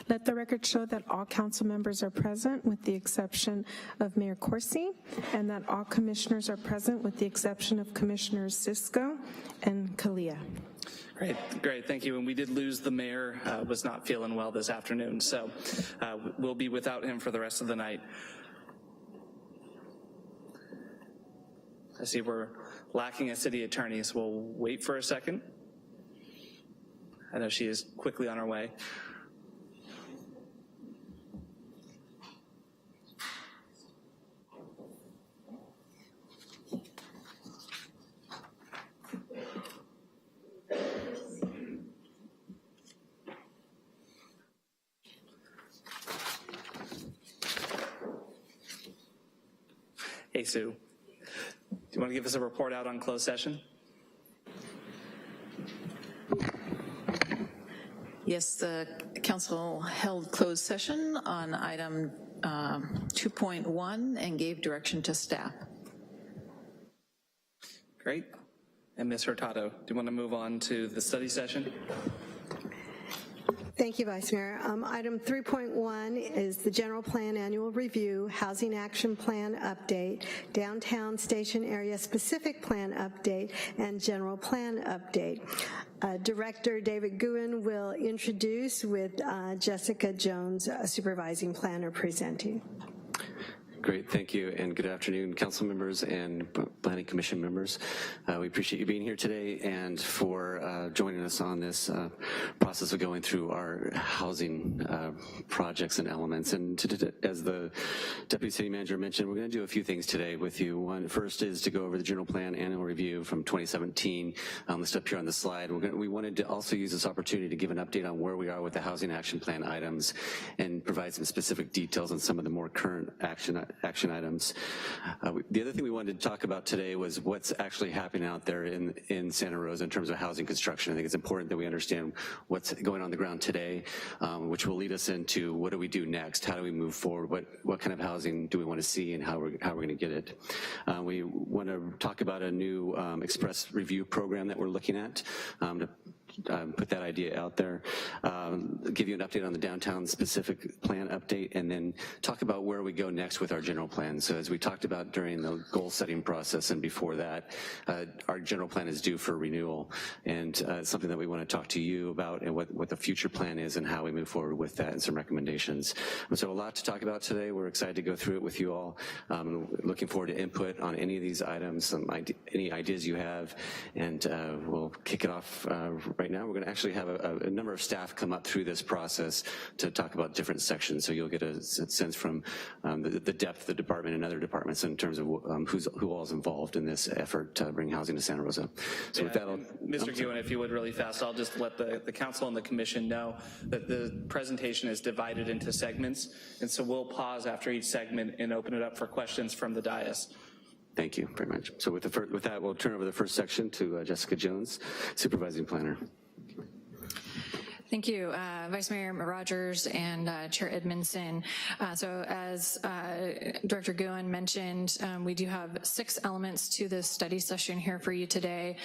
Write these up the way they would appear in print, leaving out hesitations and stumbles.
Let the record show that all council members are present with the exception of Mayor Coursey, and that all commissioners are present with the exception of Commissioners Cisco and Kalia. Great, thank you. And we did lose the mayor, was not feeling well this afternoon, so we'll be without him for the rest of the night. I see we're lacking a city attorney, so we'll wait for a second. I know she is quickly on her way. Hey, Sue. Do you want to give us a report out on closed session? Yes, the council held closed session on item 2.1 and gave direction to staff. Great. And Ms. Hurtado, do you want to move on to the study session? Thank you, Vice Mayor. Item 3.1 is the General Plan Annual Review, Housing Action Plan Update, Downtown Station Area Specific Plan Update, and General Plan Update. Director David Guin will introduce with Jessica Jones, Supervising Planner, presenting. Great, thank you, and good afternoon, council members and Planning Commission members. We appreciate you being here today and for joining us on this process of going through our housing projects and elements. And as the Deputy City Manager mentioned, we're going to do a few things today with you. One, first is to go over the General Plan Annual Review from 2017. Listed up here on the slide. We wanted to also use this opportunity to give an update on where we are with the Housing Action Plan items and provide some specific details on some of the more current action items. The other thing we wanted to talk about today was what's actually happening out there in Santa Rosa in terms of housing construction. I think it's important that we understand what's going on the ground today, which will lead us into what do we do next, how do we move forward, what kind of housing do we want to see, and how we're going to get it. We want to talk about a new express review program that we're looking at to put that idea out there, give you an update on the downtown specific plan update, and then talk about where we go next with our general plan. So as we talked about during the goal setting process and before that, our general plan is due for renewal, and it's something that we want to talk to you about and what the future plan is and how we move forward with that and some recommendations. So a lot to talk about today. We're excited to go through it with you all. Looking forward to input on any of these items, any ideas you have, and we'll kick it off right now. We're going to actually have a number of staff come up through this process to talk about different sections, so you'll get a sense from the depth of the department and other departments in terms of who all is involved in this effort to bring housing to Santa Rosa. So with that, Mr. Guin, if you would really fast, I'll just let the council and the commission know that the presentation is divided into segments, and so we'll pause after each segment and open it up for questions from the dais. Thank you very much. So with that, we'll turn over the first section to Jessica Jones, Supervising Planner. Thank you, Vice Mayor Rogers and Chair Edmondson. So as Director Guin mentioned, we do have 6 elements to this study session here for you today.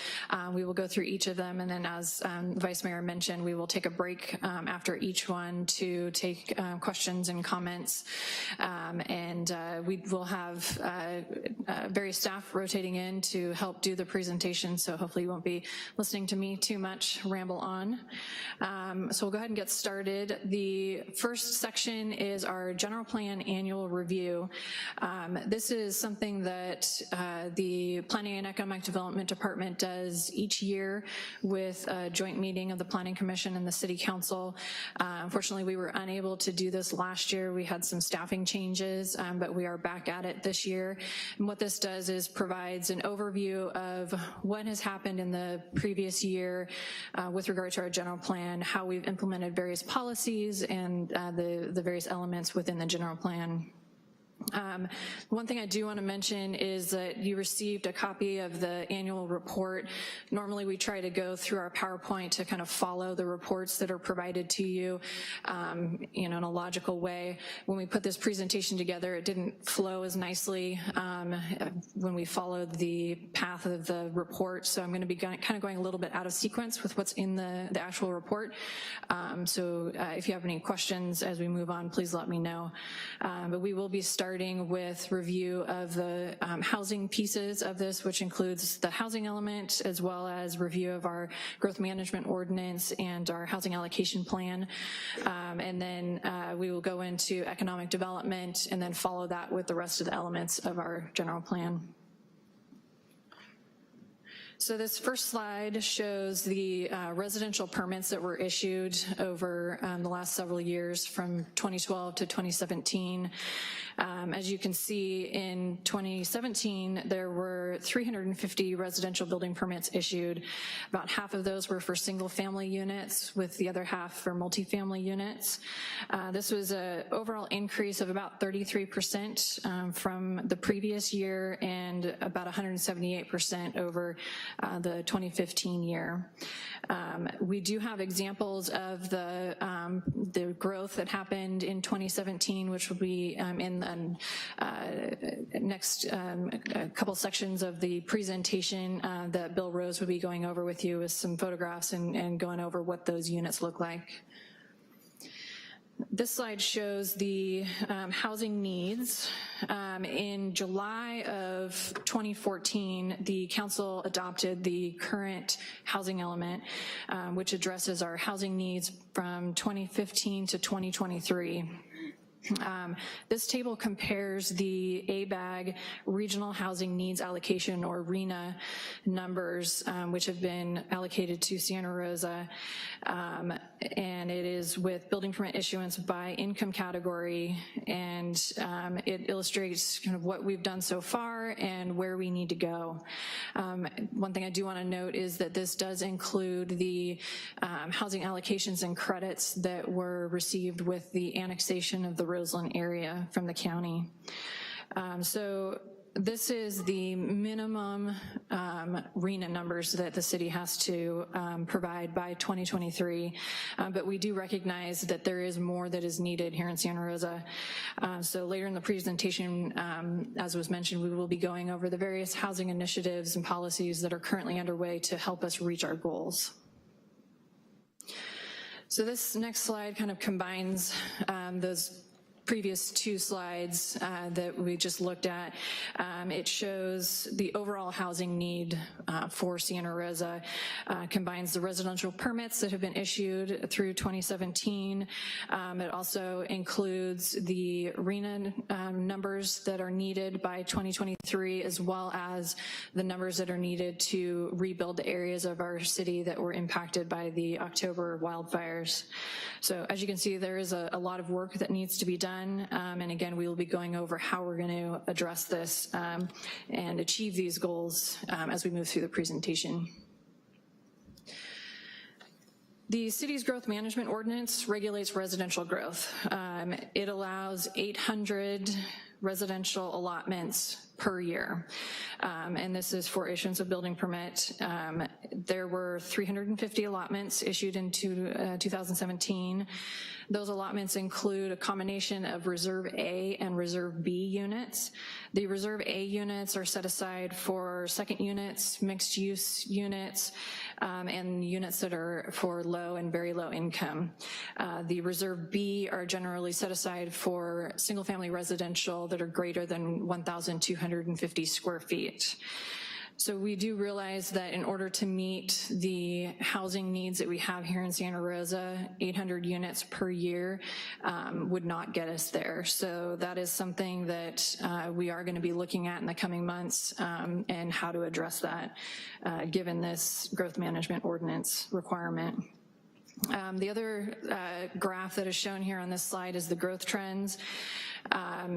We will go through each of them, and then as Vice Mayor mentioned, we will take a break after each one to take questions and comments. We will have various staff rotating in to help do the presentation, so hopefully you won't be listening to me too much ramble on. So we'll go ahead and get started. The first section is our General Plan Annual Review. This is something that the Planning and Economic Development Department does each year with a joint meeting of the Planning Commission and the City Council. Unfortunately, we were unable to do this last year. We had some staffing changes, but we are back at it this year. And what this does is provides an overview of what has happened in the previous year with regard to our general plan, how we've implemented various policies and the various elements within the general plan. One thing I do want to mention is that you received a copy of the annual report. Normally we try to go through our PowerPoint to kind of follow the reports that are provided to you, in a logical way. When we put this presentation together, it didn't flow as nicely when we followed the path of the report, so I'm going to be kind of going a little bit out of sequence with what's in the actual report. So if you have any questions as we move on, please let me know. But we will be starting with review of the housing pieces of this, which includes the housing element, as well as review of our growth management ordinance and our housing allocation plan. And then we will go into economic development and then follow that with the rest of the elements of our general plan. So this first slide shows the residential permits that were issued over the last several years from 2012 to 2017. As you can see, in 2017, there were 350 residential building permits issued. About half of those were for single-family units, with the other half for multifamily units. This was an overall increase of about 33% from the previous year and about 178% over the 2015 year. We do have examples of the growth that happened in 2017, which will be in the next couple sections of the presentation that Bill Rose will be going over with you, with some photographs and going over what those units look like. This slide shows the housing needs. In July of 2014, the council adopted the current housing element, which addresses our housing needs from 2015 to 2023. This table compares the ABAG Regional Housing Needs Allocation, or RHNA, numbers, which have been allocated to Santa Rosa, and it is with building permit issuance by income category, and it illustrates kind of what we've done so far and where we need to go. One thing I do want to note is that this does include the housing allocations and credits that were received with the annexation of the Roseland area from the county. So this is the minimum RHNA numbers that the city has to provide by 2023, but we do recognize that there is more that is needed here in Santa Rosa. So later in the presentation, as was mentioned, we will be going over the various housing initiatives and policies that are currently underway to help us reach our goals. So this next slide kind of combines those previous two slides that we just looked at. It shows the overall housing need for Santa Rosa, combines the residential permits that have been issued through 2017. It also includes the RHNA numbers that are needed by 2023, as well as the numbers that are needed to rebuild the areas of our city that were impacted by the October wildfires. So as you can see, there is a lot of work that needs to be done. And again, we will be going over how we're going to address this and achieve these goals as we move through the presentation. The city's growth management ordinance regulates residential growth. It allows 800 residential allotments per year, and this is for issuance of building permit. There were 350 allotments issued in 2017. Those allotments include a combination of Reserve A and Reserve B units. The Reserve A units are set aside for second units, mixed use units, and units that are for low and very low income. The Reserve B are generally set aside for single family residential that are greater than 1,250 square feet. So we do realize that in order to meet the housing needs that we have here in Santa Rosa, 800 units per year would not get us there. So that is something that we are going to be looking at in the coming months and how to address that given this growth management ordinance requirement. The other graph that is shown here on this slide is the growth trends.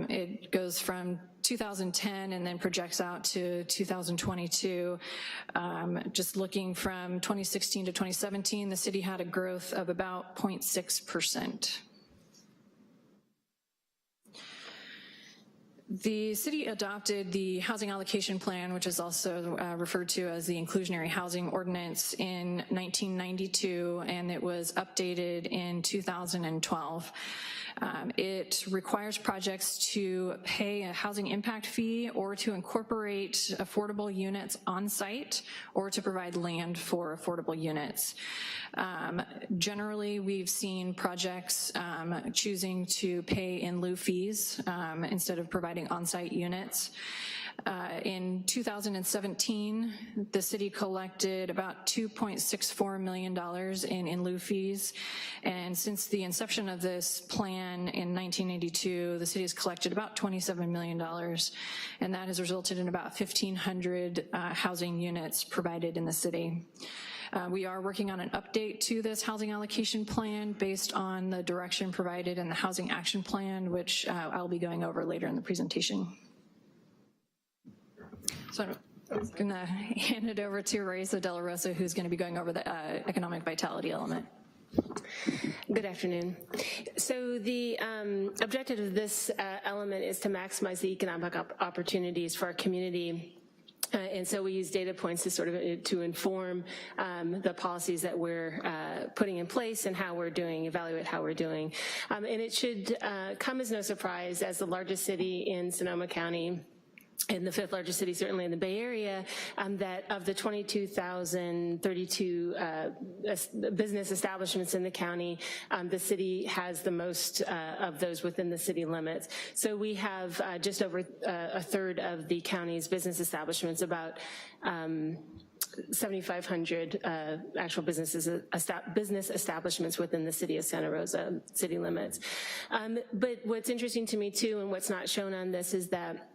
It goes from 2010 and then projects out to 2022. Just looking from 2016 to 2017, the city had a growth of about 0.6%. The city adopted the housing allocation plan, which is also referred to as the inclusionary housing ordinance, in 1992, and it was updated in 2012. It requires projects to pay a housing impact fee or to incorporate affordable units on site or to provide land for affordable units. Generally, we've seen projects choosing to pay in lieu fees instead of providing on-site units. In 2017, the city collected about $2.64 million in lieu fees, and since the inception of this plan in 1982, the city has collected about $27 million, and that has resulted in about 1,500 housing units provided in the city. We are working on an update to this housing allocation plan based on the direction provided in the housing action plan, which I'll be going over later in the presentation. So I'm going to hand it over to Raisa De La Rosa, who's going to be going over the economic vitality element. Good afternoon. So the objective of this element is to maximize the economic opportunities for our community. And so we use data points to sort of to inform the policies that we're putting in place and how we're doing, evaluate how we're doing. And it should come as no surprise, as the largest city in Sonoma County, and the 5th largest city certainly in the Bay Area, that of the 22,032 business establishments in the county, the city has the most of those within the city limits. So we have just over a third of the county's business establishments, about 7,500 actual business establishments within the city of Santa Rosa city limits. But what's interesting to me too, and what's not shown on this, is that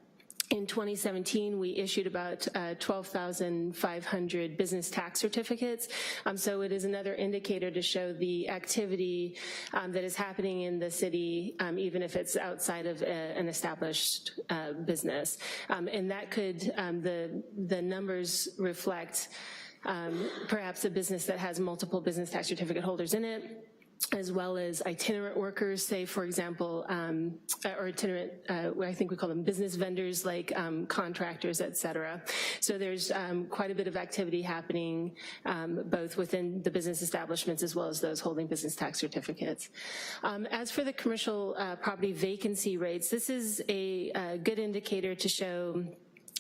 in 2017, we issued about 12,500 business tax certificates. So it is another indicator to show the activity that is happening in the city, even if it's outside of an established business. And that could, the numbers reflect perhaps a business that has multiple business tax certificate holders in it, as well as itinerant workers, say, for example, or itinerant, I think we call them business vendors, like contractors, et cetera. So there's quite a bit of activity happening both within the business establishments as well as those holding business tax certificates. As for the commercial property vacancy rates, this is a good indicator to show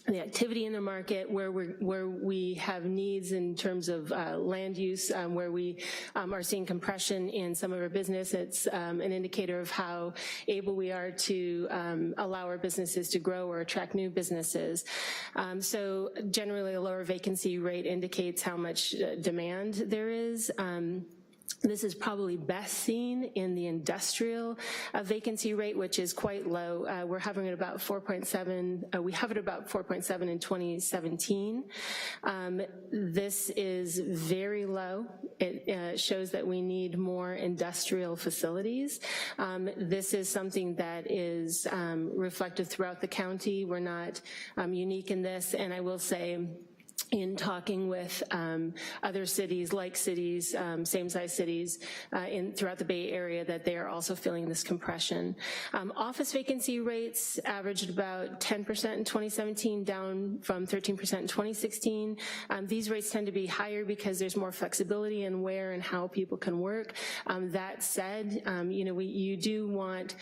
the activity in the market, where we have needs in terms of land use, where we are seeing compression in some of our business. It's an indicator of how able we are to allow our businesses to grow or attract new businesses. So generally a lower vacancy rate indicates how much demand there is. This is probably best seen in the industrial vacancy rate, which is quite low. We're hovering at about 4.7. We hovered about 4.7 in 2017. This is very low. It shows that we need more industrial facilities. This is something that is reflected throughout the county. We're not unique in this, and I will say, in talking with other cities, like cities, same-size cities throughout the Bay Area, that they are also feeling this compression. Office vacancy rates averaged about 10% in 2017, down from 13% in 2016. These rates tend to be higher because there's more flexibility in where and how people can work. That said, you do want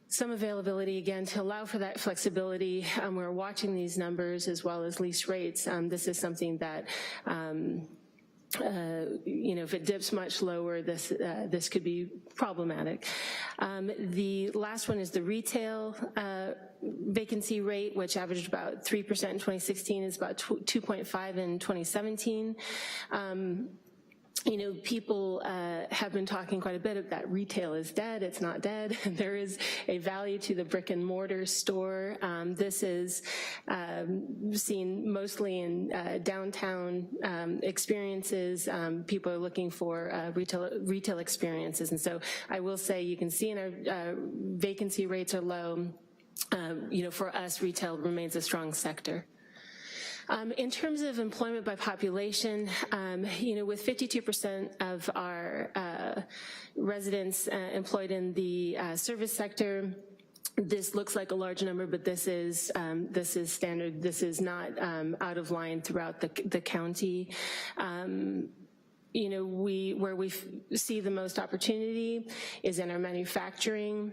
some availability, again, to allow for that flexibility. We're watching these numbers as well as lease rates. This is something that, if it dips much lower, this could be problematic. The last one is the retail vacancy rate, which averaged about 3% in 2016, is about 2.5 in 2017. People have been talking quite a bit about retail is dead. It's not dead. There is a value to the brick and mortar store. This is seen mostly in downtown experiences. People are looking for retail experiences. And so I will say, you can see in our vacancy rates are low. For us, retail remains a strong sector. In terms of employment by population, with 52% of our residents employed in the service sector, this looks like a large number, but this is standard. This is not out of line throughout the county. You know, where we see the most opportunity is in our manufacturing.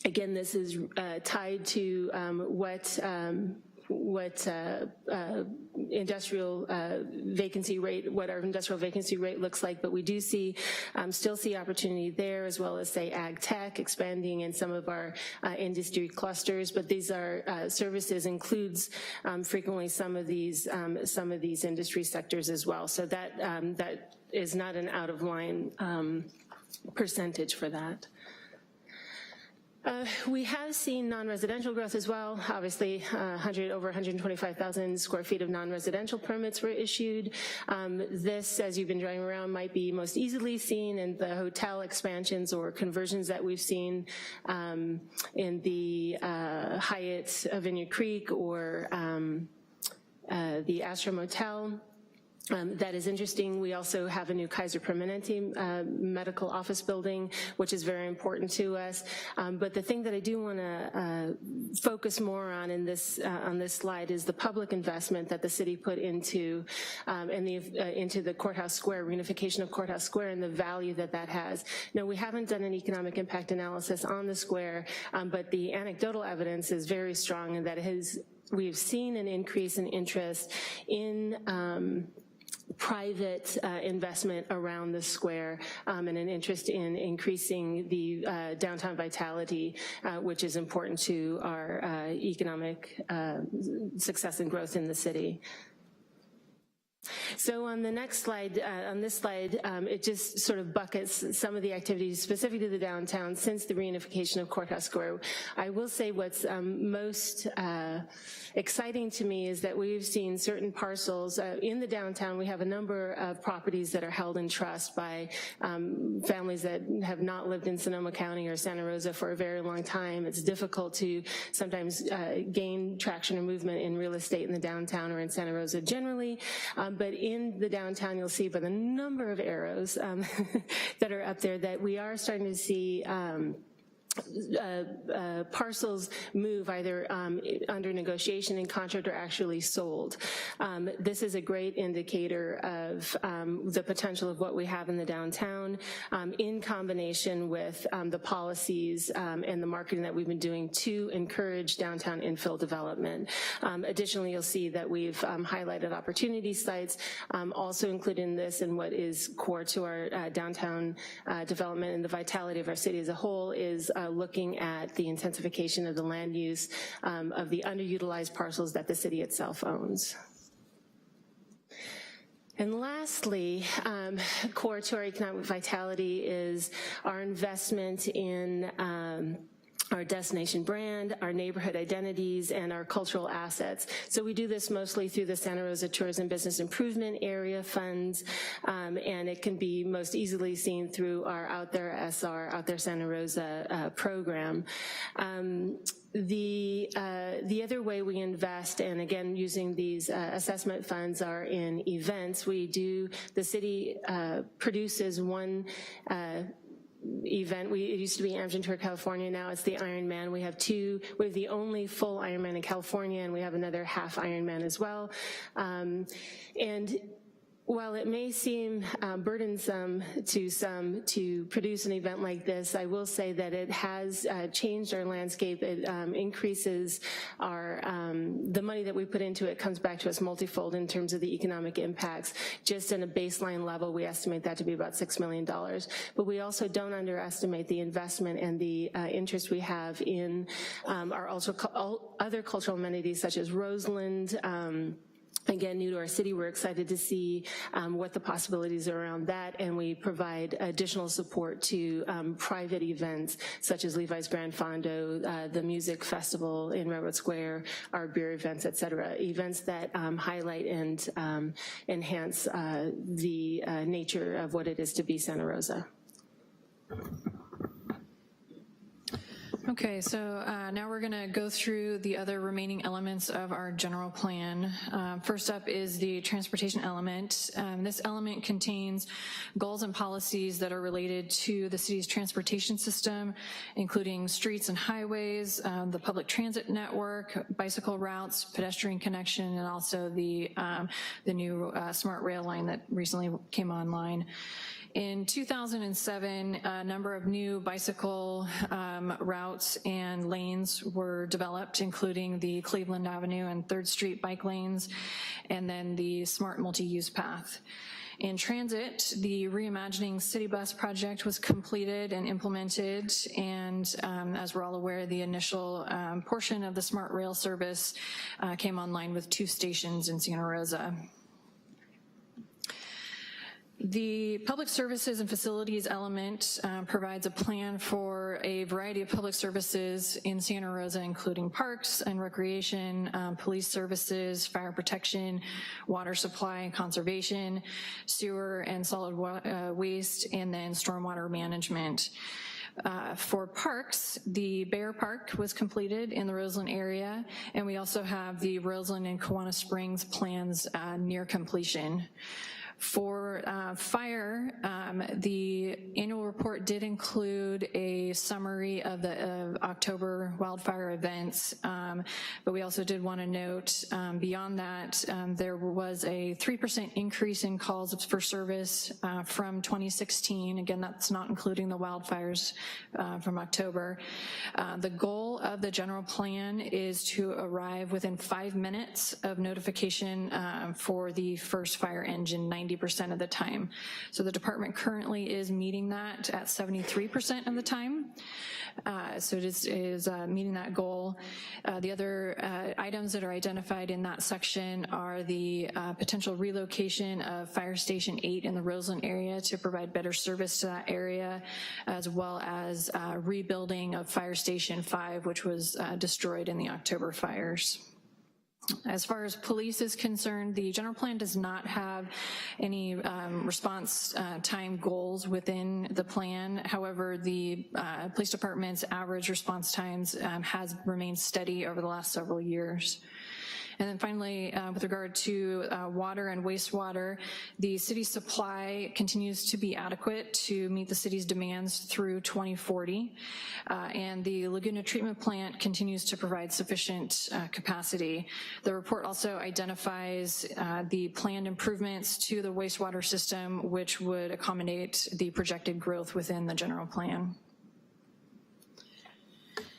Again, this is tied to what industrial vacancy rate, what our industrial vacancy rate looks like, but we do see, still see opportunity there, as well as, say, ag tech, expanding in some of our industry clusters, but these are services includes frequently some of these industry sectors as well. So that, that is not an out of line percentage for that. We have seen non-residential growth as well. Obviously, over 125,000 square feet of non-residential permits were issued. This, as you've been driving around, might be most easily seen in the hotel expansions or conversions that we've seen in the Hyatt Vineyard Creek or the Astra Motel. That is interesting. We also have a new Kaiser Permanente medical office building, which is very important to us. But the thing that I do want to focus more on in this slide is the public investment that the city put into into the Courthouse Square, reunification of Courthouse Square, and the value that that has. Now, we haven't done an economic impact analysis on the square, but the anecdotal evidence is very strong in that we've seen an increase in interest in private investment around the square and an interest in increasing the downtown vitality, which is important to our economic success and growth in the city. So on the next slide, on this slide, it just sort of buckets some of the activities specific to the downtown since the reunification of Courthouse Square. I will say what's most exciting to me is that we've seen certain parcels in the downtown. We have a number of properties that are held in trust by families that have not lived in Sonoma County or Santa Rosa for a very long time. It's difficult to sometimes gain traction or movement in real estate in the downtown or in Santa Rosa generally. But in the downtown, you'll see by the number of arrows that are up there that we are starting to see parcels move either under negotiation in contract or actually sold. This is a great indicator of the potential of what we have in the downtown in combination with the policies and the marketing that we've been doing to encourage downtown infill development. Additionally, you'll see that we've highlighted opportunity sites, also included in this, and what is core to our downtown development and the vitality of our city as a whole is looking at the intensification of the land use of the underutilized parcels that the city itself owns. And lastly, core to our economic vitality is our investment in our destination brand, our neighborhood identities, and our cultural assets. So we do this mostly through the Santa Rosa Tourism Business Improvement Area funds, and it can be most easily seen through our Out There SR, Out There Santa Rosa program. The other way we invest, and again using these assessment funds, are in events. The city produces one event. It used to be Amgen Tour California, now it's the Ironman. We have the only full Ironman in California, and we have another half Ironman as well. And while it may seem burdensome to some to produce an event like this, I will say that it has changed our landscape. It increases our, the money that we put into it comes back to us multifold in terms of the economic impacts. Just in a baseline level, we estimate that to be about $6 million. But we also don't underestimate the investment and the interest we have in our other cultural amenities such as Roseland. Again, new to our city, we're excited to see what the possibilities are around that, and we provide additional support to private events such as Levi's Grand Fondo, the music festival in Railroad Square, our beer events, et cetera, events that highlight and enhance the nature of what it is to be Santa Rosa. Okay, so now we're going to go through the other remaining elements of our general plan. First up is the transportation element. This element contains goals and policies that are related to the city's transportation system, including streets and highways, the public transit network, bicycle routes, pedestrian connection, and also the new smart rail line that recently came online. In 2007, a number of new bicycle routes and lanes were developed, including the Cleveland Avenue and 3rd Street bike lanes, and then the smart multi-use path. In transit, the Reimagining City Bus project was completed and implemented, and as we're all aware, the initial portion of the smart rail service came online with 2 stations in Santa Rosa. The public services and facilities element provides a plan for a variety of public services in Santa Rosa, including parks and recreation, police services, fire protection, water supply and conservation, sewer and solid waste, and then stormwater management. For parks, the Bear Park was completed in the Roseland area, and we also have the Roseland and Kiwanis Springs plans near completion. For fire, the annual report did include a summary of the October wildfire events, but we also did want to note beyond that, there was a 3% increase in calls for service from 2016. Again, that's not including the wildfires from October. The goal of the general plan is to arrive within 5 minutes of notification for the first fire engine 90% of the time. So the department currently is meeting that at 73% of the time. So it is meeting that goal. The other items that are identified in that section are the potential relocation of Fire Station 8 in the Roseland area to provide better service to that area, as well as rebuilding of Fire Station 5, which was destroyed in the October fires. As far as police is concerned, the general plan does not have any response time goals within the plan. However, the police department's average response times has remained steady over the last several years. And then finally, with regard to water and wastewater, the city's supply continues to be adequate to meet the city's demands through 2040. And the Laguna Treatment Plant continues to provide sufficient capacity. The report also identifies the planned improvements to the wastewater system, which would accommodate the projected growth within the general plan.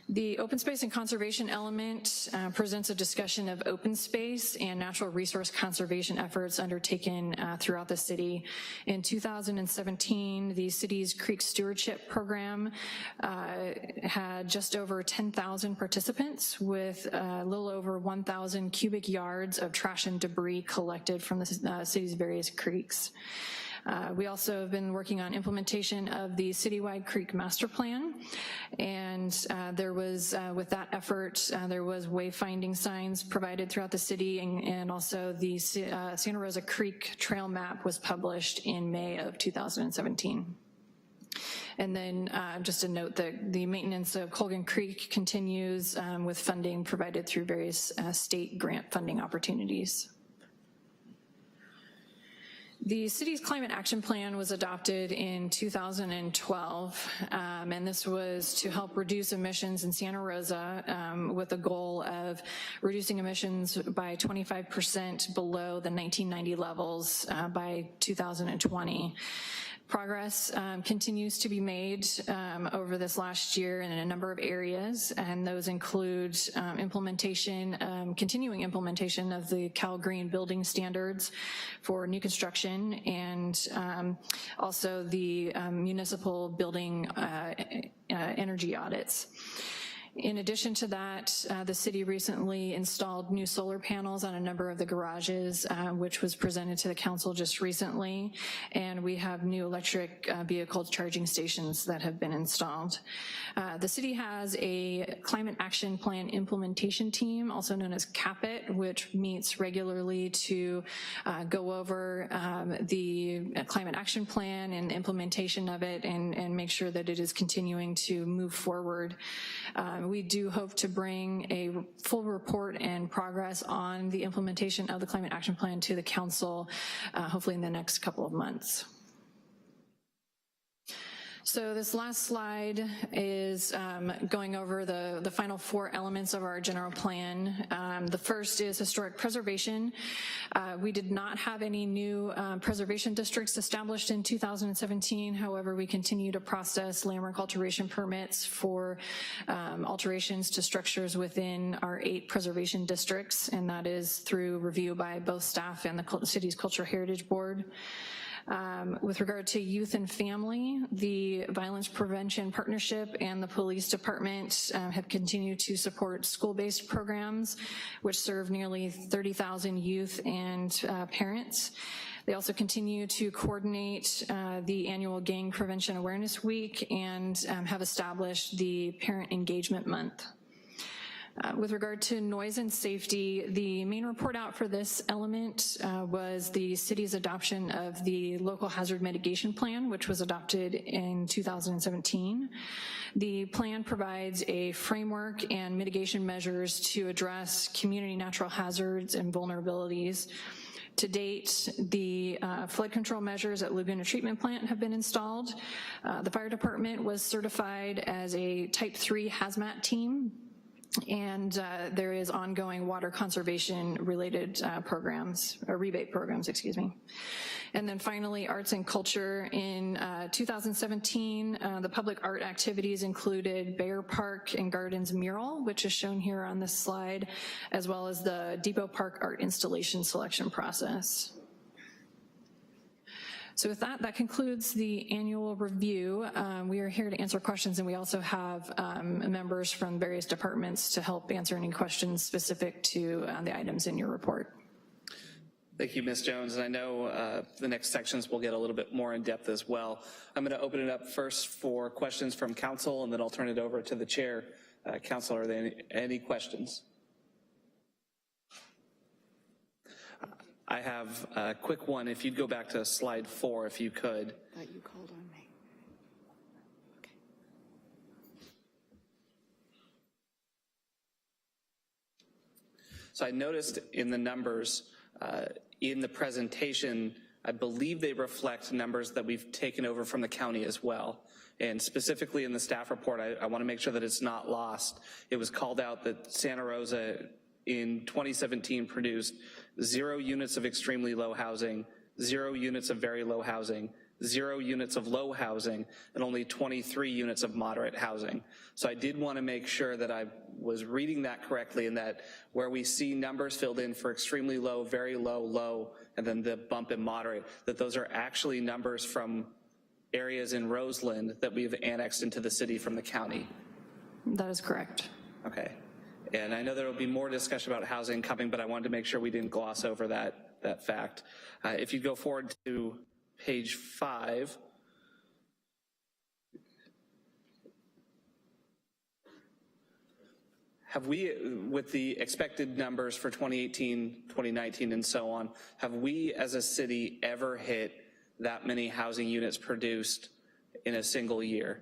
The open space and conservation element presents a discussion of open space and natural resource conservation efforts undertaken throughout the city. In 2017, the city's Creek Stewardship Program had just over 10,000 participants with a little over 1,000 cubic yards of trash and debris collected from the city's various creeks. We also have been working on implementation of the citywide creek master plan, and there was, with that effort, there was wayfinding signs provided throughout the city, and also the Santa Rosa Creek trail map was published in May of 2017. And then just a note that the maintenance of Colgan Creek continues with funding provided through various state grant funding opportunities. The city's climate action plan was adopted in 2012, and this was to help reduce emissions in Santa Rosa with a goal of reducing emissions by 25% below the 1990 levels by 2020. Progress continues to be made over this last year in a number of areas, and those include continuing implementation of the Cal Green building standards for new construction, and also the municipal building energy audits. In addition to that, the city recently installed new solar panels on a number of the garages, which was presented to the council just recently, and we have new electric vehicle charging stations that have been installed. The city has a Climate Action Plan implementation team, also known as CAPIT, which meets regularly to go over the Climate Action Plan and implementation of it and make sure that it is continuing to move forward. We do hope to bring a full report and progress on the implementation of the Climate Action Plan to the council, hopefully in the next couple of months. So this last slide is going over the final 4 elements of our general plan. The first is historic preservation. We did not have any new preservation districts established in 2017. However, we continue to process landmark alteration permits for alterations to structures within our 8 preservation districts, and that is through review by both staff and the city's Cultural Heritage Board. With regard to youth and family, the Violence Prevention Partnership and the Police Department have continued to support school-based programs, which serve nearly 30,000 youth and parents. They also continue to coordinate the annual Gang Prevention Awareness Week and have established the Parent Engagement Month. With regard to noise and safety, the main report out for this element was the city's adoption of the Local Hazard Mitigation Plan, which was adopted in 2017. The plan provides a framework and mitigation measures to address community natural hazards and vulnerabilities. To date, the flood control measures at Laguna Treatment Plant have been installed. The fire department was certified as a Type 3 hazmat team, and there is ongoing water conservation related programs, or rebate programs, excuse me. And then finally, arts and culture. In 2017, the public art activities included Bayer Park and Gardens mural, which is shown here on this slide, as well as the Depot Park art installation selection process. So with that, that concludes the annual review. We are here to answer questions, and we also have members from various departments to help answer any questions specific to the items in your report. Thank you, Ms. Jones. And I know the next sections will get a little bit more in depth as well. I'm going to open it up first for questions from council, and then I'll turn it over to the chair. Council, are there any questions? I have a quick one. If you'd go back to slide 4, if you could. I thought you called on me. Okay. So I noticed in the numbers in the presentation, I believe they reflect numbers that we've taken over from the county as well. And specifically in the staff report, I want to make sure that it's not lost. It was called out that Santa Rosa in 2017 produced 0 units of extremely low housing, 0 units of very low housing, 0 units of low housing, and only 23 units of moderate housing. So I did want to make sure that I was reading that correctly, and that where we see numbers filled in for extremely low, very low, low, and then the bump in moderate, that those are actually numbers from areas in Roseland that we've annexed into the city from the county. That is correct. Okay. And I know there will be more discussion about housing coming, but I wanted to make sure we didn't gloss over that fact. If you go forward to page 5, have we, with the expected numbers for 2018, 2019, and so on, have we as a city ever hit that many housing units produced in a single year?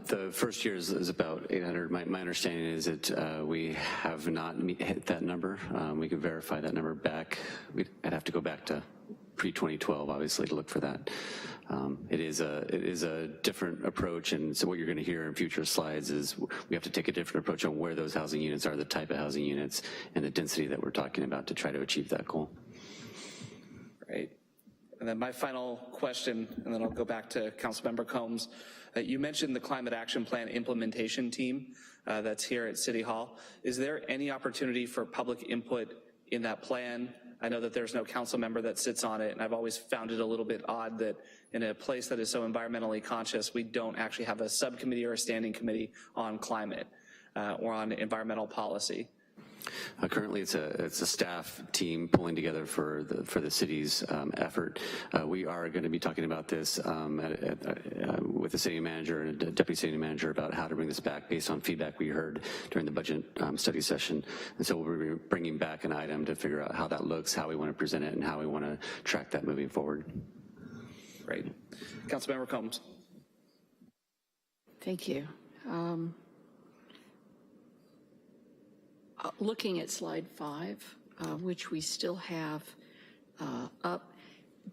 The first year is about 800. My understanding is that we have not hit that number. We can verify that number back. I'd have to go back to pre-2012, obviously, to look for that. It is a different approach, and so what you're going to hear in future slides is we have to take a different approach on where those housing units are, the type of housing units, and the density that we're talking about to try to achieve that goal. Great. And then my final question, and then I'll go back to Councilmember Combs. You mentioned the Climate Action Plan implementation team that's here at City Hall. Is there any opportunity for public input in that plan? I know that there's no council member that sits on it, and I've always found it a little bit odd that in a place that is so environmentally conscious, we don't actually have a subcommittee or a standing committee on climate or on environmental policy. Currently, it's a staff team pulling together for the city's effort. We are going to be talking about this with the city manager and a deputy city manager about how to bring this back based on feedback we heard during the budget study session. And so we'll be bringing back an item to figure out how that looks, how we want to present it, and how we want to track that moving forward. Great. Councilmember Combs. Thank you. Looking at slide 5, which we still have up,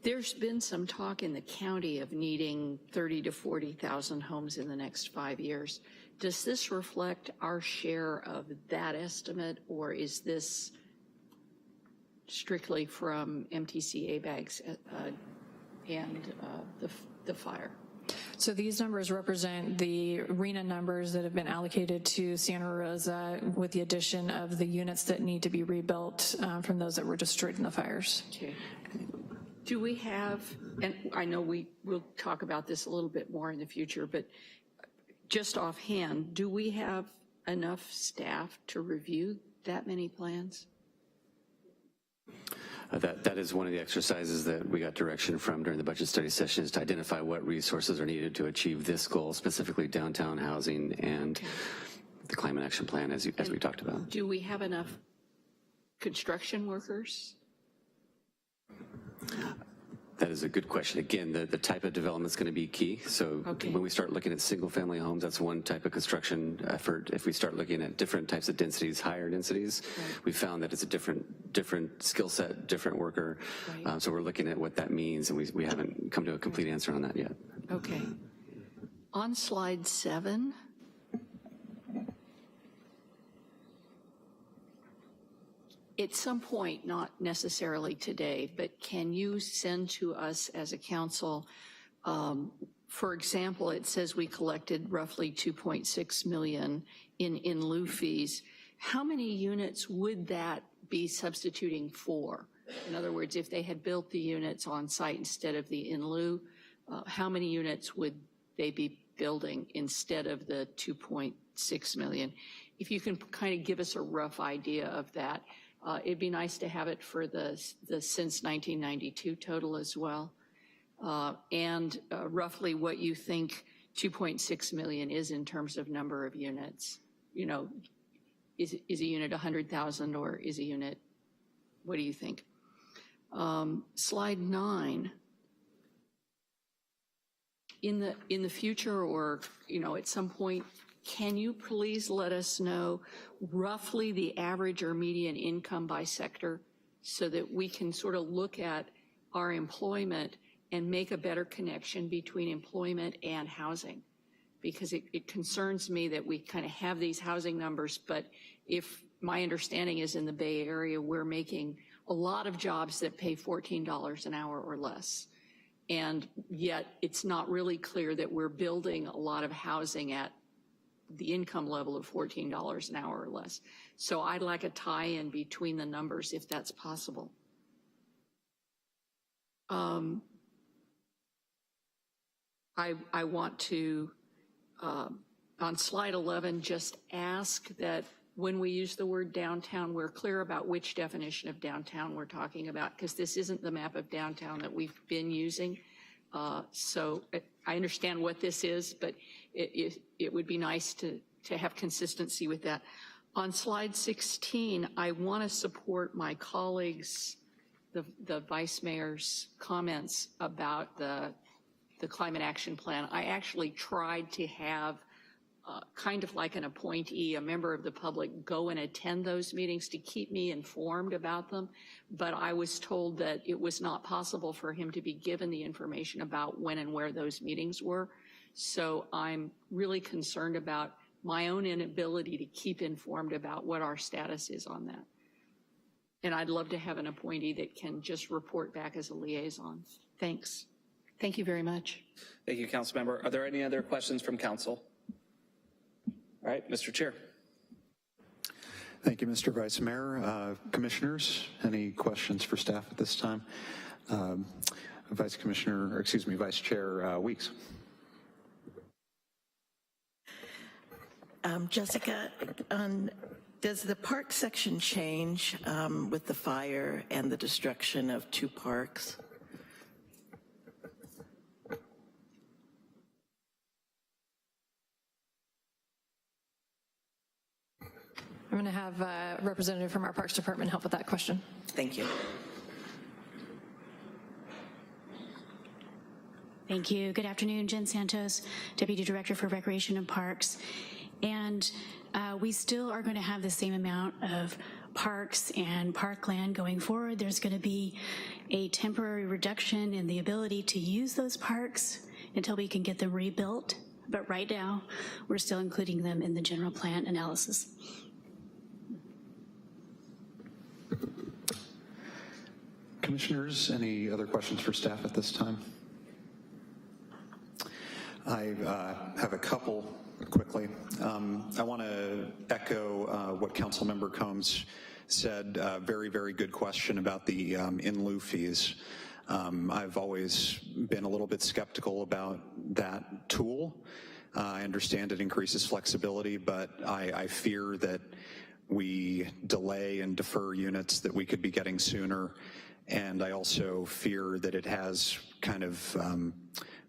there's been some talk in the county of needing 30 to 40,000 homes in the next 5 years. Does this reflect our share of that estimate, or is this strictly from MTC ABAGs and the fire? So these numbers represent the RENA numbers that have been allocated to Santa Rosa with the addition of the units that need to be rebuilt from those that were destroyed in the fires. Okay. Do we have, and I know we will talk about this a little bit more in the future, but just offhand, do we have enough staff to review that many plans? That is one of the exercises that we got direction from during the budget study session, is to identify what resources are needed to achieve this goal, specifically downtown housing and the climate action plan, as we talked about. Do we have enough construction workers? That is a good question. Again, the type of development is going to be key. So when we start looking at single-family homes, that's one type of construction effort. If we start looking at different types of densities, higher densities, we found that it's a different skill set, different worker. So we're looking at what that means, and we haven't come to a complete answer on that yet. Okay. On slide 7, at some point, not necessarily today, but can you send to us as a council, for example, it says we collected roughly 2.6 million in lieu fees. How many units would that be substituting for? In other words, if they had built the units on site instead of the in lieu, how many units would they be building instead of the 2.6 million? If you can kind of give us a rough idea of that. It'd be nice to have it for the since 1992 total as well. And roughly what you think 2.6 million is in terms of number of units. You know, is a unit 100,000 or is a unit, what do you think? Slide 9. In the future, or, you know, at some point, can you please let us know roughly the average or median income by sector so that we can sort of look at our employment and make a better connection between employment and housing? Because it concerns me that we kind of have these housing numbers, but if my understanding is in the Bay Area, we're making a lot of jobs that pay $14 an hour or less. And yet it's not really clear that we're building a lot of housing at the income level of $14 an hour or less. So I'd like a tie-in between the numbers if that's possible. I want to, on slide 11, just ask that when we use the word downtown, we're clear about which definition of downtown we're talking about, because this isn't the map of downtown that we've been using. So I understand what this is, but it would be nice to have consistency with that. On slide 16, I want to support my colleagues, the vice mayor's comments about the climate action plan. I actually tried to have kind of like an appointee, a member of the public, go and attend those meetings to keep me informed about them, but I was told that it was not possible for him to be given the information about when and where those meetings were. So I'm really concerned about my own inability to keep informed about what our status is on that. And I'd love to have an appointee that can just report back as a liaison. Thanks. Thank you very much. Thank you, Councilmember. Are there any other questions from council? All right, Mr. Chair. Thank you, Mr. Vice Mayor. Commissioners, any questions for staff at this time? Vice Chair Weeks. Jessica, does the park section change with the fire and the destruction of 2 parks? I'm going to have a representative from our Parks Department help with that question. Thank you. Thank you. Good afternoon, Jen Santos, Deputy Director for Recreation and Parks. And we still are going to have the same amount of parks and parkland going forward. There's going to be a temporary reduction in the ability to use those parks until we can get them rebuilt. But right now, we're still including them in the general plan analysis. Commissioners, any other questions for staff at this time? I have a couple quickly. I want to echo what Councilmember Combs said. Very, very good question about the in lieu fees. I've always been a little bit skeptical about that tool. I understand it increases flexibility, but I fear that we delay and defer units that we could be getting sooner. And I also fear that it has kind of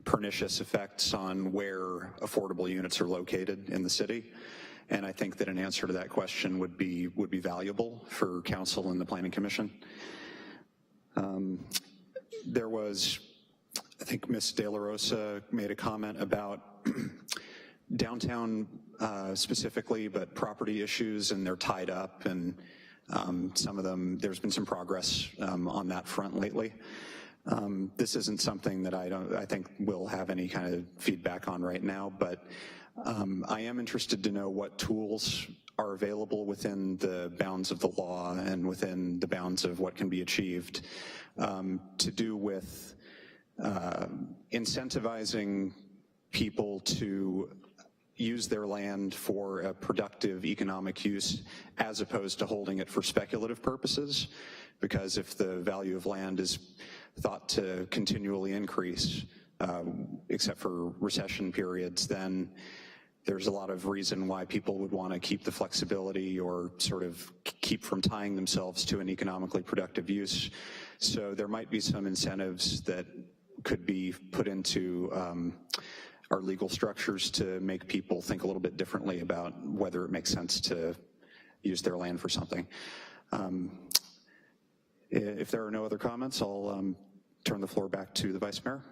pernicious effects on where affordable units are located in the city. And I think that an answer to that question would be valuable for council and the Planning Commission. There was, I think Ms. De La Rosa made a comment about downtown specifically, but property issues, and they're tied up, and some of them, there's been some progress on that front lately. This isn't something that I think we'll have any kind of feedback on right now, but I am interested to know what tools are available within the bounds of the law and within the bounds of what can be achieved to do with incentivizing people to use their land for a productive economic use as opposed to holding it for speculative purposes. Because if the value of land is thought to continually increase, except for recession periods, then there's a lot of reason why people would want to keep the flexibility or sort of keep from tying themselves to an economically productive use. So there might be some incentives that could be put into our legal structures to make people think a little bit differently about whether it makes sense to use their land for something. If there are no other comments, I'll turn the floor back to the Vice Mayor.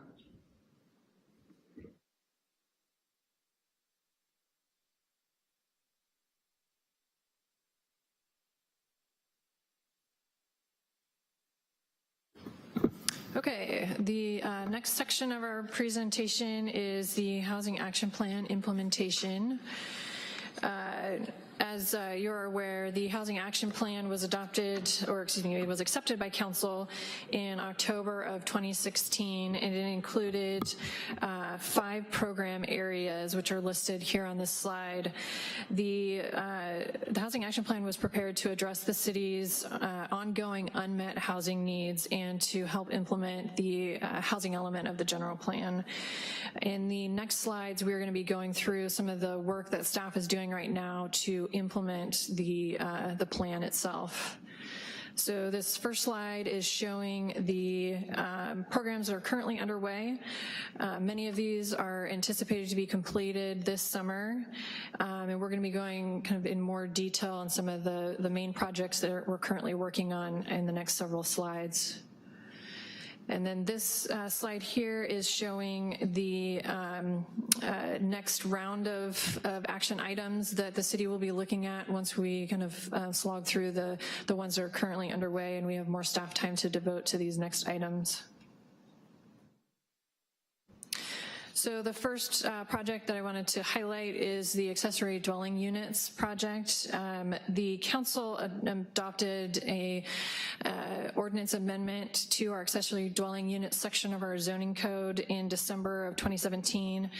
Okay, the next section of our presentation is the Housing Action Plan implementation. As you're aware, the Housing Action Plan was adopted, or excuse me, it was accepted by Council in October of 2016, and it included 5 program areas, which are listed here on this slide. The Housing Action Plan was prepared to address the city's ongoing unmet housing needs and to help implement the housing element of the general plan. In the next slides, we're going to be going through some of the work that staff is doing right now to implement the plan itself. So this first slide is showing the programs that are currently underway. Many of these are anticipated to be completed this summer, and we're going to be going kind of in more detail on some of the main projects that we're currently working on in the next several slides. And then this slide here is showing the next round of action items that the city will be looking at once we kind of slog through the ones that are currently underway and we have more staff time to devote to these next items. So the first project that I wanted to highlight is the accessory dwelling units project. The council adopted a ordinance amendment to our accessory dwelling unit section of our zoning code in December of 2017.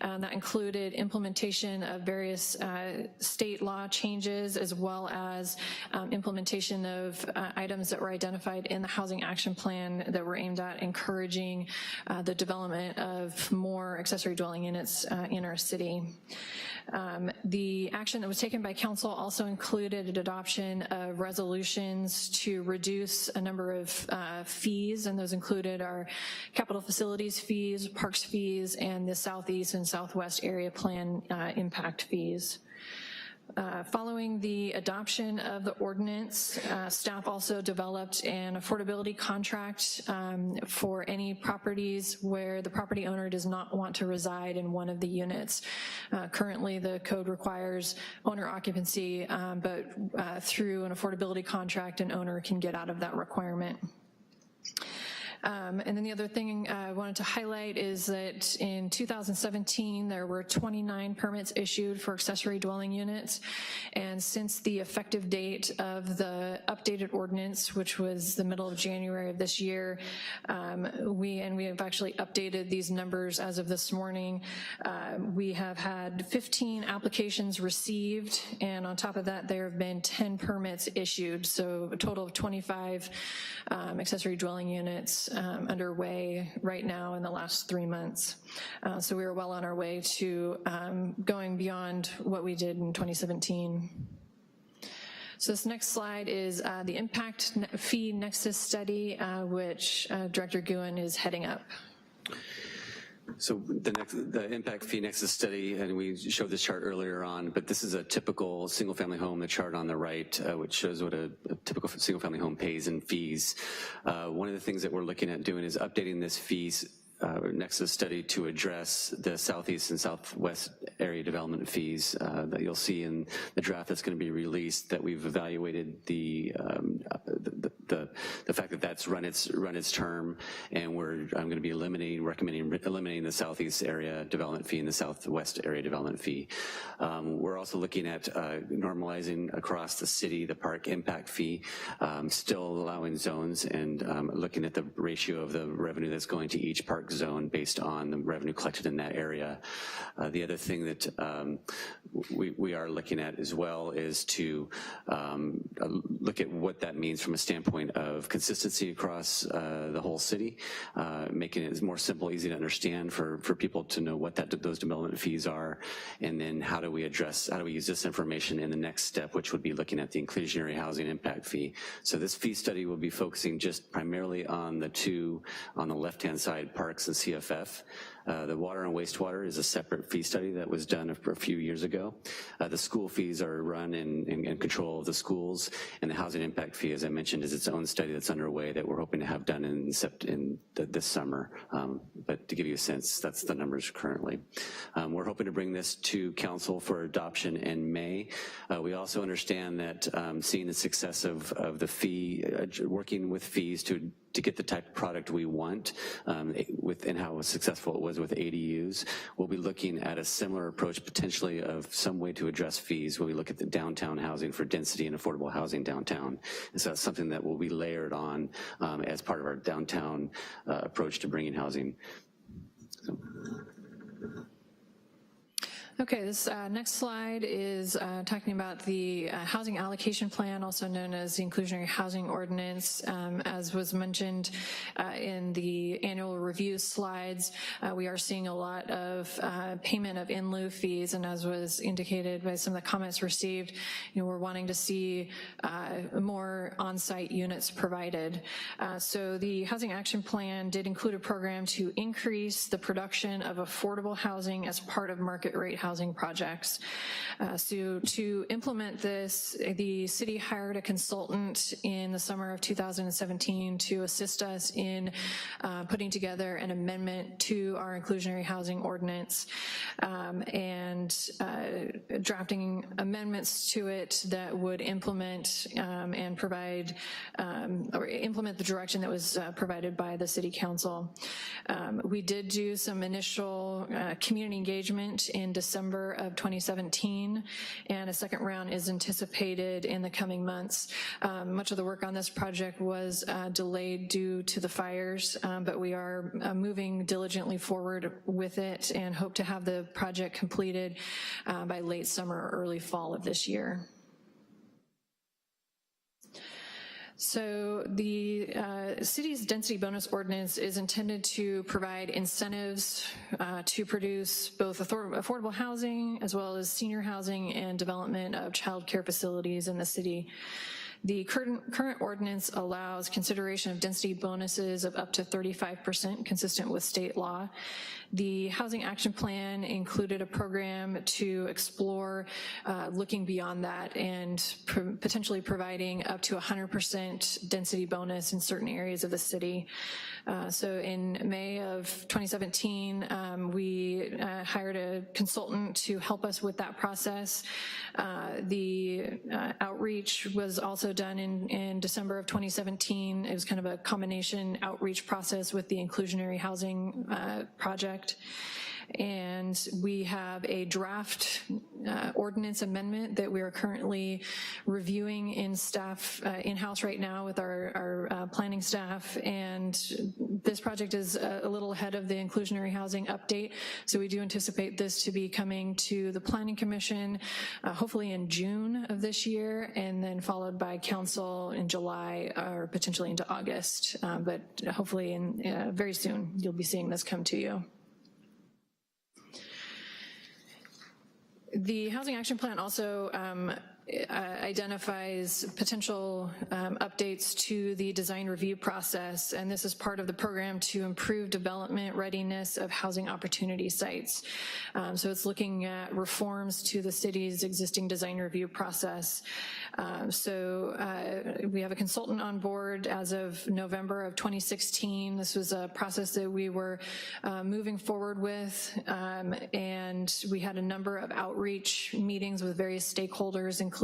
That included implementation of various state law changes, as well as implementation of items that were identified in the Housing Action Plan that were aimed at encouraging the development of more accessory dwelling units in our city. The action that was taken by council also included an adoption of resolutions to reduce a number of fees, and those included our capital facilities fees, parks fees, and the Southeast and Southwest area plan impact fees. Following the adoption of the ordinance, staff also developed an affordability contract for any properties where the property owner does not want to reside in one of the units. Currently, the code requires owner occupancy, but through an affordability contract, an owner can get out of that requirement. And then the other thing I wanted to highlight is that in 2017, there were 29 permits issued for accessory dwelling units. And since the effective date of the updated ordinance, which was the middle of January of this year, we have actually updated these numbers as of this morning. We have had 15 applications received, and on top of that, there have been 10 permits issued. So a total of 25 accessory dwelling units underway right now in the last 3 months. So we are well on our way to going beyond what we did in 2017. So this next slide is the impact fee nexus study, which Director Guin is heading up. So the impact fee nexus study, and we showed this chart earlier on, but this is a typical single family home, the chart on the right, which shows what a typical single family home pays in fees. One of the things that we're looking at doing is updating this fees nexus study to address the Southeast and Southwest area development fees that you'll see in the draft that's going to be released, that we've evaluated the fact that that's run its term, and I'm going to be recommending eliminating the Southeast area development fee and the Southwest area development fee. We're also looking at normalizing across the city the park impact fee, still allowing zones, and looking at the ratio of the revenue that's going to each park zone based on the revenue collected in that area. The other thing that we are looking at as well is to look at what that means from a standpoint of consistency across the whole city, making it more simple, easy to understand for people to know what those development fees are, and then how do we use this information in the next step, which would be looking at the inclusionary housing impact fee. So this fee study will be focusing just primarily on the two on the left-hand side, parks and CFF. The water and wastewater is a separate fee study that was done a few years ago. The school fees are run in control of the schools, and the housing impact fee, as I mentioned, is its own study that's underway that we're hoping to have done this summer. But to give you a sense, that's the numbers currently. We're hoping to bring this to council for adoption in May. We also understand that seeing the success of the fee, working with fees to get the type of product we want, and how successful it was with ADUs, we'll be looking at a similar approach, potentially of some way to address fees when we look at the downtown housing for density and affordable housing downtown. And so that's something that will be layered on as part of our downtown approach to bringing housing. So. Okay, this next slide is talking about the housing allocation plan, also known as the inclusionary housing ordinance. As was mentioned in the annual review slides, we are seeing a lot of payment of in lieu fees, and as was indicated by some of the comments received, we're wanting to see more on-site units provided. So the Housing Action Plan did include a program to increase the production of affordable housing as part of market rate housing housing projects. So to implement this, the city hired a consultant in the summer of 2017 to assist us in putting together an amendment to our inclusionary housing ordinance and drafting amendments to it that would implement and provide or implement the direction that was provided by the City Council. We did do some initial community engagement in December of 2017, and a second round is anticipated in the coming months. Much of the work on this project was delayed due to the fires, but we are moving diligently forward with it and hope to have the project completed by late summer or early fall of this year. So the city's density bonus ordinance is intended to provide incentives to produce both affordable housing as well as senior housing and development of child care facilities in the city. The current ordinance allows consideration of density bonuses of up to 35% consistent with state law. The Housing Action Plan included a program to explore looking beyond that and potentially providing up to 100% density bonus in certain areas of the city. So in May of 2017, we hired a consultant to help us with that process. The outreach was also done in December of 2017. It was kind of a combination outreach process with the inclusionary housing project. And we have a draft ordinance amendment that we are currently reviewing in staff, in-house right now with our planning staff. And this project is a little ahead of the inclusionary housing update. So we do anticipate this to be coming to the Planning Commission, hopefully in June of this year, and then followed by council in July or potentially into August. But hopefully very soon you'll be seeing this come to you. The Housing Action Plan also identifies potential updates to the design review process, and this is part of the program to improve development readiness of housing opportunity sites. So it's looking at reforms to the city's existing design review process. So we have a consultant on board as of November of 2016. This was a process that we were moving forward with, and we had a number of outreach meetings with various stakeholders, including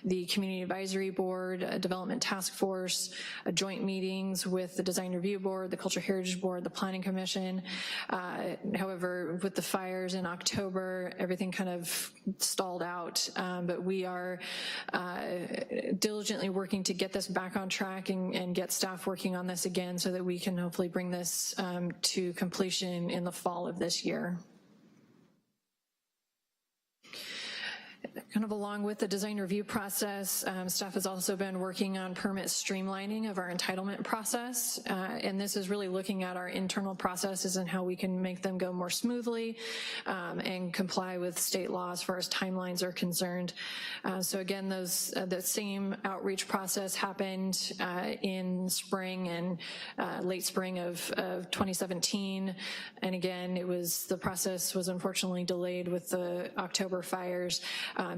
the Community Advisory Board, a Development Task Force, joint meetings with the Design Review Board, the Cultural Heritage Board, the Planning Commission. However, with the fires in October, everything kind of stalled out, but we are diligently working to get this back on track and get staff working on this again so that we can hopefully bring this to completion in the fall of this year. Kind of along with the design review process, staff has also been working on permit streamlining of our entitlement process, and this is really looking at our internal processes and how we can make them go more smoothly and comply with state law as far as timelines are concerned. So again, the same outreach process happened in spring and late spring of 2017, and again, the process was unfortunately delayed with the October fires.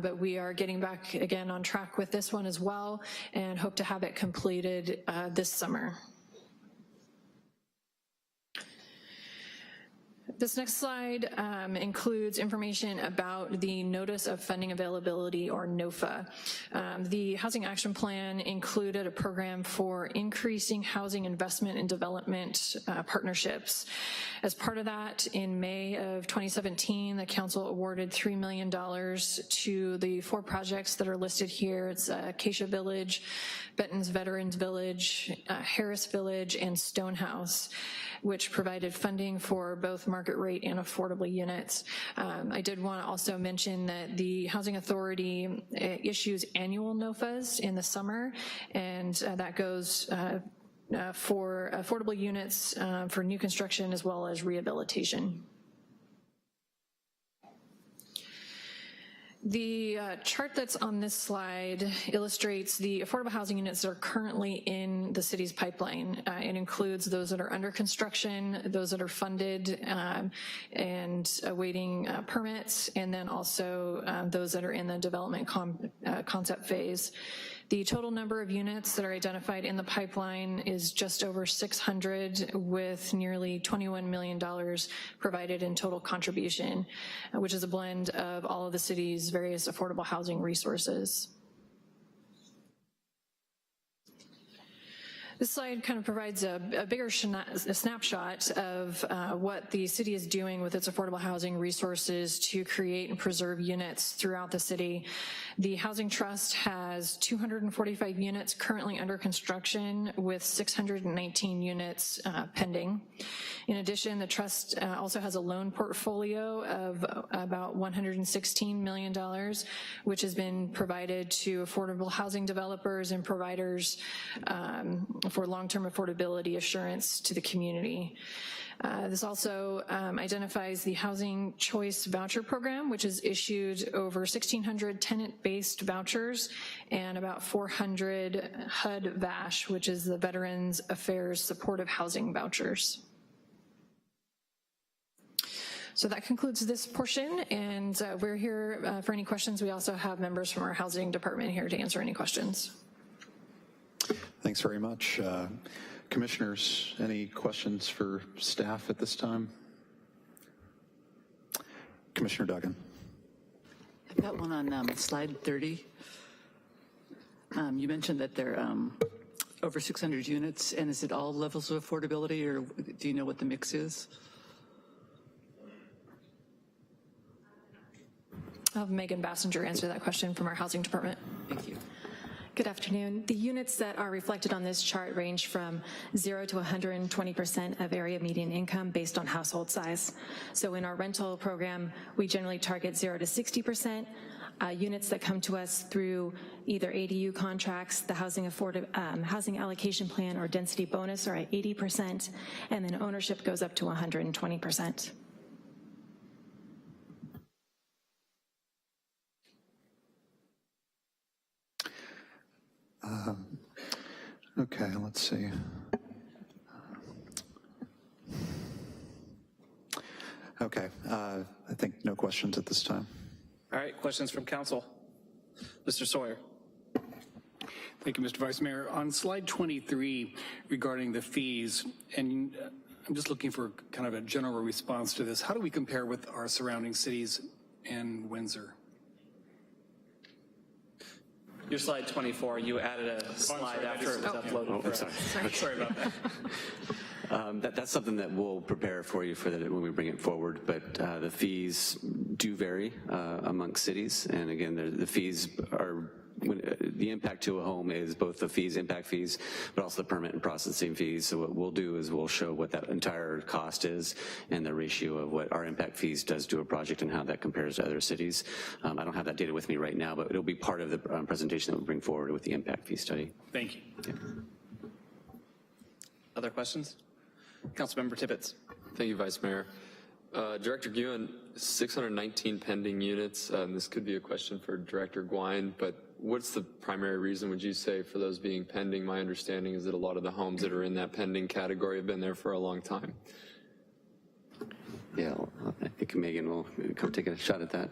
But we are getting back again on track with this one as well and hope to have it completed this summer. This next slide includes information about the Notice of Funding Availability, or NOFA. The Housing Action Plan included a program for increasing housing investment and development partnerships. As part of that, in May of 2017, the council awarded $3 million to the 4 projects that are listed here. It's Acacia Village, Benton's Veterans Village, Harris Village, and Stonehouse, which provided funding for both market rate and affordable units. I did want to also mention that the Housing Authority issues annual NOFAs in the summer, and that goes for affordable units for new construction as well as rehabilitation. The chart that's on this slide illustrates the affordable housing units that are currently in the city's pipeline. It includes those that are under construction, those that are funded and awaiting permits, and then also those that are in the development concept phase. The total number of units that are identified in the pipeline is just over 600, with nearly $21 million provided in total contribution, which is a blend of all of the city's various affordable housing resources. This slide kind of provides a bigger snapshot of what the city is doing with its affordable housing resources to create and preserve units throughout the city. The Housing Trust has 245 units currently under construction, with 619 units pending. In addition, the Trust also has a loan portfolio of about $116 million, which has been provided to affordable housing developers and providers for long-term affordability assurance to the community. This also identifies the Housing Choice Voucher Program, which has issued over 1,600 tenant-based vouchers and about 400 HUD VASH, which is the Veterans Affairs Supportive Housing Vouchers. So that concludes this portion, and we're here for any questions. We also have members from our housing department here to answer any questions. Thanks very much. Commissioners, any questions for staff at this time? Commissioner Duggan. I've got one on slide 30. You mentioned that there are over 600 units, and is it all levels of affordability, or do you know what the mix is? I'll have Megan Bassinger answer that question from our housing department. Thank you. Good afternoon. The units that are reflected on this chart range from 0 to 120% of area median income based on household size. So in our rental program, we generally target 0 to 60%. Units that come to us through either ADU contracts, the housing allocation plan, or density bonus are at 80%, and then ownership goes up to 120%. Okay, let's see. Okay, I think no questions at this time. All right, questions from council. Mr. Sawyer. Thank you, Mr. Vice Mayor. On slide 23 regarding the fees, and I'm just looking for kind of a general response to this. How do we compare with our surrounding cities and Windsor? Your slide 24, you added a slide after it was uploaded. Oh, sorry. Sorry about that. That's something that we'll prepare for you for that when we bring it forward, but the fees do vary amongst cities, and again, the fees are, the impact to a home is both the fees, impact fees, but also the permit and processing fees. So what we'll do is we'll show what that entire cost is and the ratio of what our impact fees does to a project and how that compares to other cities. I don't have that data with me right now, but it'll be part of the presentation that we'll bring forward with the impact fee study. Thank you. Yeah. Other questions? Councilmember Tibbetts. Thank you, Vice Mayor. Director Guin, 619 pending units. This could be a question for Director Gwine, but what's the primary reason, would you say, for those being pending? My understanding is that a lot of the homes that are in that pending category have been there for a long time. Yeah, I think Megan will come take a shot at that.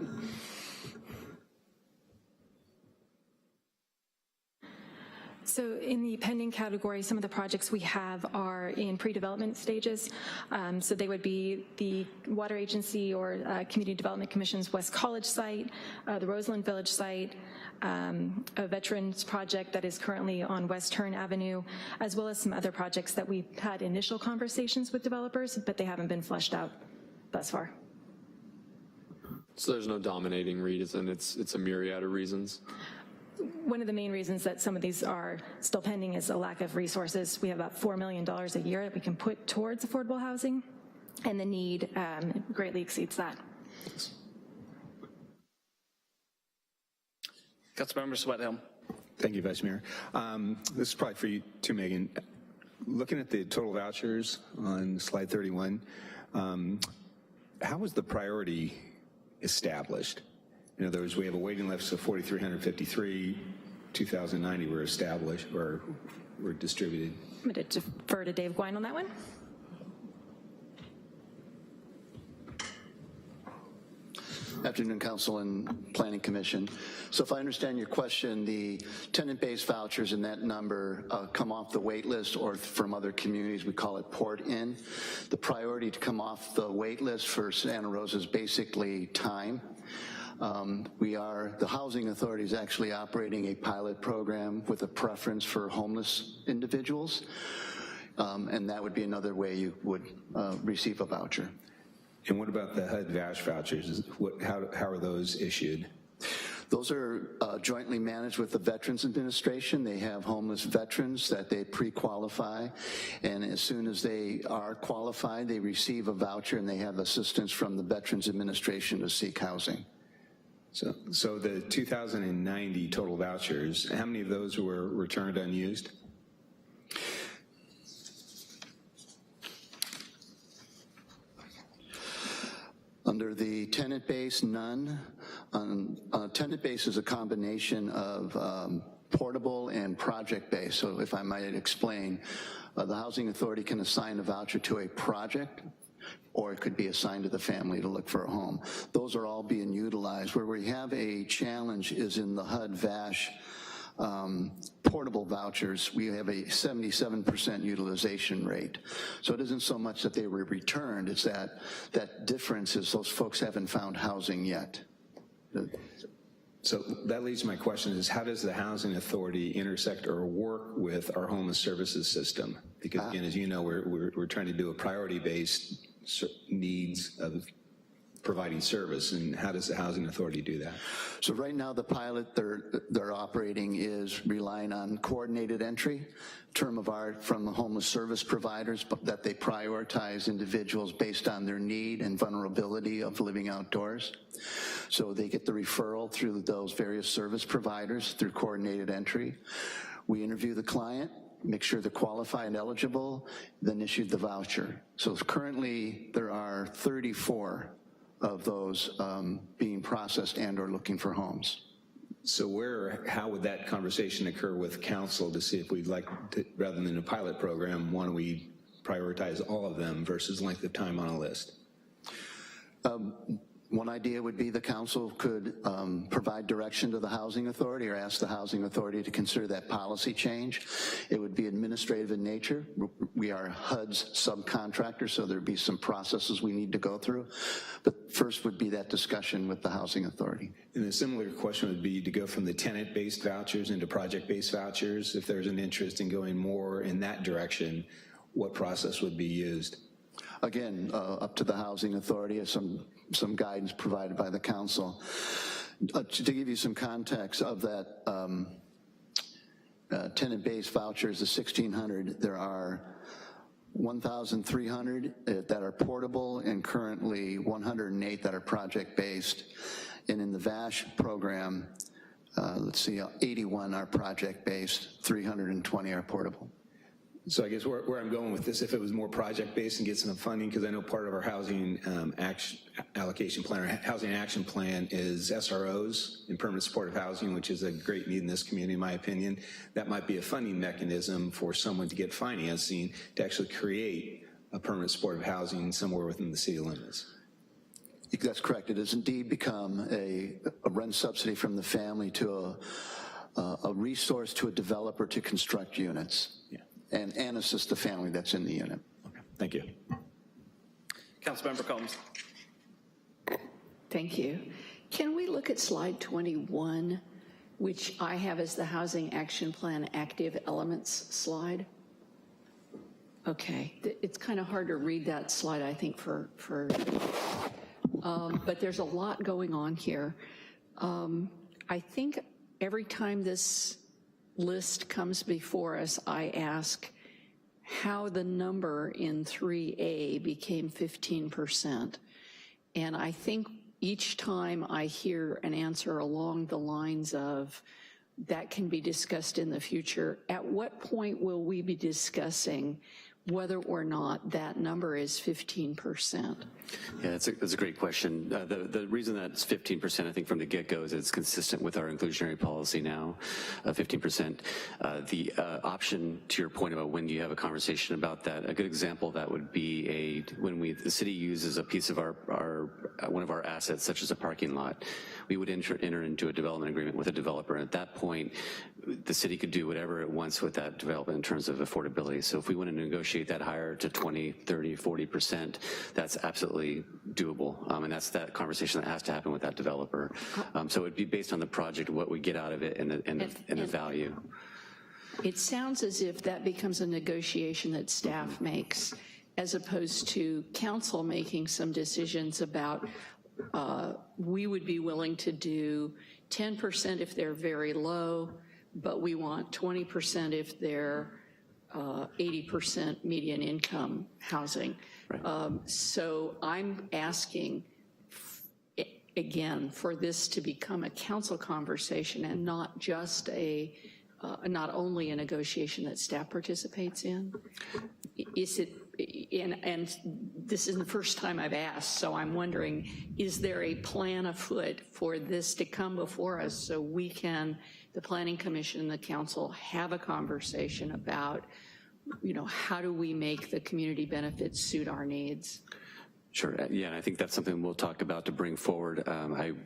So in the pending category, some of the projects we have are in pre-development stages. So they would be the Water Agency or Community Development Commission's West College site, the Roseland Village site, a veterans project that is currently on West Hearn Avenue, as well as some other projects that we've had initial conversations with developers, but they haven't been fleshed out thus far. So there's no dominating reason, it's a myriad of reasons? One of the main reasons that some of these are still pending is a lack of resources. We have about $4 million a year that we can put towards affordable housing, and the need greatly exceeds that. Councilmember Sweathill. Thank you, Vice Mayor. This is probably for you too, Megan. Looking at the total vouchers on slide 31, how was the priority established? In other words, we have a waiting list of 4,353, 2,090 were established or were distributed. I'm going to defer to Dave Gwine on that one. Afternoon, Council and Planning Commission. So if I understand your question, the tenant-based vouchers in that number come off the wait list, or from other communities, we call it port-in. The priority to come off the wait list for Santa Rosa is basically time. The Housing Authority is actually operating a pilot program with a preference for homeless individuals, and that would be another way you would receive a voucher. And what about the HUD-VASH vouchers? How are those issued? Those are jointly managed with the Veterans Administration. They have homeless veterans that they pre-qualify, and as soon as they are qualified, they receive a voucher and they have assistance from the Veterans Administration to seek housing. So the 2,090 total vouchers, how many of those were returned unused? Under the tenant base, none. Tenant base is a combination of portable and project base. So if I might explain, the Housing Authority can assign a voucher to a project, or it could be assigned to the family to look for a home. Those are all being utilized. Where we have a challenge is in the HUD-VASH portable vouchers. We have a 77% utilization rate. So it isn't so much that they were returned, it's that difference is those folks haven't found housing yet. So that leads to my question is, how does the Housing Authority intersect or work with our homeless services system? Because again, as you know, we're trying to do a priority-based needs of providing service, and how does the Housing Authority do that? So right now the pilot they're operating is relying on coordinated entry, term of art from the homeless service providers, but that they prioritize individuals based on their need and vulnerability of living outdoors. So they get the referral through those various service providers through coordinated entry. We interview the client, make sure they're qualified and eligible, then issue the voucher. So currently there are 34 of those being processed and or looking for homes. So how would that conversation occur with council to see if we'd like to, rather than a pilot program, why don't we prioritize all of them versus length of time on a list? One idea would be the council could provide direction to the Housing Authority or ask the Housing Authority to consider that policy change. It would be administrative in nature. We are HUD's subcontractor, so there'd be some processes we need to go through. But first would be that discussion with the Housing Authority. And a similar question would be to go from the tenant-based vouchers into project-based vouchers. If there's an interest in going more in that direction, what process would be used? Again, up to the Housing Authority, some guidance provided by the council. To give you some context of that tenant-based vouchers, the 1,600, there are 1,300 that are portable and currently 108 that are project-based. And in the VASH program, let's see, 81 are project-based, 320 are portable. So I guess where I'm going with this, if it was more project-based and get some funding, because I know part of our housing allocation plan, or housing action plan, is SROs, in permanent supportive housing, which is a great need in this community, in my opinion. That might be a funding mechanism for someone to get financing to actually create a permanent supportive housing somewhere within the city limits. That's correct. It has indeed become a rent subsidy from the family to a resource to a developer to construct units. Yeah. And assist the family that's in the unit. Okay, thank you. Councilmember Combs. Thank you. Can we look at slide 21, which I have as the Housing Action Plan active elements slide? Okay, it's kind of hard to read that slide, I think, but there's a lot going on here. I think every time this list comes before us, I ask how the number in 3A became 15%. And I think each time I hear an answer along the lines of, that can be discussed in the future, at what point will we be discussing whether or not that number is 15%. Yeah, that's a great question. The reason that's 15%, I think, from the get-go is it's consistent with our inclusionary policy now, 15%. The option, to your point about when do you have a conversation about that, a good example of that would be when the city uses a piece of one of our assets, such as a parking lot, we would enter into a development agreement with a developer. And at that point, the city could do whatever it wants with that development in terms of affordability. So if we want to negotiate that higher to 20, 30, 40%, that's absolutely doable. And that's that conversation that has to happen with that developer. So it'd be based on the project, what we get out of it, and the value. It sounds as if that becomes a negotiation that staff makes, as opposed to council making some decisions about we would be willing to do 10% if they're very low, but we want 20% if they're 80% median income housing. Right. So I'm asking, again, for this to become a council conversation and not just not only a negotiation that staff participates in. Is it, and this is the first time I've asked, so I'm wondering, is there a plan afoot for this to come before us so we can, the Planning Commission and the council, have a conversation about, how do we make the community benefits suit our needs? Sure, yeah, and I think that's something we'll talk about to bring forward.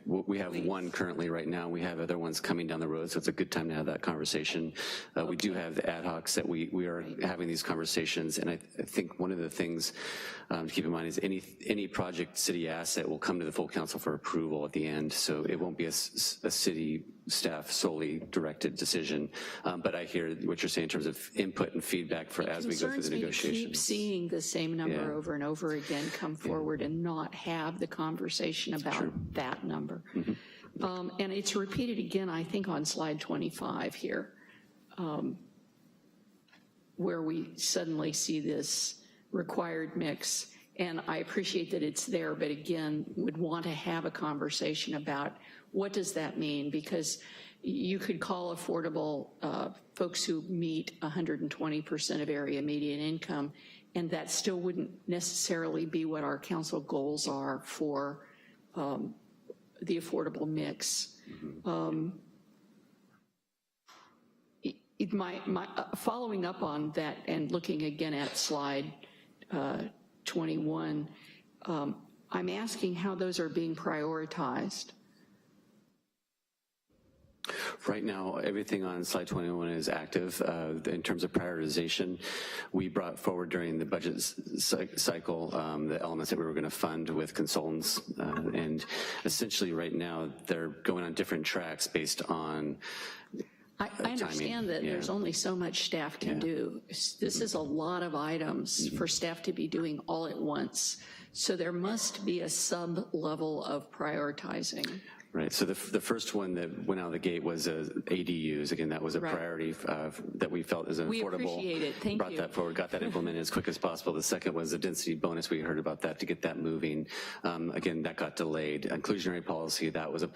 We have one currently right now. We have other ones coming down the road, so it's a good time to have that conversation. Okay. We do have the ad hocs that we are having these conversations, and I think one of the things to keep in mind is any project city asset will come to the full council for approval at the end, so it won't be a city staff solely directed decision. But I hear what you're saying in terms of input and feedback for as we go through the negotiations. Keep seeing the same number over and over again come forward and not have the conversation about that number. Mm-hmm. And it's repeated again, I think, on slide 25 here, where we suddenly see this required mix. And I appreciate that it's there, but again, would want to have a conversation about what does that mean? Because you could call affordable folks who meet 120% of area median income, and that still wouldn't necessarily be what our council goals are for the affordable mix. Mm-hmm. Following up on that and looking again at slide 21, I'm asking how those are being prioritized. Right now, everything on slide 21 is active. In terms of prioritization, we brought forward during the budget cycle the elements that we were going to fund with consultants, and essentially right now they're going on different tracks based on I understand that there's only so much staff can do. This is a lot of items for staff to be doing all at once. So there must be a sub-level of prioritizing. Right, so the first one that went out of the gate was ADUs. Again, that was a priority that we felt as an affordable. We appreciate it, thank you. Brought that forward, got that implemented as quick as possible. The second was the density bonus. We heard about that to get that moving. Again, that got delayed. Inclusionary policy, that was a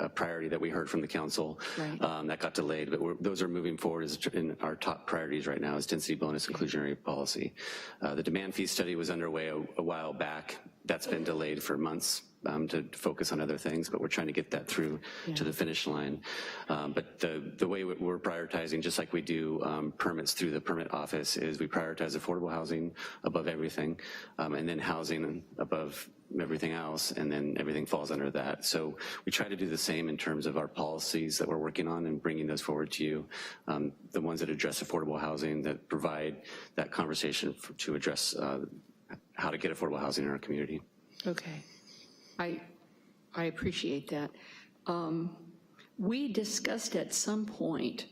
priority that we heard from the council. Right. That got delayed, but those are moving forward as in our top priorities right now is density bonus, inclusionary policy. The demand fee study was underway a while back. That's been delayed for months to focus on other things, but we're trying to get that through to the finish line. But the way we're prioritizing, just like we do permits through the permit office, is we prioritize affordable housing above everything, and then housing above everything else, and then everything falls under that. So we try to do the same in terms of our policies that we're working on and bringing those forward to you. The ones that address affordable housing, that provide that conversation to address how to get affordable housing in our community. Okay, I appreciate that. We discussed at some point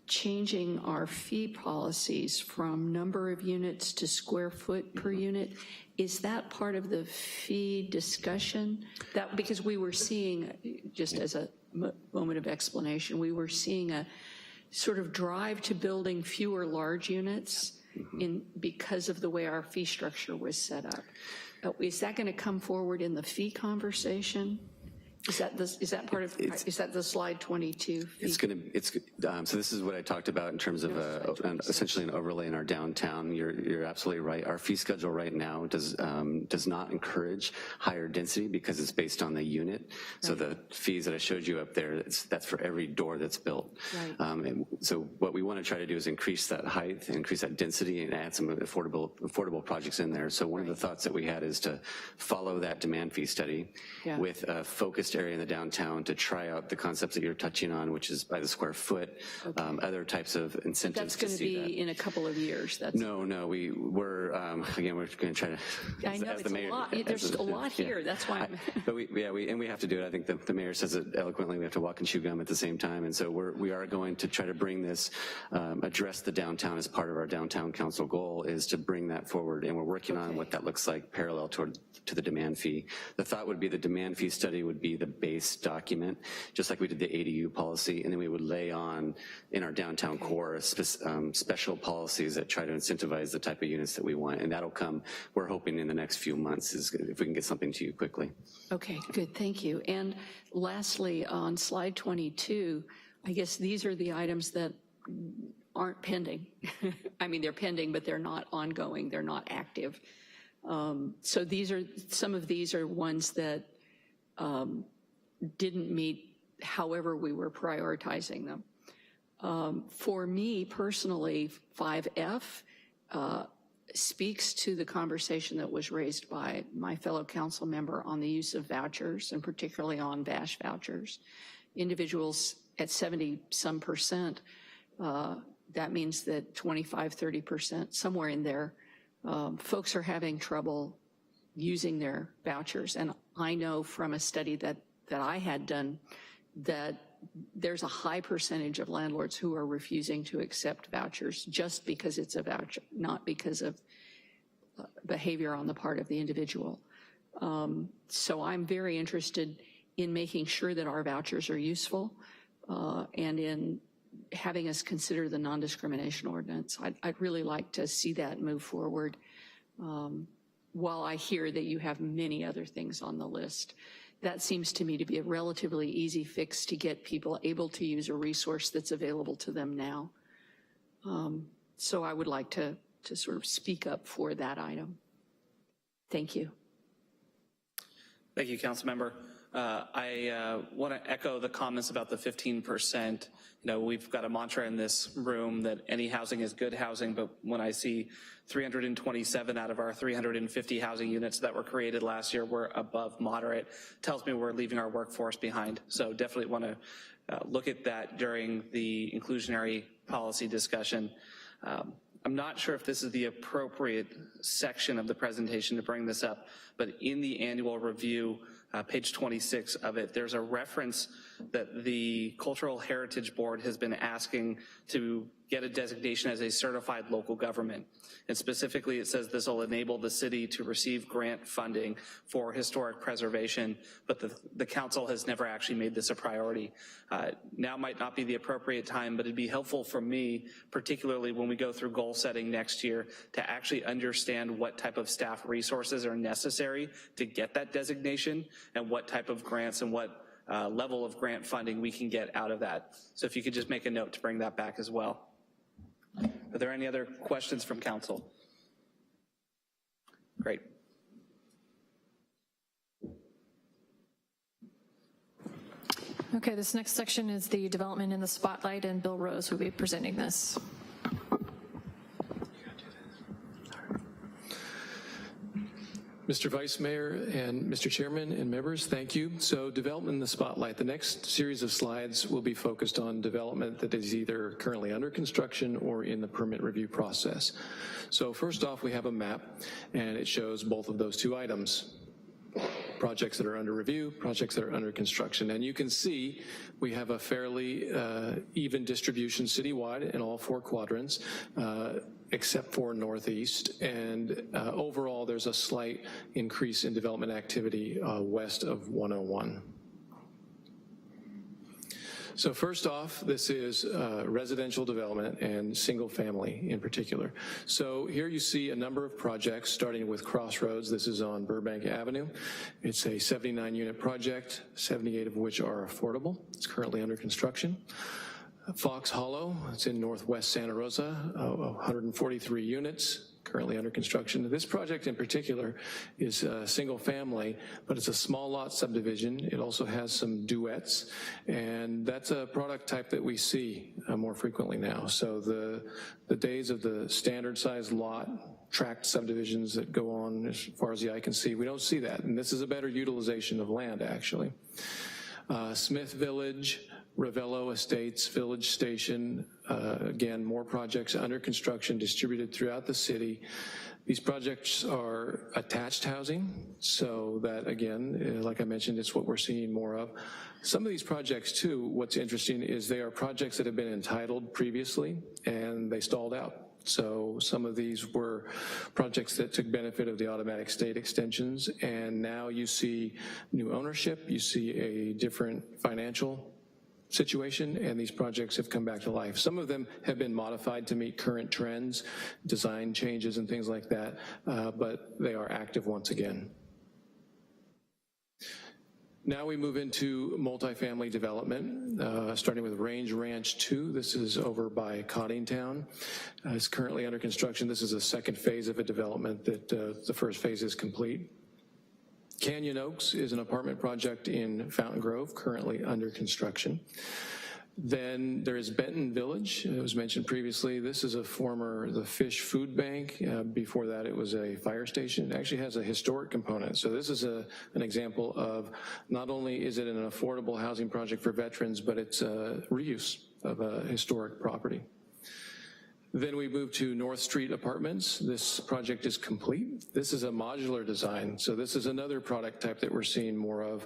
changing our fee policies from number of units to square foot per unit. Is that part of the fee discussion? That, because we were seeing, just as a moment of explanation, we were seeing a sort of drive to building fewer large units because of the way our fee structure was set up. Is that going to come forward in the fee conversation? Is that part of, is that the slide 22? So this is what I talked about in terms of essentially an overlay in our downtown. You're absolutely right. Our fee schedule right now does not encourage higher density because it's based on the unit. So the fees that I showed you up there, that's for every door that's built. And so what we want to try to do is increase that height, increase that density, and add some affordable projects in there. So one of the thoughts that we had is to follow that demand fee study with a focused area in the downtown to try out the concepts that you're touching on, which is by the square foot, other types of incentives. But that's going to be in a couple of years. No, we're again, we're going to try to. I know, it's a lot. There's a lot here. That's why we have to do it. I think the mayor says it eloquently. We have to walk and chew gum at the same time. And so we are going to try to bring this, address the downtown as part of our downtown council goal is to bring that forward. And we're working on what that looks like parallel to the demand fee. The thought would be the demand fee study would be the base document, just like we did the ADU policy, and then we would lay on in our downtown core special policies that try to incentivize the type of units that we want, and that'll come, we're hoping in the next few months, is if we can get something to you quickly. Okay, good, thank you. And lastly, on slide 22, I guess these are the items that aren't pending. I mean, they're pending, but they're not ongoing, they're not active. So some of these are ones that didn't meet however we were prioritizing them. For me personally, 5F speaks to the conversation that was raised by my fellow council member on the use of vouchers, and particularly on VASH vouchers. Individuals at 70-some%, that means that 25-30%, somewhere in there, folks are having trouble using their vouchers. And I know from a study that I had done that there's a high percentage of landlords who are refusing to accept vouchers just because it's a voucher, not because of behavior on the part of the individual. So I'm very interested in making sure that our vouchers are useful and in having us consider the non-discrimination ordinance. I'd really like to see that move forward while I hear that you have many other things on the list. That seems to me to be a relatively easy fix to get people able to use a resource that's available to them now. So I would like to sort of speak up for that item. Thank you. Thank you, Councilmember. I want to echo the comments about the 15%. You know, we've got a mantra in this room that any housing is good housing, but when I see 327 out of our 350 housing units that were created last year were above moderate, tells me we're leaving our workforce behind. So definitely want to look at that during the inclusionary policy discussion. I'm not sure if this is the appropriate section of the presentation to bring this up, but in the annual review, page 26 of it, there's a reference that the Cultural Heritage Board has been asking to get a designation as a certified local government. And specifically it says this will enable the city to receive grant funding for historic preservation, but the council has never actually made this a priority. Now might not be the appropriate time, but it'd be helpful for me, particularly when we go through goal setting next year, to actually understand what type of staff resources are necessary to get that designation and what type of grants and what level of grant funding we can get out of that. So if you could just make a note to bring that back as well. Are there any other questions from council? Great. Okay, this next section is the development in the spotlight, and Bill Rose will be presenting this. Mr. Vice Mayor and Mr. Chairman and members, thank you. So development in the spotlight. The next series of slides will be focused on development that is either currently under construction or in the permit review process. So first off, we have a map, and it shows both of those two items. Projects that are under review, projects that are under construction. And you can see we have a fairly even distribution citywide in all four quadrants, except for Northeast. And overall, there's a slight increase in development activity west of 101. So first off, this is residential development and single family in particular. So here you see a number of projects starting with Crossroads. This is on Burbank Avenue. It's a 79 unit project, 78 of which are affordable. It's currently under construction. Fox Hollow, it's in northwest Santa Rosa, 143 units, currently under construction. This project in particular is single family, but it's a small lot subdivision. It also has some duets, and that's a product type that we see more frequently now. So the days of the standard size lot, tract subdivisions that go on as far as the eye can see, we don't see that, and this is a better utilization of land actually. Smith Village, Ravello Estates, Village Station, again, more projects under construction distributed throughout the city. These projects are attached housing, so that again, like I mentioned, it's what we're seeing more of. Some of these projects too, what's interesting is they are projects that have been entitled previously and they stalled out. So some of these were projects that took benefit of the automatic state extensions, and now you see new ownership, you see a different financial situation, and these projects have come back to life. Some of them have been modified to meet current trends, design changes and things like that, but they are active once again. Now we move into multifamily development, starting with Range Ranch 2. This is over by Coddingtown. It's currently under construction. This is a second phase of a development that the first phase is complete. Canyon Oaks is an apartment project in Fountain Grove, currently under construction. Then there is Benton Village. It was mentioned previously. This is the Fish Food Bank. Before that, it was a fire station. It actually has a historic component. So this is an example of not only is it an affordable housing project for veterans, but it's a reuse of a historic property. Then we move to North Street Apartments. This project is complete. This is a modular design, so this is another product type that we're seeing more of.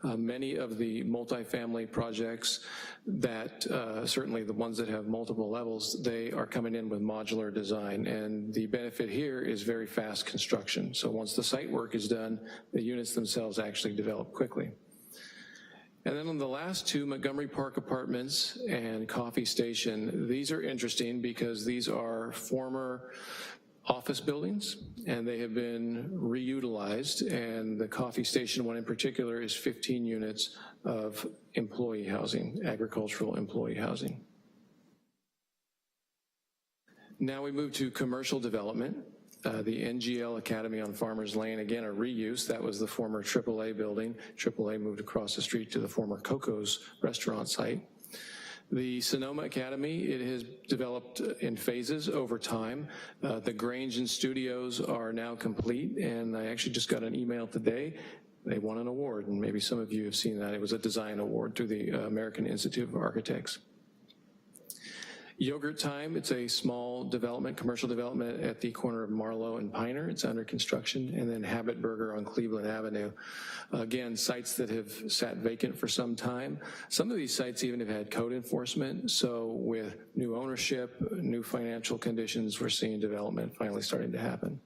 Many of the multifamily projects that, certainly the ones that have multiple levels, they are coming in with modular design, and the benefit here is very fast construction. So once the site work is done, the units themselves actually develop quickly. And then on the last two, Montgomery Park Apartments and Coffee Station, these are interesting because these are former office buildings and they have been reutilized, and the Coffee Station one in particular is 15 units of employee housing, agricultural employee housing. Now we move to commercial development. The NGL Academy on Farmers Lane, again, a reuse. That was the former AAA building. AAA moved across the street to the former Coco's restaurant site. The Sonoma Academy, it has developed in phases over time. The Grange and Studios are now complete, and I actually just got an email today. They won an award, and maybe some of you have seen that. It was a design award through the American Institute of Architects. Yogurt Time, it's a small development, commercial development at the corner of Marlowe and Piner. It's under construction. And then Habit Burger on Cleveland Avenue. Again, sites that have sat vacant for some time. Some of these sites even have had code enforcement. So with new ownership, new financial conditions, we're seeing development finally starting to happen.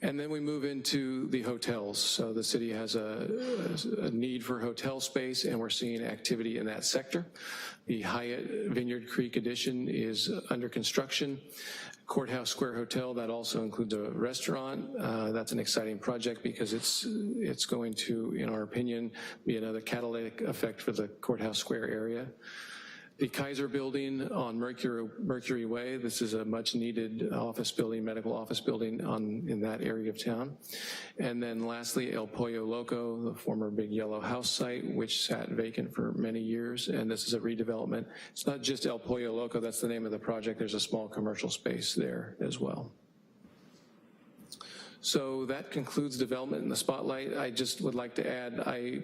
And then we move into the hotels. So the city has a need for hotel space, and we're seeing activity in that sector. The Hyatt Vineyard Creek Addition is under construction. Courthouse Square Hotel, that also includes a restaurant. That's an exciting project because it's going to, in our opinion, be another catalytic effect for the Courthouse Square area. The Kaiser Building on Mercury Way, this is a much needed office building, medical office building in that area of town. And then lastly, El Pollo Loco, the former Big Yellow House site, which sat vacant for many years, and this is a redevelopment. It's not just El Pollo Loco, that's the name of the project. There's a small commercial space there as well. So that concludes development in the spotlight. I just would like to add, I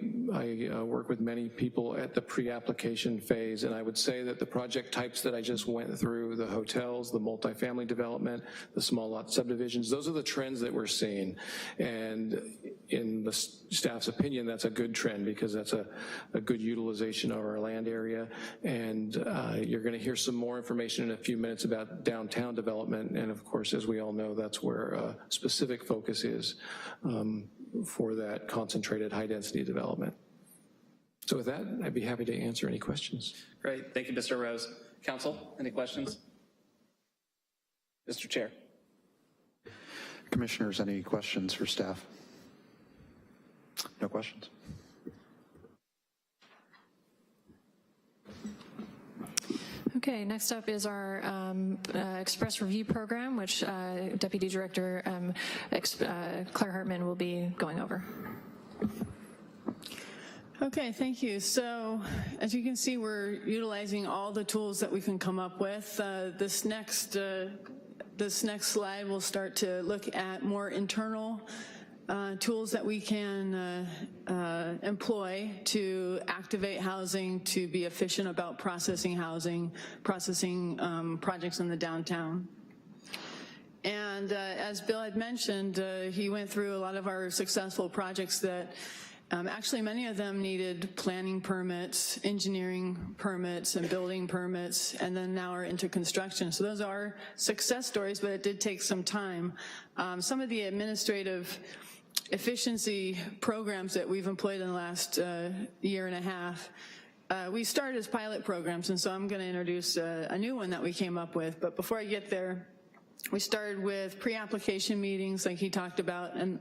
work with many people at the pre-application phase, and I would say that the project types that I just went through, the hotels, the multifamily development, the small lot subdivisions, those are the trends that we're seeing. And in the staff's opinion, that's a good trend because that's a good utilization of our land area. And you're gonna hear some more information in a few minutes about downtown development. And of course, as we all know, that's where specific focus is for that concentrated high density development. So with that, I'd be happy to answer any questions. Great, thank you, Mr. Rose. Council, any questions? Mr. Chair. Commissioners, any questions for staff? No questions? Okay, next up is our Express Review Program, which Deputy Director Claire Hartman will be going over. Okay, thank you. So as you can see, we're utilizing all the tools that we can come up with. This next slide will start to look at more internal tools that we can employ to activate housing, to be efficient about processing housing, processing projects in the downtown. And as Bill had mentioned, he went through a lot of our successful projects that actually many of them needed planning permits, engineering permits, and building permits, and then now are into construction. So those are success stories, but it did take some time. Some of the administrative efficiency programs that we've employed in the last year and a half, we started as pilot programs, and so I'm going to introduce a new one that we came up with. But before I get there, we started with pre-application meetings like he talked about, and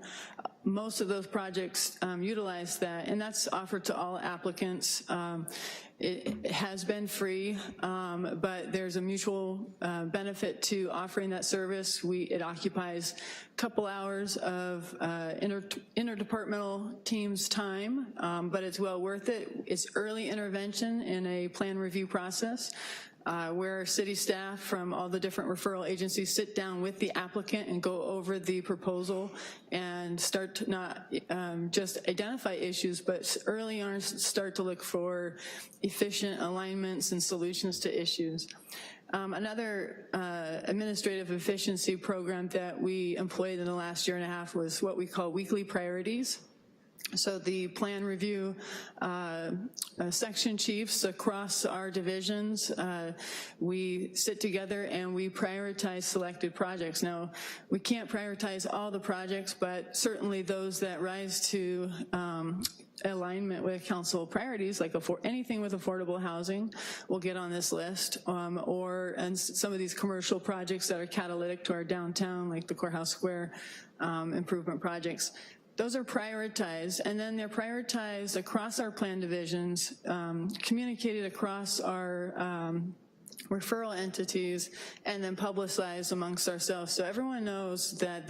most of those projects utilize that, and that's offered to all applicants. It has been free, but there's a mutual benefit to offering that service. It occupies a couple hours of interdepartmental teams' time, but it's well worth it. It's early intervention in a plan review process. Where city staff from all the different referral agencies sit down with the applicant and go over the proposal and start to not just identify issues, but early on start to look for efficient alignments and solutions to issues. Another administrative efficiency program that we employed in the last year and a half was what we call weekly priorities. So the plan review section chiefs across our divisions, we sit together and we prioritize selected projects. Now, we can't prioritize all the projects, but certainly those that rise to alignment with council priorities, like anything with affordable housing will get on this list, and some of these commercial projects that are catalytic to our downtown, like the Courthouse Square improvement projects. Those are prioritized, and then they're prioritized across our plan divisions, communicated across our referral entities, and then publicized amongst ourselves. So everyone knows that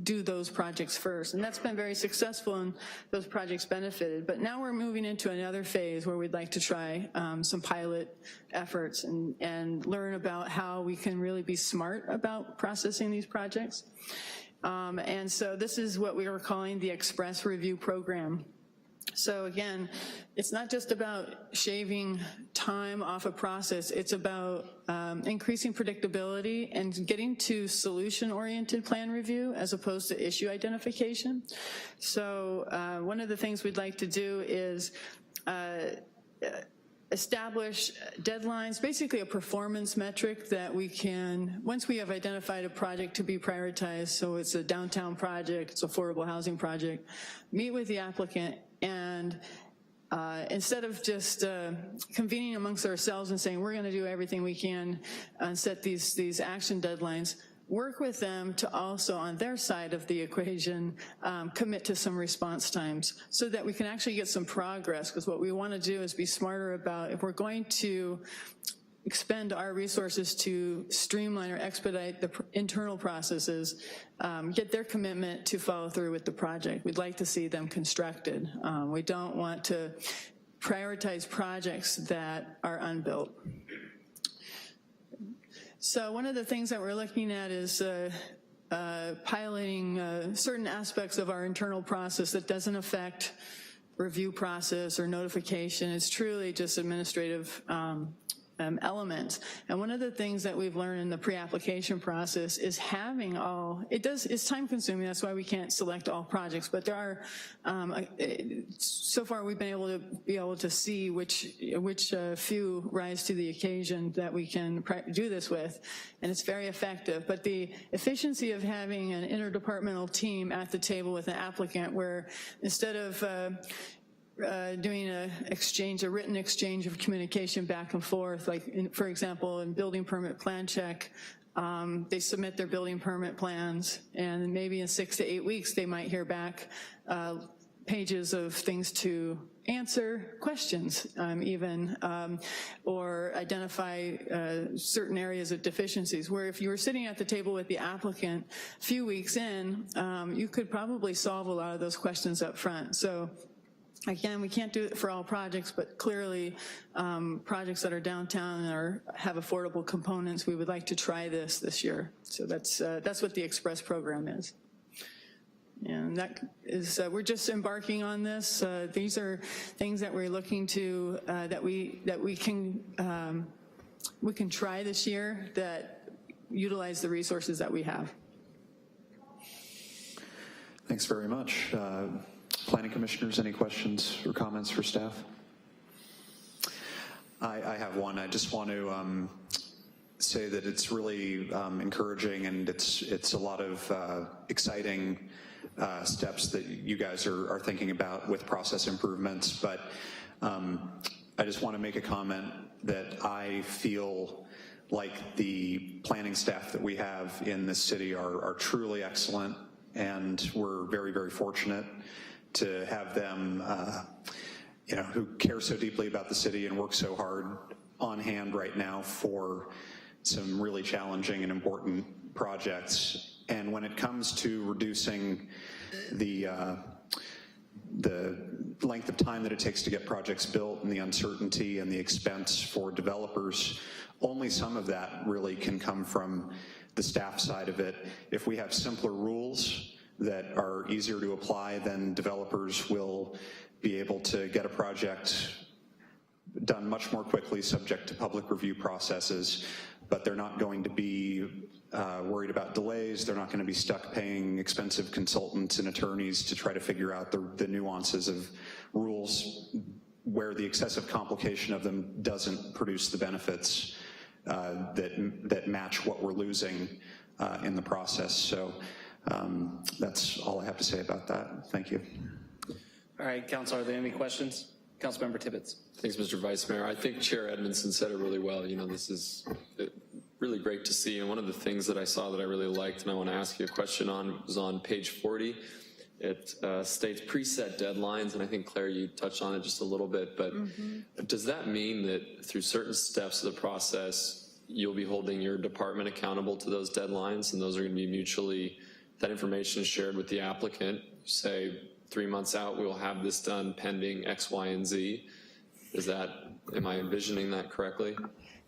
do those projects first, and that's been very successful, and those projects benefited. But now we're moving into another phase where we'd like to try some pilot efforts and learn about how we can really be smart about processing these projects. And so this is what we are calling the Express Review Program. So again, it's not just about shaving time off a process, it's about increasing predictability and getting to solution-oriented plan review as opposed to issue identification. So one of the things we'd like to do is establish deadlines, basically a performance metric that we can, once we have identified a project to be prioritized, so it's a downtown project, it's an affordable housing project, meet with the applicant and instead of just convening amongst ourselves and saying we're going to do everything we can and set these action deadlines, work with them to also, on their side of the equation, commit to some response times so that we can actually get some progress, because what we want to do is be smarter about if we're going to expend our resources to streamline or expedite the internal processes, get their commitment to follow through with the project. We'd like to see them constructed. We don't want to prioritize projects that are unbuilt. So one of the things that we're looking at is piloting certain aspects of our internal process that doesn't affect review process or notification. It's truly just administrative elements. And one of the things that we've learned in the pre-application process is having it's time consuming, that's why we can't select all projects, but there are, so far we've been able to see which few rise to the occasion that we can do this with, and it's very effective. But the efficiency of having an interdepartmental team at the table with an applicant where instead of doing a written exchange of communication back and forth, like for example, in building permit plan check, they submit their building permit plans, and maybe in 6 to 8 weeks they might hear back pages of things to answer, questions even, or identify certain areas of deficiencies, where if you were sitting at the table with the applicant a few weeks in, you could probably solve a lot of those questions up front. So again, we can't do it for all projects, but clearly projects that are downtown and have affordable components, we would like to try this year. So that's what the Express program is. And that is, we're just embarking on this. These are things that we're looking to, that we can try this year that utilize the resources that we have. Thanks very much. Planning commissioners, any questions or comments for staff? I have one. I just want to say that it's really encouraging, and it's a lot of exciting steps that you guys are thinking about with process improvements. But I just want to make a comment that I feel like the planning staff that we have in this city are truly excellent, and we're very, very fortunate to have them, who care so deeply about the city and work so hard on hand right now for some really challenging and important projects. And when it comes to reducing the length of time that it takes to get projects built and the uncertainty and the expense for developers, only some of that really can come from the staff side of it. If we have simpler rules that are easier to apply, then developers will be able to get a project done much more quickly, subject to public review processes, but they're not going to be worried about delays. They're not going to be stuck paying expensive consultants and attorneys to try to figure out the nuances of rules where the excessive complication of them doesn't produce the benefits that match what we're losing in the process. So that's all I have to say about that. Thank you. All right, Council, are there any questions? Councilmember Tibbetts. Thanks, Mr. Vice Mayor. I think Chair Edmondson said it really well. This is really great to see. And one of the things that I saw that I really liked, and I want to ask you a question on, was on page 40. It states preset deadlines, and I think, Claire, you touched on it just a little bit, but does that mean that through certain steps of the process, you'll be holding your department accountable to those deadlines, and those are going to be mutually, that information is shared with the applicant, say 3 months out, we'll have this done pending X, Y, and Z? Am I envisioning that correctly?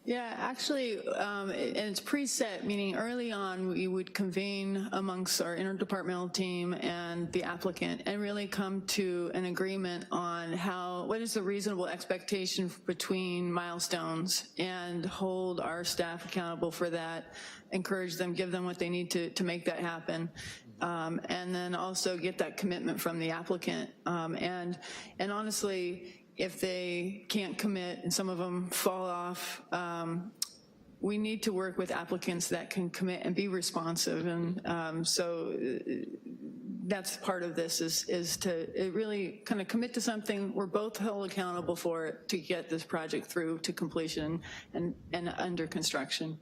Yeah, actually, and it's preset, meaning early on we would convene amongst our interdepartmental team and the applicant and really come to an agreement on what is the reasonable expectation between milestones, and hold our staff accountable for that, encourage them, give them what they need to make that happen. And then also get that commitment from the applicant. And honestly, if they can't commit and some of them fall off, we need to work with applicants that can commit and be responsive. And so that's part of this, is to really kind of commit to something we're both held accountable for it to get this project through to completion and under construction.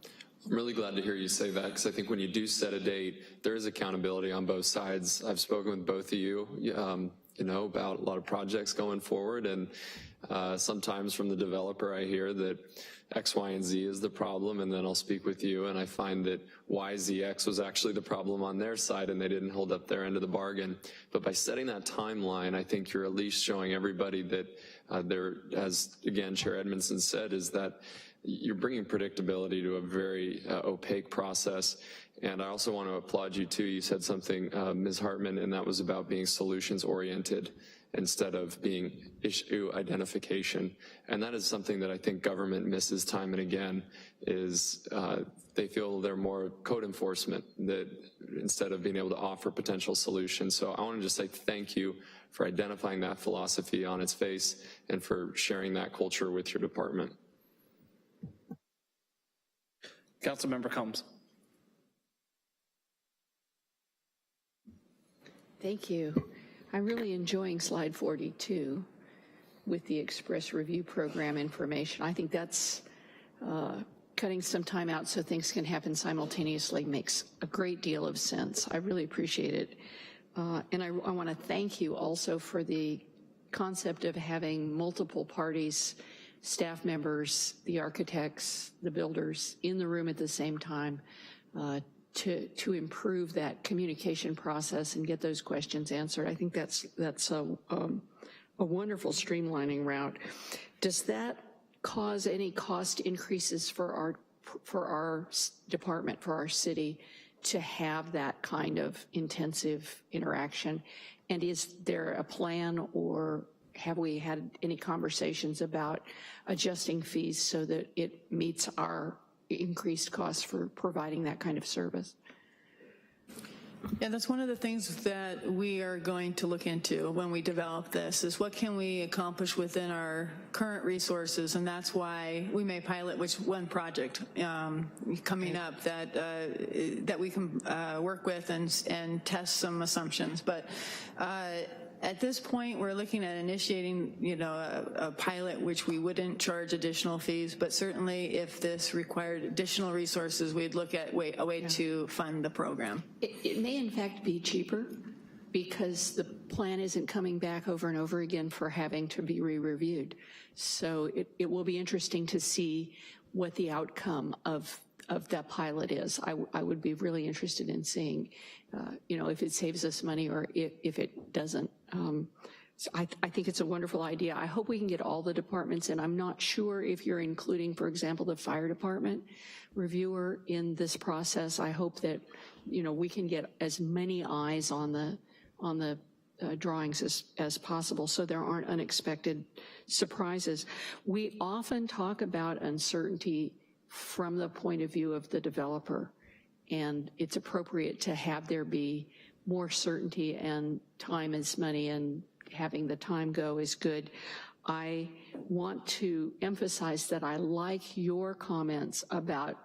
I'm really glad to hear you say that, because I think when you do set a date, there is accountability on both sides. I've spoken with both of you, about a lot of projects going forward, and sometimes from the developer I hear that X, Y, and Z is the problem, and then I'll speak with you and I find that Y, Z, X was actually the problem on their side and they didn't hold up their end of the bargain. But by setting that timeline, I think you're at least showing everybody that there, as again Chair Edmondson said, is that you're bringing predictability to a very opaque process. And I also want to applaud you too. You said something, Ms. Hartman, and that was about being solutions oriented instead of being issue identification. And that is something that I think government misses time and again, is they feel they're more code enforcement that instead of being able to offer potential solutions. So I want to just say thank you for identifying that philosophy on its face and for sharing that culture with your department. Councilmember Combs. Thank you. I'm really enjoying slide 42. with the express review program information. I think that's cutting some time out so things can happen simultaneously makes a great deal of sense. I really appreciate it. And I want to thank you also for the concept of having multiple parties, staff members, the architects, the builders in the room at the same time to improve that communication process and get those questions answered. I think that's a wonderful streamlining route. Does that cause any cost increases for our department, for our city, to have that kind of intensive interaction? And is there a plan, or have we had any conversations about adjusting fees so that it meets our increased costs for providing that kind of service? Yeah, that's one of the things that we are going to look into when we develop this, is what can we accomplish within our current resources, and that's why we may pilot one project coming up that we can work with and test some assumptions. But at this point, we're looking at initiating, a pilot which we wouldn't charge additional fees, but certainly if this required additional resources, we'd look at a way to fund the program. It may in fact be cheaper because the plan isn't coming back over and over again for having to be re-reviewed. So it will be interesting to see what the outcome of that pilot is. I would be really interested in seeing, if it saves us money or if it doesn't. So I think it's a wonderful idea. I hope we can get all the departments in. I'm not sure if you're including, for example, the fire department reviewer in this process. I hope that, we can get as many eyes on the drawings as possible so there aren't unexpected surprises. We often talk about uncertainty from the point of view of the developer, and it's appropriate to have there be more certainty, and time is money, and having the time go is good. I want to emphasize that I like your comments about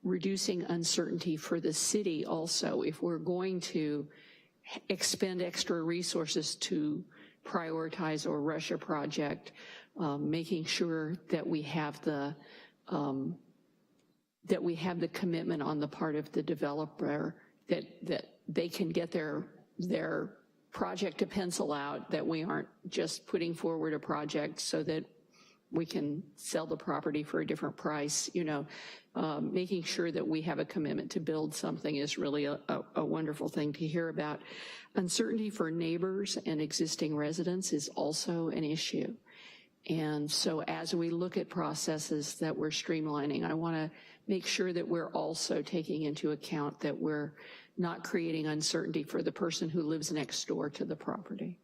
reducing uncertainty for the city also. If we're going to expend extra resources to prioritize or rush a project, making sure that we have the commitment on the part of the developer that they can get their project to pencil out, that we aren't just putting forward a project so that we can sell the property for a different price. Making sure that we have a commitment to build something is really a wonderful thing to hear about. Uncertainty for neighbors and existing residents is also an issue. And so as we look at processes that we're streamlining, I want to make sure that we're also taking into account that we're not creating uncertainty for the person who lives next door to the property.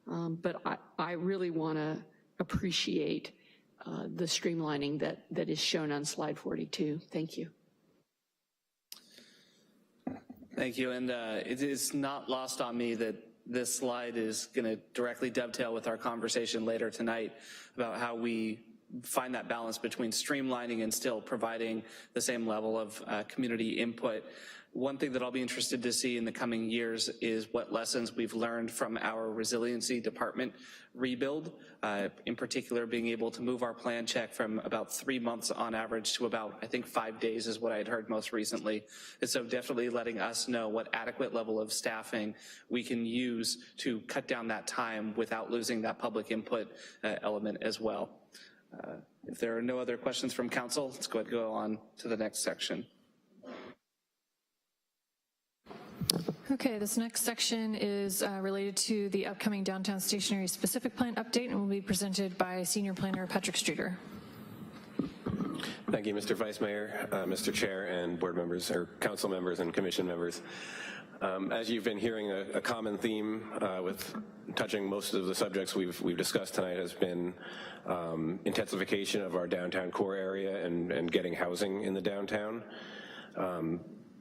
But I really want to appreciate the streamlining that is shown on slide 42. Thank you. Thank you, and it is not lost on me that this slide is going to directly dovetail with our conversation later tonight about how we find that balance between streamlining and still providing the same level of community input. One thing that I'll be interested to see in the coming years is what lessons we've learned from our resiliency department rebuild, in particular being able to move our plan check from about 3 months on average to about, I think, 5 days is what I had heard most recently. And so definitely letting us know what adequate level of staffing we can use to cut down that time without losing that public input element as well. If there are no other questions from council, let's go ahead and go on to the next section. Okay, this next section is related to the upcoming downtown stationary specific plan update and will be presented by Senior Planner Patrick Streeter. Thank you, Mr. Vice Mayor, Mr. Chair, and board members, or council members and commission members. As you've been hearing, a common theme with touching most of the subjects we've discussed tonight has been intensification of our downtown core area and getting housing in the downtown.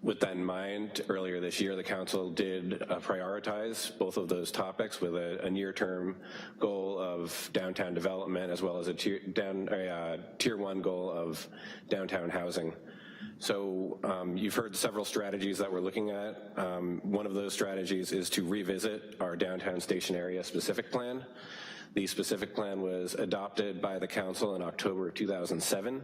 With that in mind, earlier this year, the council did prioritize both of those topics with a near-term goal of downtown development as well as a tier 1 goal of downtown housing. So you've heard several strategies that we're looking at. One of those strategies is to revisit our downtown station area specific plan. The specific plan was adopted by the council in October of 2007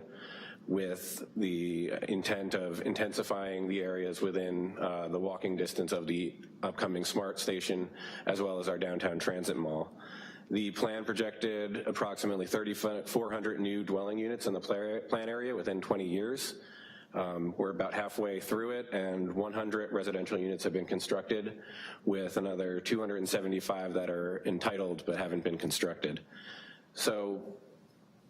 with the intent of intensifying the areas within the walking distance of the upcoming SMART station, as well as our downtown transit mall. The plan projected approximately 3,400 new dwelling units in the plan area within 20 years. We're about halfway through it, and 100 residential units have been constructed, with another 275 that are entitled but haven't been constructed. So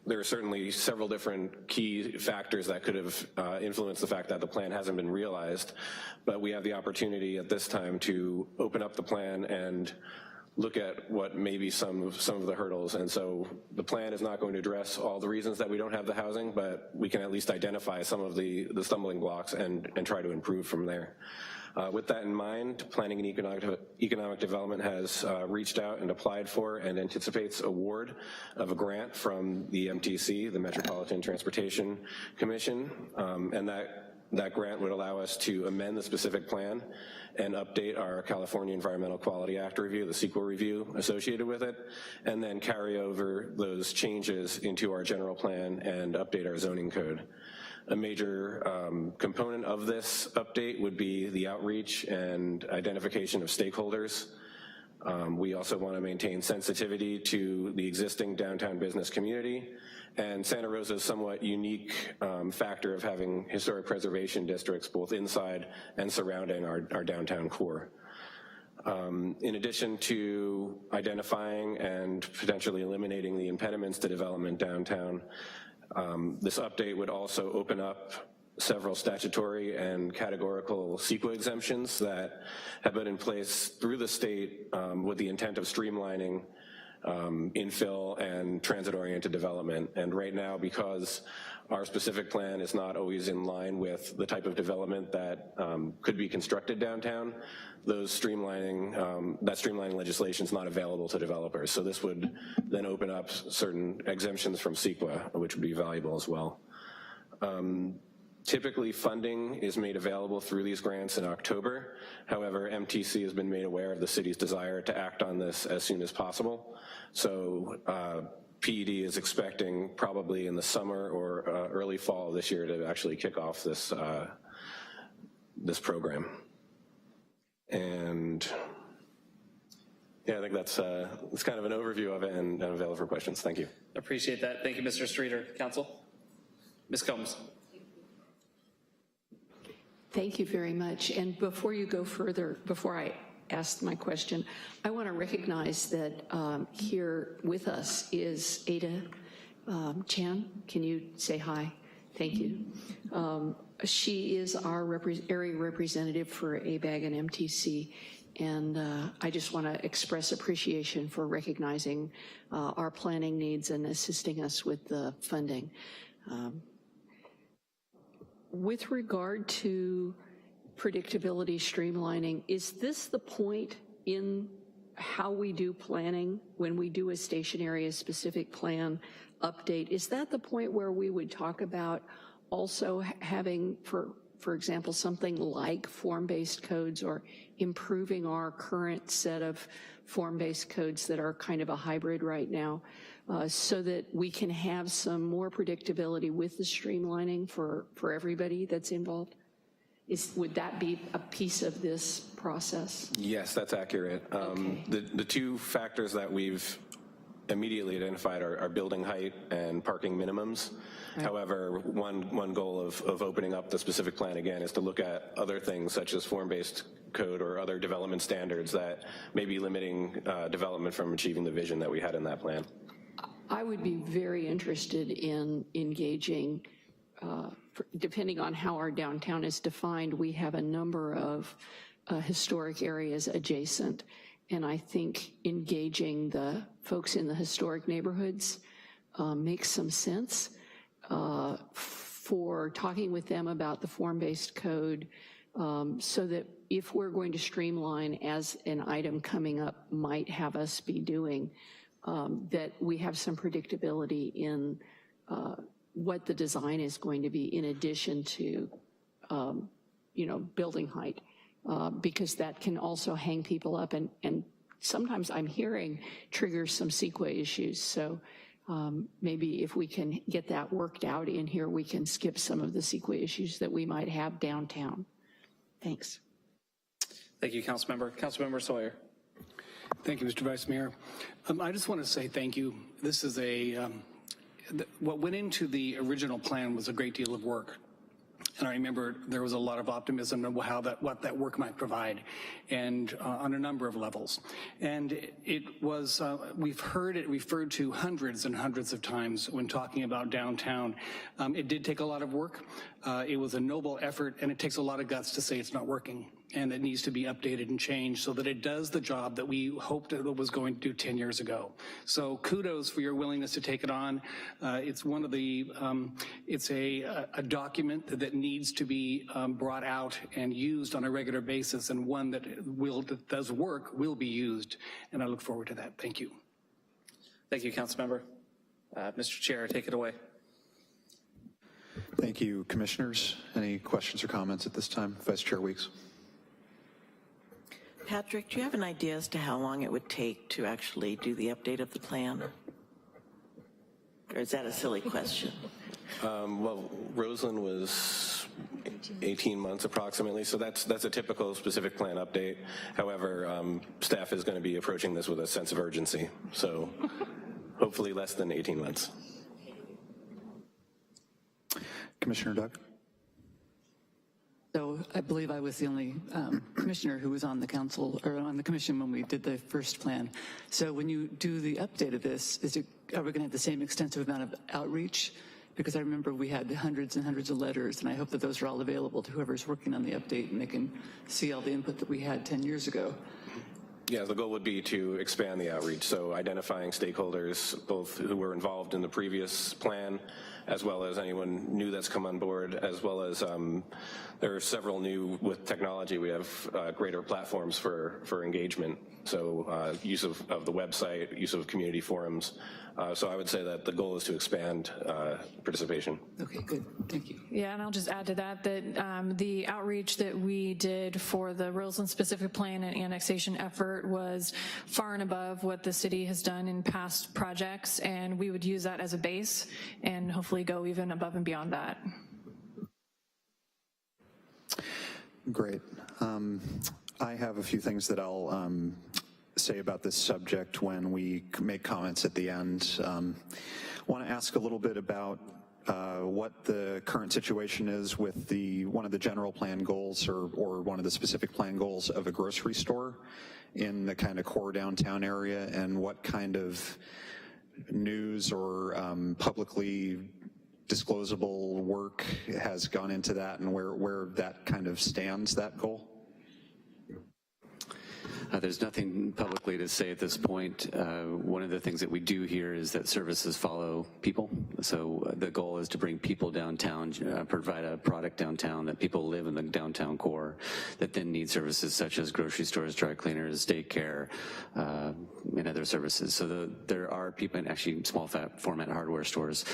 there are certainly several different key factors that could have influenced the fact that the plan hasn't been realized, but we have the opportunity at this time to open up the plan and look at what may be some of the hurdles. And so the plan is not going to address all the reasons that we don't have the housing, but we can at least identify some of the stumbling blocks and try to improve from there. With that in mind, Planning and Economic Development has reached out and applied for and anticipates award of a grant from the MTC, the Metropolitan Transportation Commission, and that grant would allow us to amend the specific plan and update our California Environmental Quality Act review, the CEQA review associated with it, and then carry over those changes into our general plan and update our zoning code. A major component of this update would be the outreach and identification of stakeholders. We also want to maintain sensitivity to the existing downtown business community and Santa Rosa's somewhat unique factor of having historic preservation districts both inside and surrounding our downtown core. In addition to identifying and potentially eliminating the impediments to development downtown, this update would also open up several statutory and categorical CEQA exemptions that have been in place through the state with the intent of streamlining infill and transit-oriented development. And right now, because our specific plan is not always in line with the type of development that could be constructed downtown, those that streamlining legislation is not available to developers. So this would then open up certain exemptions from CEQA, which would be valuable as well. Typically, funding is made available through these grants in October. However, MTC has been made aware of the city's desire to act on this as soon as possible. So PED is expecting probably in the summer or early fall of this year to actually kick off this, this program. And yeah, I think that's kind of an overview of it, and I'm available for questions. Thank you. Appreciate that. Thank you, Mr. Streeter. Council? Ms. Combs. Thank you very much. And before you go further, before I ask my question, I want to recognize that here with us is Ada Chan. Can you say hi? Thank you. She is our area representative for ABAG and MTC, and I just want to express appreciation for recognizing our planning needs and assisting us with the funding. With regard to predictability, streamlining, is this the point in how we do planning when we do a station area specific plan update? Is that the point where we would talk about also having, for example, something like form-based codes or improving our current set of form-based codes that are kind of a hybrid right now? So that we can have some more predictability with the streamlining for everybody that's involved? Would that be a piece of this process? Yes, that's accurate. Okay. The two factors that we've immediately identified are building height and parking minimums. Right. However, one goal of opening up the specific plan again is to look at other things such as form-based code or other development standards that may be limiting development from achieving the vision that we had in that plan. I would be very interested in engaging, depending on how our downtown is defined, we have a number of historic areas adjacent, and I think engaging the folks in the historic neighborhoods makes some sense for talking with them about the form-based code, so that if we're going to streamline, as an item coming up might have us be doing, that we have some predictability in what the design is going to be in addition to, building height, because that can also hang people up and sometimes I'm hearing triggers some CEQA issues. So maybe if we can get that worked out in here, we can skip some of the CEQA issues that we might have downtown. Thanks. Thank you, Councilmember. Councilmember Sawyer. Thank you, Mr. Vice Mayor. I just want to say thank you. This is what went into the original plan was a great deal of work. And I remember there was a lot of optimism of what that work might provide, and on a number of levels. And it was, we've heard it referred to hundreds and hundreds of times when talking about downtown. It did take a lot of work. It was a noble effort, and it takes a lot of guts to say it's not working, and it needs to be updated and changed so that it does the job that we hoped it was going to do 10 years ago. So kudos for your willingness to take it on. It's one of the, it's a document that needs to be brought out and used on a regular basis, and one that does work will be used, and I look forward to that. Thank you. Thank you, Councilmember. Mr. Chair, take it away. Thank you, commissioners. Any questions or comments at this time? Vice Chair Weeks. Patrick, do you have an idea as to how long it would take to actually do the update of the plan? Or is that a silly question? Well, Roseland was 18 months approximately, so that's a typical specific plan update. However, staff is going to be approaching this with a sense of urgency, so hopefully less than 18 months. Commissioner Doug? So I believe I was the only commissioner who was on the council or on the commission when we did the first plan. So when you do the update of this, are we going to have the same extensive amount of outreach? Because I remember we had hundreds and hundreds of letters, and I hope that those are all available to whoever's working on the update and they can see all the input that we had 10 years ago. Yeah, the goal would be to expand the outreach, so identifying stakeholders, both who were involved in the previous plan, as well as anyone new that's come on board, as well as there are several new, with technology, we have greater platforms for engagement. So use of the website, use of community forums. So I would say that the goal is to expand participation. Okay, good, thank you. Yeah, and I'll just add to that the outreach that we did for the Roseland specific plan and annexation effort was far and above what the city has done in past projects, and we would use that as a base and hopefully go even above and beyond that. Great. I have a few things that I'll say about this subject when we make comments at the end. Want to ask a little bit about what the current situation is with one of the general plan goals or one of the specific plan goals of a grocery store in the kind of core downtown area, and what kind of news or publicly disclosable work has gone into that, and where that kind of stands, that goal? There's nothing publicly to say at this point. One of the things that we do here is that services follow people. So the goal is to bring people downtown, provide a product downtown that people live in the downtown core that then need services such as grocery stores, dry cleaners, daycare, and other services. So there are people, and actually small format hardware stores.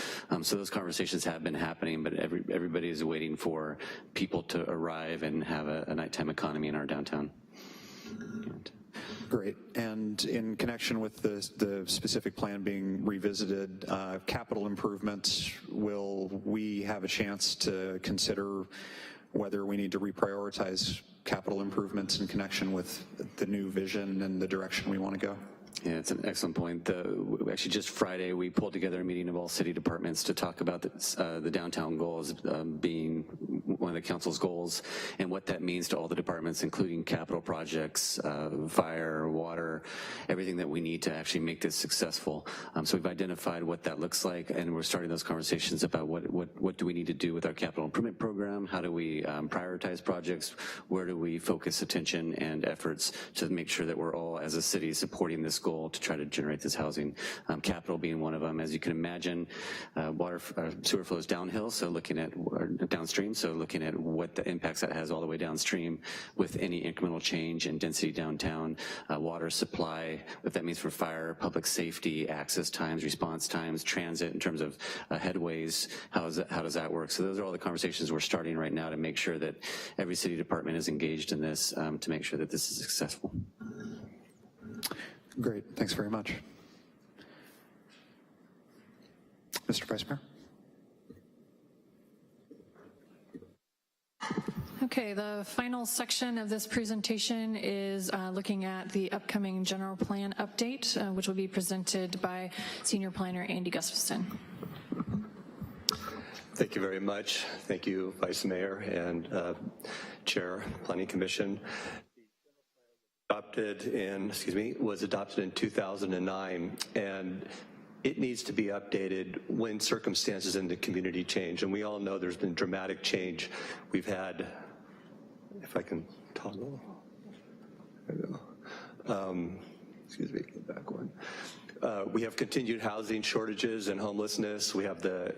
So those conversations have been happening, but everybody is waiting for people to arrive and have a nighttime economy in our downtown. Great. And in connection with the specific plan being revisited, capital improvements, will we have a chance to consider whether we need to reprioritize capital improvements in connection with the new vision and the direction we want to go? Yeah, it's an excellent point. Actually, just Friday, we pulled together a meeting of all city departments to talk about the downtown goals being one of the council's goals, and what that means to all the departments, including capital projects, fire, water, everything that we need to actually make this successful. So we've identified what that looks like, and we're starting those conversations about what do we need to do with our capital improvement program, how do we prioritize projects, where do we focus attention and efforts to make sure that we're all, as a city, supporting this goal to try to generate this housing, capital being one of them. As you can imagine, sewer flows downhill, so looking at downstream, so looking at what the impacts that has all the way downstream with any incremental change in density downtown, water supply, what that means for fire, public safety, access times, response times, transit in terms of headways, how does that work? So those are all the conversations we're starting right now to make sure that every city department is engaged in this to make sure that this is successful. Great, thanks very much. Mr. Vice Mayor. Okay, the final section of this presentation is looking at the upcoming general plan update, which will be presented by Senior Planner Andy Gustafson. Thank you very much. Thank you, Vice Mayor and Chair, Planning Commission. Was adopted in 2009, and it needs to be updated when circumstances in the community change. And we all know there's been dramatic change. We've had, if I can toggle, there we go. Excuse me, go back one. We have continued housing shortages and homelessness. We have the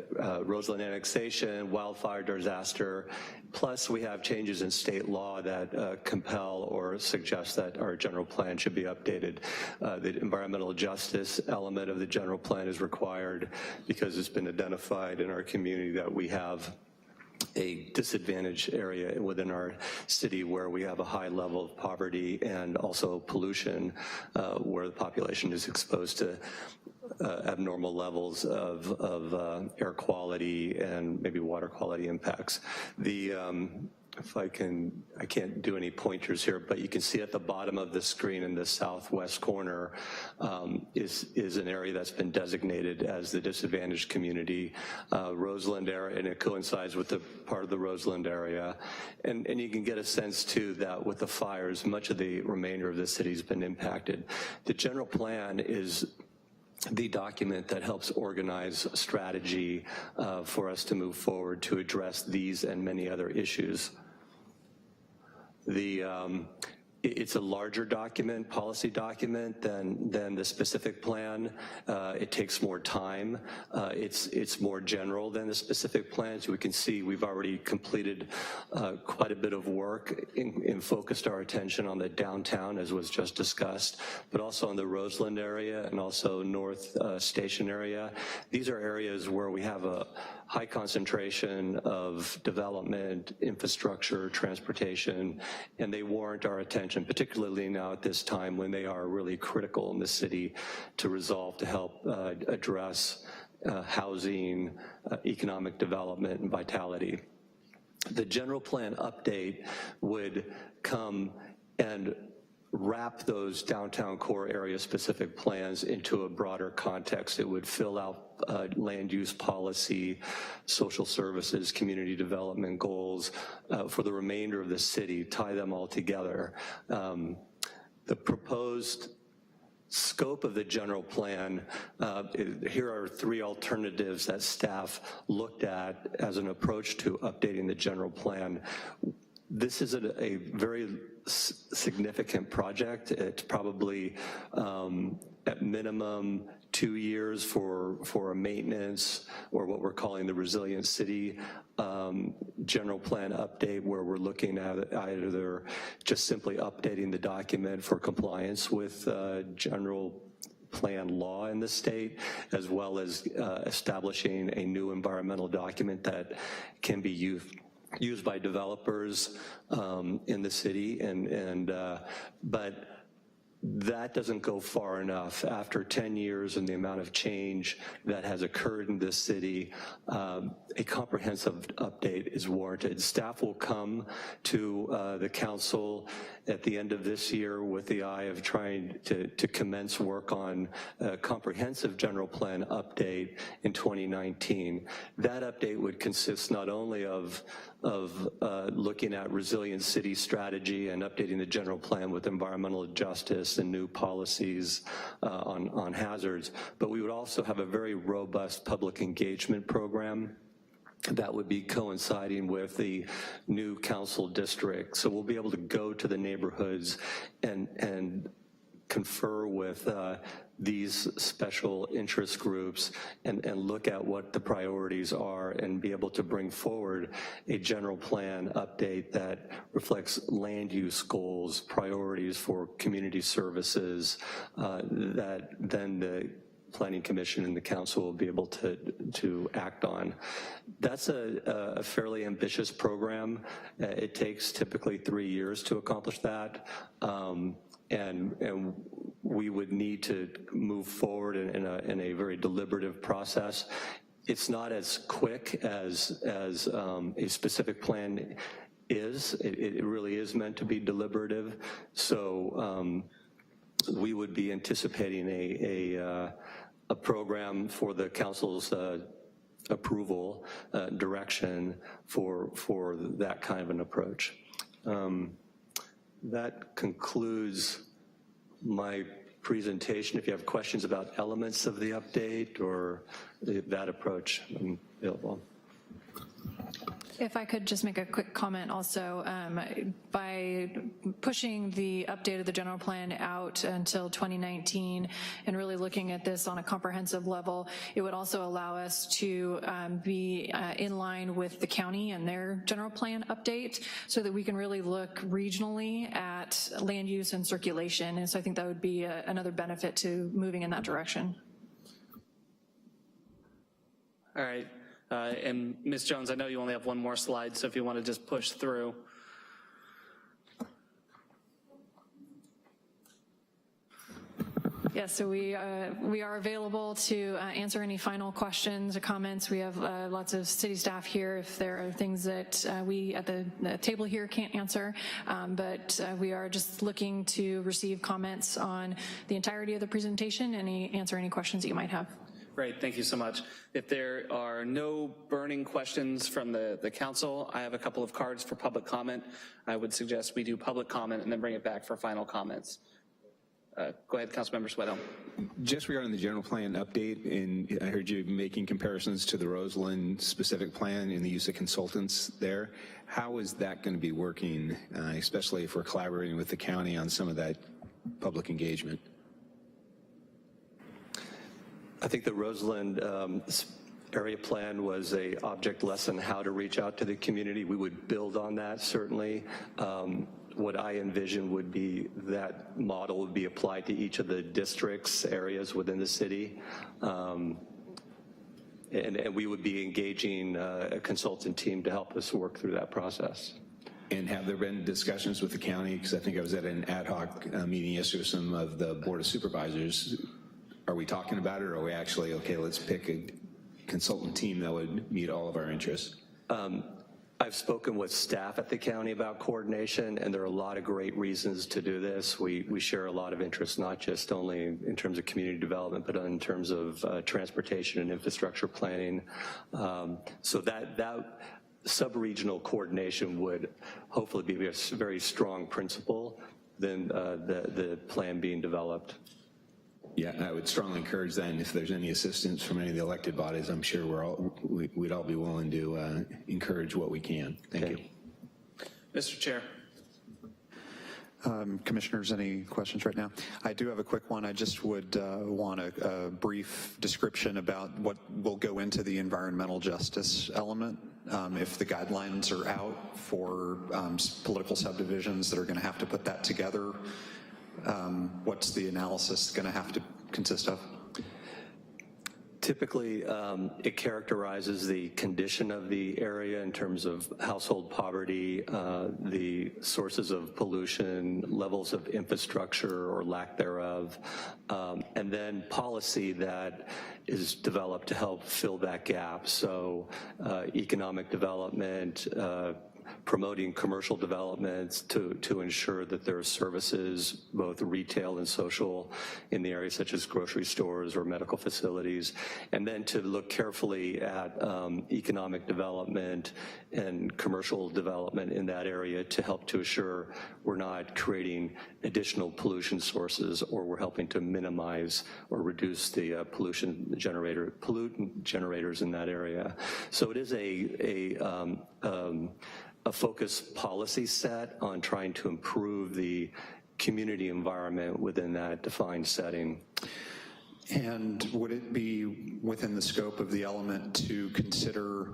Roseland annexation, wildfire disaster, plus we have changes in state law that compel or suggest that our general plan should be updated. The environmental justice element of the general plan is required because it's been identified in our community that we have a disadvantaged area within our city where we have a high level of poverty and also pollution, where the population is exposed to abnormal levels of air quality and maybe water quality impacts. If I can't do any pointers here, but you can see at the bottom of the screen in the southwest corner is an area that's been designated as the disadvantaged community, Roseland area, and it coincides with the part of the Roseland area. And you can get a sense too that with the fires, much of the remainder of the city has been impacted. The general plan is the document that helps organize strategy for us to move forward to address these and many other issues. It's a larger document, policy document than the specific plan. It takes more time. It's more general than the specific plans. We can see we've already completed quite a bit of work and focused our attention on the downtown, as was just discussed, but also in the Roseland area and also North Station area. These are areas where we have a high concentration of development, infrastructure, transportation, and they warrant our attention, particularly now at this time when they are really critical in the city to resolve, to help address housing, economic development, and vitality. The general plan update would come and wrap those downtown core area specific plans into a broader context. It would fill out land use policy, social services, community development goals for the remainder of the city, tie them all together. The proposed scope of the general plan, here are 3 alternatives that staff looked at as an approach to updating the general plan. This is a very significant project. It's probably at minimum 2 years for a maintenance, or what we're calling the Resilient City general plan update, where we're looking at either just simply updating the document for compliance with general plan law in the state, as well as establishing a new environmental document that can be used by developers in the city, but that doesn't go far enough. After 10 years and the amount of change that has occurred in this city, a comprehensive update is warranted. Staff will come to the council at the end of this year with the eye of trying to commence work on a comprehensive general plan update in 2019. That update would consist not only of looking at resilient city strategy and updating the general plan with environmental justice and new policies on hazards, but we would also have a very robust public engagement program that would be coinciding with the new council district. So we'll be able to go to the neighborhoods and confer with these special interest groups and look at what the priorities are and be able to bring forward a general plan update that reflects land use goals, priorities for community services, that then the Planning Commission and the council will be able to act on. That's a fairly ambitious program. It takes typically 3 years to accomplish that. and we would need to move forward in a very deliberative process. It's not as quick as a specific plan is. It really is meant to be deliberative. So we would be anticipating a program for the council's approval direction for that kind of an approach. That concludes my presentation. If you have questions about elements of the update or that approach, I'm available. If I could just make a quick comment also, by pushing the update of the general plan out until 2019 and really looking at this on a comprehensive level, it would also allow us to be in line with the county and their general plan update so that we can really look regionally at land use and circulation. And so I think that would be another benefit to moving in that direction. All right. And Ms. Jones, I know you only have one more slide, so if you want to just push through. Yes, so we are available to answer any final questions or comments. We have lots of city staff here if there are things that we at the table here can't answer, but we are just looking to receive comments on the entirety of the presentation and answer any questions that you might have. Great, thank you so much. If there are no burning questions from the council, I have a couple of cards for public comment. I would suggest we do public comment and then bring it back for final comments. Go ahead, Councilmember Sweathelm. Just regarding the general plan update, and I heard you making comparisons to the Roseland specific plan and the use of consultants there. How is that going to be working, especially if we're collaborating with the county on some of that public engagement? I think the Roseland area plan was a object lesson how to reach out to the community. We would build on that, certainly. What I envision would be that model would be applied to each of the districts, areas within the city. And we would be engaging a consultant team to help us work through that process. And have there been discussions with the county? Because I think I was at an ad hoc meeting yesterday with some of the Board of Supervisors. Are we talking about it, or are we actually, okay, let's pick a consultant team that would meet all of our interests? I've spoken with staff at the county about coordination, and there are a lot of great reasons to do this. We share a lot of interests, not just only in terms of community development, but in terms of transportation and infrastructure planning. So that sub-regional coordination would hopefully be a very strong principle than the plan being developed. Yeah, I would strongly encourage that, and if there's any assistance from any of the elected bodies, I'm sure we'd all be willing to encourage what we can. Thank you. Mr. Chair. Commissioners, any questions right now? I do have a quick one. I just would want a brief description about what will go into the environmental justice element. If the guidelines are out for political subdivisions that are going to have to put that together, what's the analysis going to have to consist of? Typically, it characterizes the condition of the area in terms of household poverty, the sources of pollution, levels of infrastructure or lack thereof, and then policy that is developed to help fill that gap. So economic development, promoting commercial developments to ensure that there are services, both retail and social, in the areas such as grocery stores or medical facilities, and then to look carefully at economic development and commercial development in that area to help to assure we're not creating additional pollution sources, or we're helping to minimize or reduce the pollutant generators in that area. So it is a focused policy set on trying to improve the community environment within that defined setting. And would it be within the scope of the element to consider,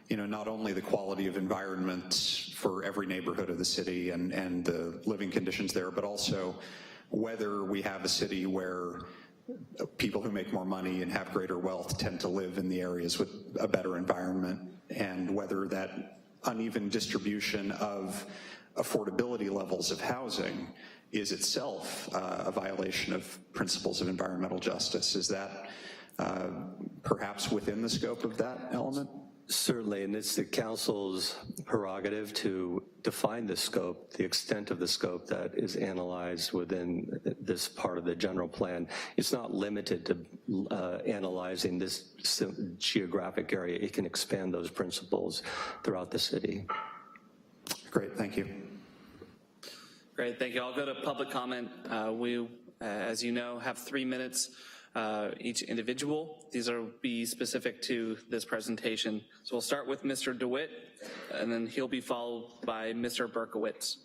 not only the quality of environment for every neighborhood of the city and the living conditions there, but also whether we have a city where people who make more money and have greater wealth tend to live in the areas with a better environment, and whether that uneven distribution of affordability levels of housing is itself a violation of principles of environmental justice. Is that perhaps within the scope of that element? Certainly, and it's the council's prerogative to define the scope, the extent of the scope that is analyzed within this part of the general plan. It's not limited to analyzing this geographic area. It can expand those principles throughout the city. Great, thank you. Great, thank you. I'll go to public comment. We, as you know, have 3 minutes each individual. These will be specific to this presentation. So we'll start with Mr. DeWitt, and then he'll be followed by Mr. Berkowitz.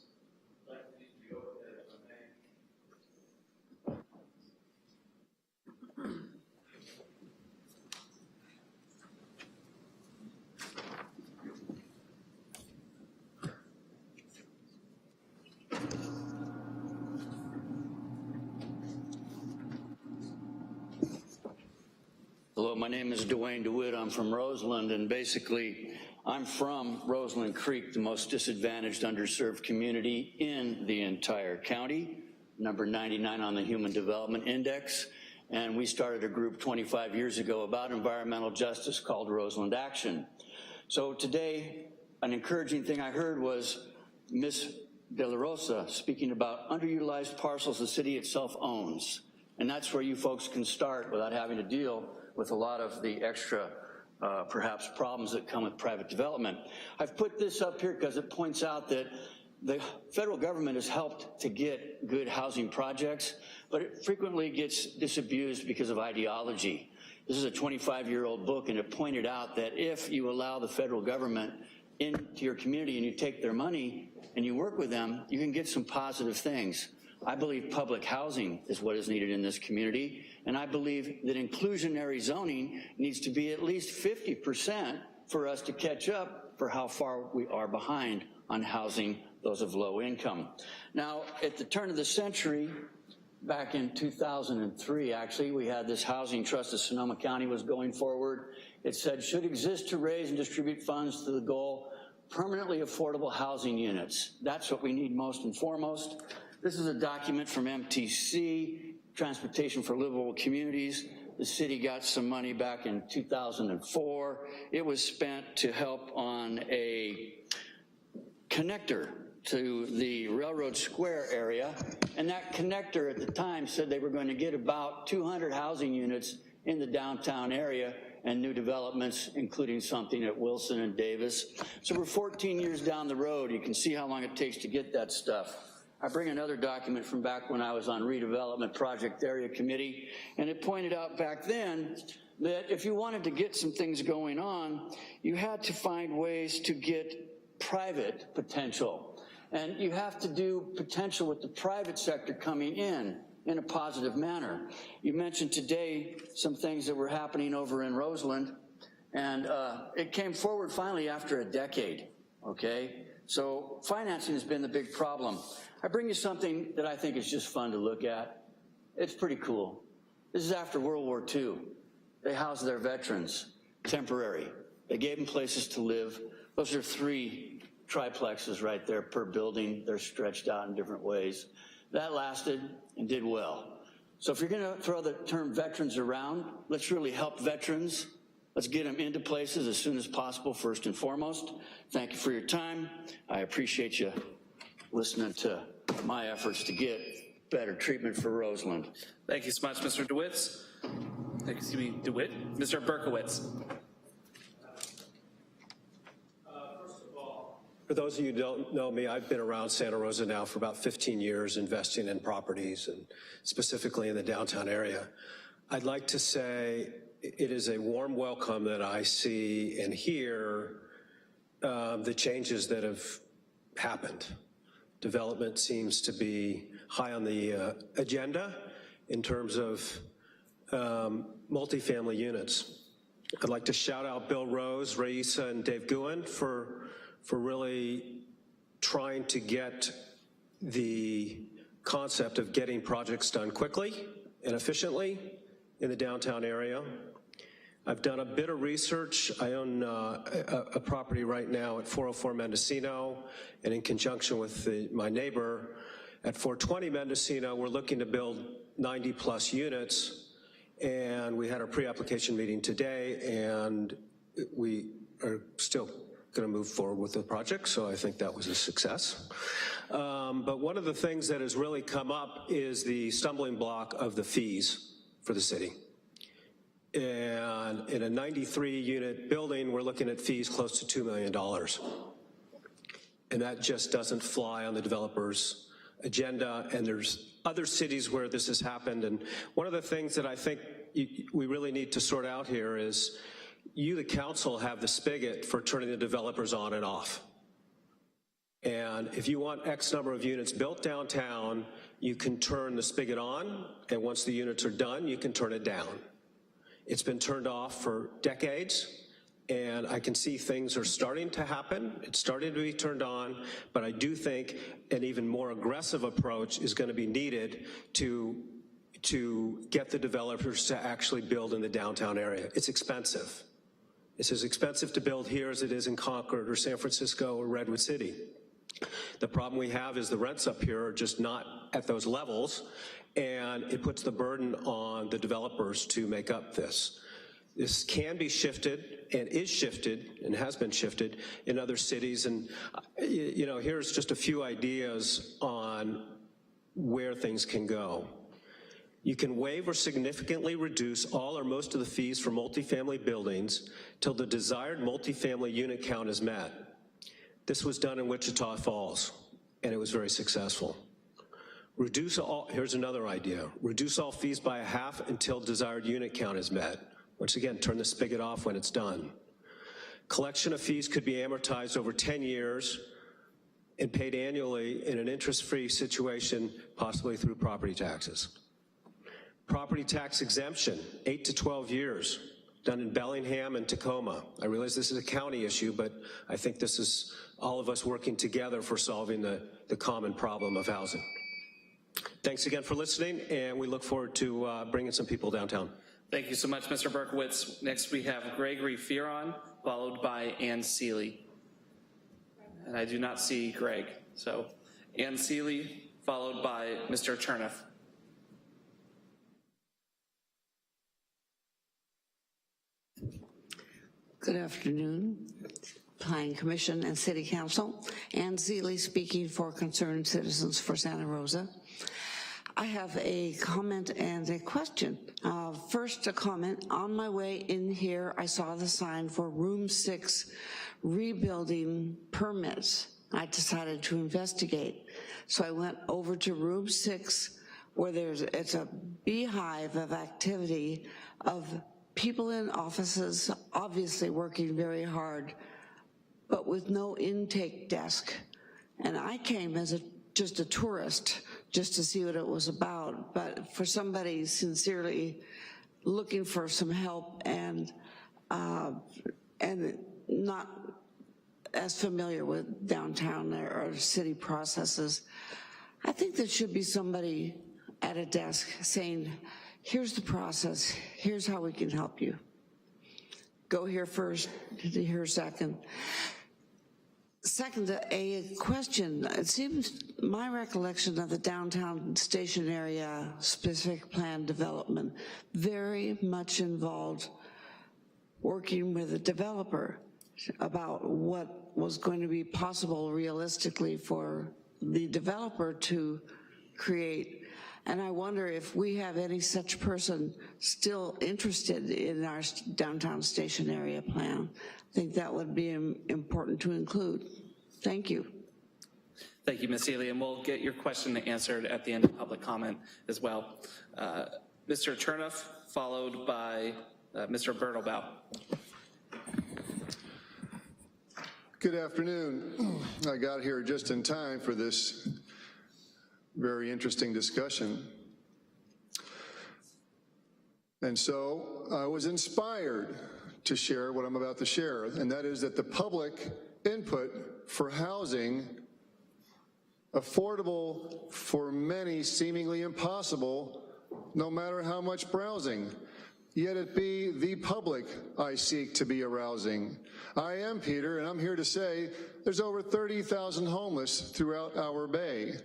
Hello, my name is Dwayne DeWitt. I'm from Roseland, and basically I'm from Roseland Creek, the most disadvantaged, underserved community in the entire county, number 99 on the Human Development Index. And we started a group 25 years ago about environmental justice called Roseland Action. So today, an encouraging thing I heard was Ms. De La Rosa speaking about underutilized parcels the city itself owns. And that's where you folks can start without having to deal with a lot of the extra, perhaps, problems that come with private development. I've put this up here because it points out that the federal government has helped to get good housing projects, but it frequently gets disabused because of ideology. This is a 25-year-old book, and it pointed out that if you allow the federal government into your community and you take their money and you work with them, you can get some positive things. I believe public housing is what is needed in this community, and I believe that inclusionary zoning needs to be at least 50% for us to catch up for how far we are behind on housing those of low income. Now, at the turn of the century, back in 2003, actually, we had this housing trust that Sonoma County was going forward. It said, should exist to raise and distribute funds to the goal, permanently affordable housing units. That's what we need most and foremost. This is a document from MTC, Transportation for Livable Communities. The city got some money back in 2004. It was spent to help on a connector to the Railroad Square area, and that connector at the time said they were going to get about 200 housing units in the downtown area and new developments, including something at Wilson and Davis. So we're 14 years down the road. You can see how long it takes to get that stuff. I bring another document from back when I was on Redevelopment Project Area Committee, and it pointed out back then that if you wanted to get some things going on, you had to find ways to get private potential. And you have to do potential with the private sector coming in a positive manner. You mentioned today some things that were happening over in Roseland, and it came forward finally after a decade, okay? So financing has been the big problem. I bring you something that I think is just fun to look at. It's pretty cool. This is after World War II. They housed their veterans, temporary. They gave them places to live. Those are 3 triplexes right there per building. They're stretched out in different ways. That lasted and did well. So if you're gonna throw the term veterans around, let's really help veterans. Let's get them into places as soon as possible, first and foremost. Thank you for your time. I appreciate you listening to my efforts to get better treatment for Roseland. Thank you so much, Mr. DeWitt. Excuse me, DeWitt. Mr. Berkowitz. For those of you who don't know me, I've been around Santa Rosa now for about 15 years investing in properties and specifically in the downtown area. I'd like to say it is a warm welcome that I see and hear the changes that have happened. Development seems to be high on the agenda in terms of multifamily units. I'd like to shout out Bill Rose, Raisa, and Dave Guin for really trying to get the concept of getting projects done quickly and efficiently in the downtown area. I've done a bit of research. I own a property right now at 404 Mendocino, and in conjunction with my neighbor, At 420 Mendocino, we're looking to build 90 plus units, and we had our pre-application meeting today, and we are still going to move forward with the project, so I think that was a success. But one of the things that has really come up is the stumbling block of the fees for the city. And in a 93-unit building, we're looking at fees close to $2 million. And that just doesn't fly on the developer's agenda, and there's other cities where this has happened. And one of the things that I think we really need to sort out here is you, the council, have the spigot for turning the developers on and off. And if you want X number of units built downtown, you can turn the spigot on, and once the units are done, you can turn it down. It's been turned off for decades, and I can see things are starting to happen. It's starting to be turned on, but I do think an even more aggressive approach is going to be needed to get the developers to actually build in the downtown area. It's expensive. It's as expensive to build here as it is in Concord or San Francisco or Redwood City. The problem we have is the rents up here are just not at those levels, and it puts the burden on the developers to make up this. This can be shifted and is shifted and has been shifted in other cities, and you know, here's just a few ideas on where things can go. You can waive or significantly reduce all or most of the fees for multifamily buildings till the desired multifamily unit count is met. This was done in Wichita Falls, and it was very successful. Reduce all, here's another idea, reduce all fees by a half until desired unit count is met. Once again, turn the spigot off when it's done. Collection of fees could be amortized over 10 years and paid annually in an interest-free situation, possibly through property taxes. Property tax exemption, 8 to 12 years, done in Bellingham and Tacoma. I realize this is a county issue, but I think this is all of us working together for solving the common problem of housing. Thanks again for listening, and we look forward to bringing some people downtown. Thank you so much, Mr. Berkowitz. Next we have Gregory Fearon, followed by Ann Seeley. And I do not see Greg. So Ann Seeley, followed by Mr. Chernoff. Good afternoon, Planning Commission and City Council. Ann Seeley speaking for Concerned Citizens for Santa Rosa. I have a comment and a question. First, a comment. On my way in here, I saw the sign for Room 6 rebuilding permits. I decided to investigate. So I went over to Room 6, where it's a beehive of activity of people in offices, obviously working very hard, but with no intake desk. And I came as just a tourist, just to see what it was about, but for somebody sincerely looking for some help and not as familiar with downtown or city processes, I think there should be somebody at a desk saying, here's the process, here's how we can help you. Go here first, here second. Second, a question. It seems my recollection of the downtown station area specific plan development very much involved working with a developer about what was going to be possible realistically for the developer to create. And I wonder if we have any such person still interested in our downtown station area plan. I think that would be important to include. Thank you. Thank you, Ms. Seeley, and we'll get your question answered at the end of public comment as well. Mr. Chernoff, followed by Mr. Bertelbaugh. Good afternoon. I got here just in time for this very interesting discussion. And so I was inspired to share what I'm about to share, and that is that the public input for housing, affordable for many, seemingly impossible, no matter how much browsing. Yet it be the public I seek to be arousing. I am Peter, and I'm here to say there's over 30,000 homeless throughout our bay.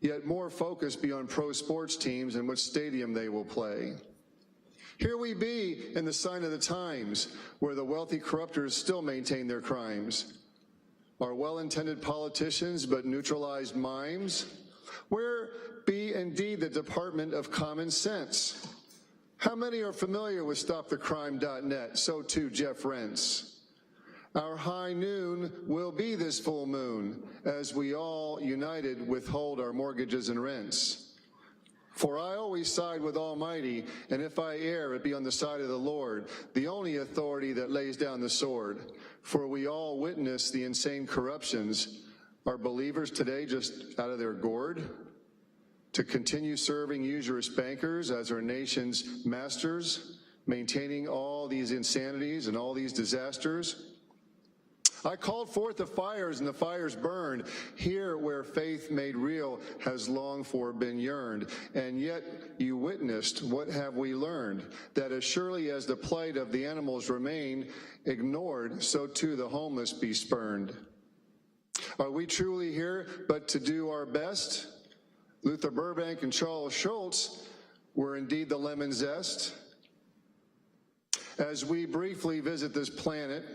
yet more focus be on pro sports teams and which stadium they will play. Here we be in the sign of the times, where the wealthy corruptors still maintain their crimes. Are well-intended politicians but neutralized mimes? Where be indeed the Department of Common Sense? How many are familiar with StopTheCrime.net? So too Jeff Rents. Our high noon will be this full moon, as we all united withhold our mortgages and rents. For I always side with Almighty, and if I err, it be on the side of the Lord, the only authority that lays down the sword. For we all witness the insane corruptions. Are believers today just out of their gourd to continue serving usurious bankers as our nation's masters, maintaining all these insanities and all these disasters? I called forth the fires, and the fires burned. Here where faith made real has long for been yearned. And yet you witnessed, what have we learned? That as surely as the plight of the animals remain ignored, so too the homeless be spurned. Are we truly here but to do our best? Luther Burbank and Charles Schultz were indeed the lemon zest. As we briefly visit this planet,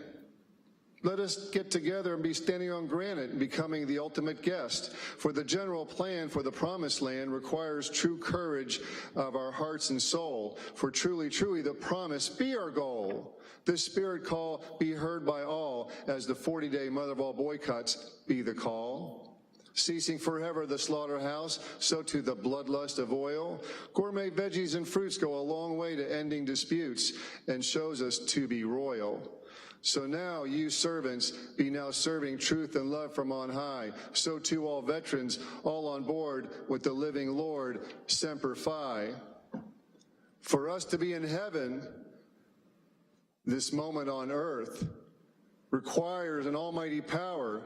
let us get together and be standing on granite and becoming the ultimate guest. For the general plan for the promised land requires true courage of our hearts and soul. For truly, truly, the promise be our goal. This spirit call be heard by all, as the 40-day mother of all boycotts be the call. Ceasing forever the slaughterhouse, so to the bloodlust of oil. Gourmet veggies and fruits go a long way to ending disputes and shows us to be royal. So now, you servants, be now serving truth and love from on high. So too all veterans, all on board with the living Lord, Semper Fi. For us to be in heaven, this moment on earth requires an almighty power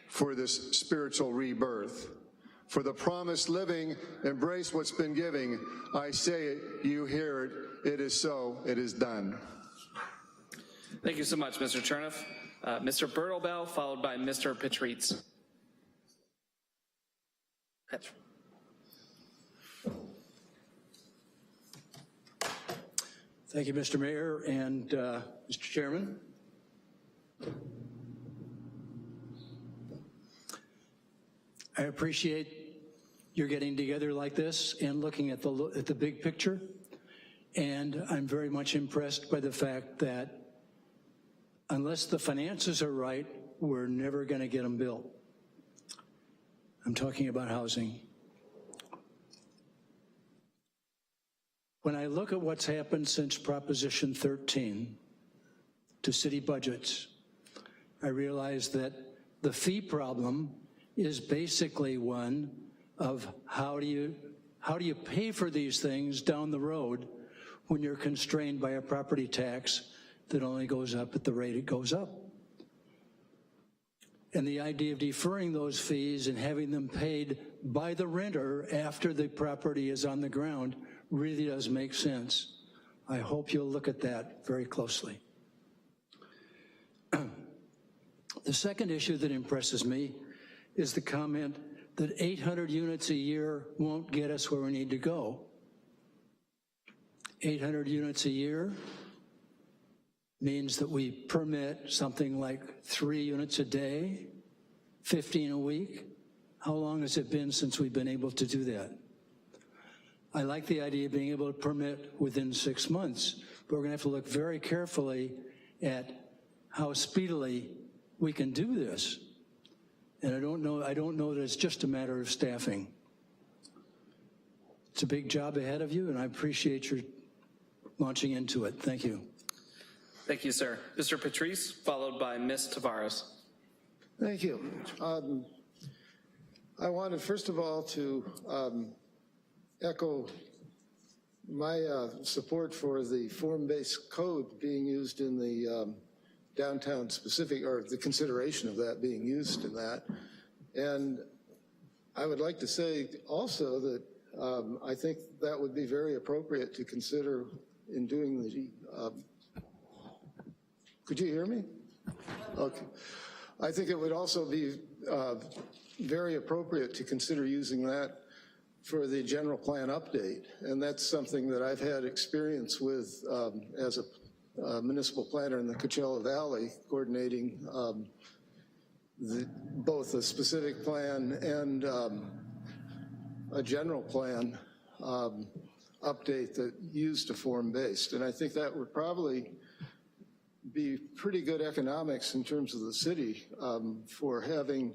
for this spiritual rebirth. For the promised living, embrace what's been giving. I say it, you hear it, it is so, it is done. Thank you so much, Mr. Chernoff. Mr. Bertlbell, followed by Mr. Petritz. Thank you, Mr. Mayor and Mr. Chairman. I appreciate your getting together like this and looking at the big picture. And I'm very much impressed by the fact that unless the finances are right, we're never going to get them built. I'm talking about housing. When I look at what's happened since Proposition 13 to city budgets, I realize that the fee problem is basically one of how do you pay for these things down the road when you're constrained by a property tax that only goes up at the rate it goes up. And the idea of deferring those fees and having them paid by the renter after the property is on the ground really does make sense. I hope you'll look at that very closely. The second issue that impresses me is the comment that 800 units a year won't get us where we need to go. 800 units a year means that we permit something like 3 units a day, 15 a week. How long has it been since we've been able to do that? I like the idea of being able to permit within 6 months, but we're gonna have to look very carefully at how speedily we can do this. And I don't know that it's just a matter of staffing. It's a big job ahead of you, and I appreciate your launching into it. Thank you. Thank you, sir. Mr. Petritz, followed by Ms. Tavares. Thank you. I wanted, first of all, to echo my support for the form-based code being used in the downtown specific, or the consideration of that being used in that. And I would like to say also that I think that would be very appropriate to consider in doing the, could you hear me? Okay. I think it would also be very appropriate to consider using that for the general plan update. And that's something that I've had experience with as a municipal planner in the Coachella Valley, coordinating both a specific plan and a general plan update that used a form-based. And I think that would probably be pretty good economics in terms of the city for having,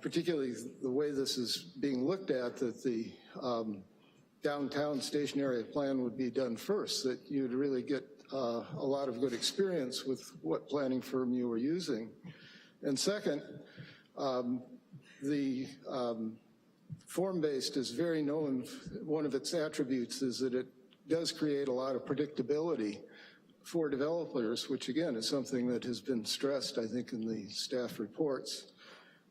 particularly the way this is being looked at, that the downtown station area plan would be done first, that you'd really get a lot of good experience with what planning firm you were using. And second, the form-based is very known. One of its attributes is that it does create a lot of predictability for developers, which again is something that has been stressed, I think, in the staff reports.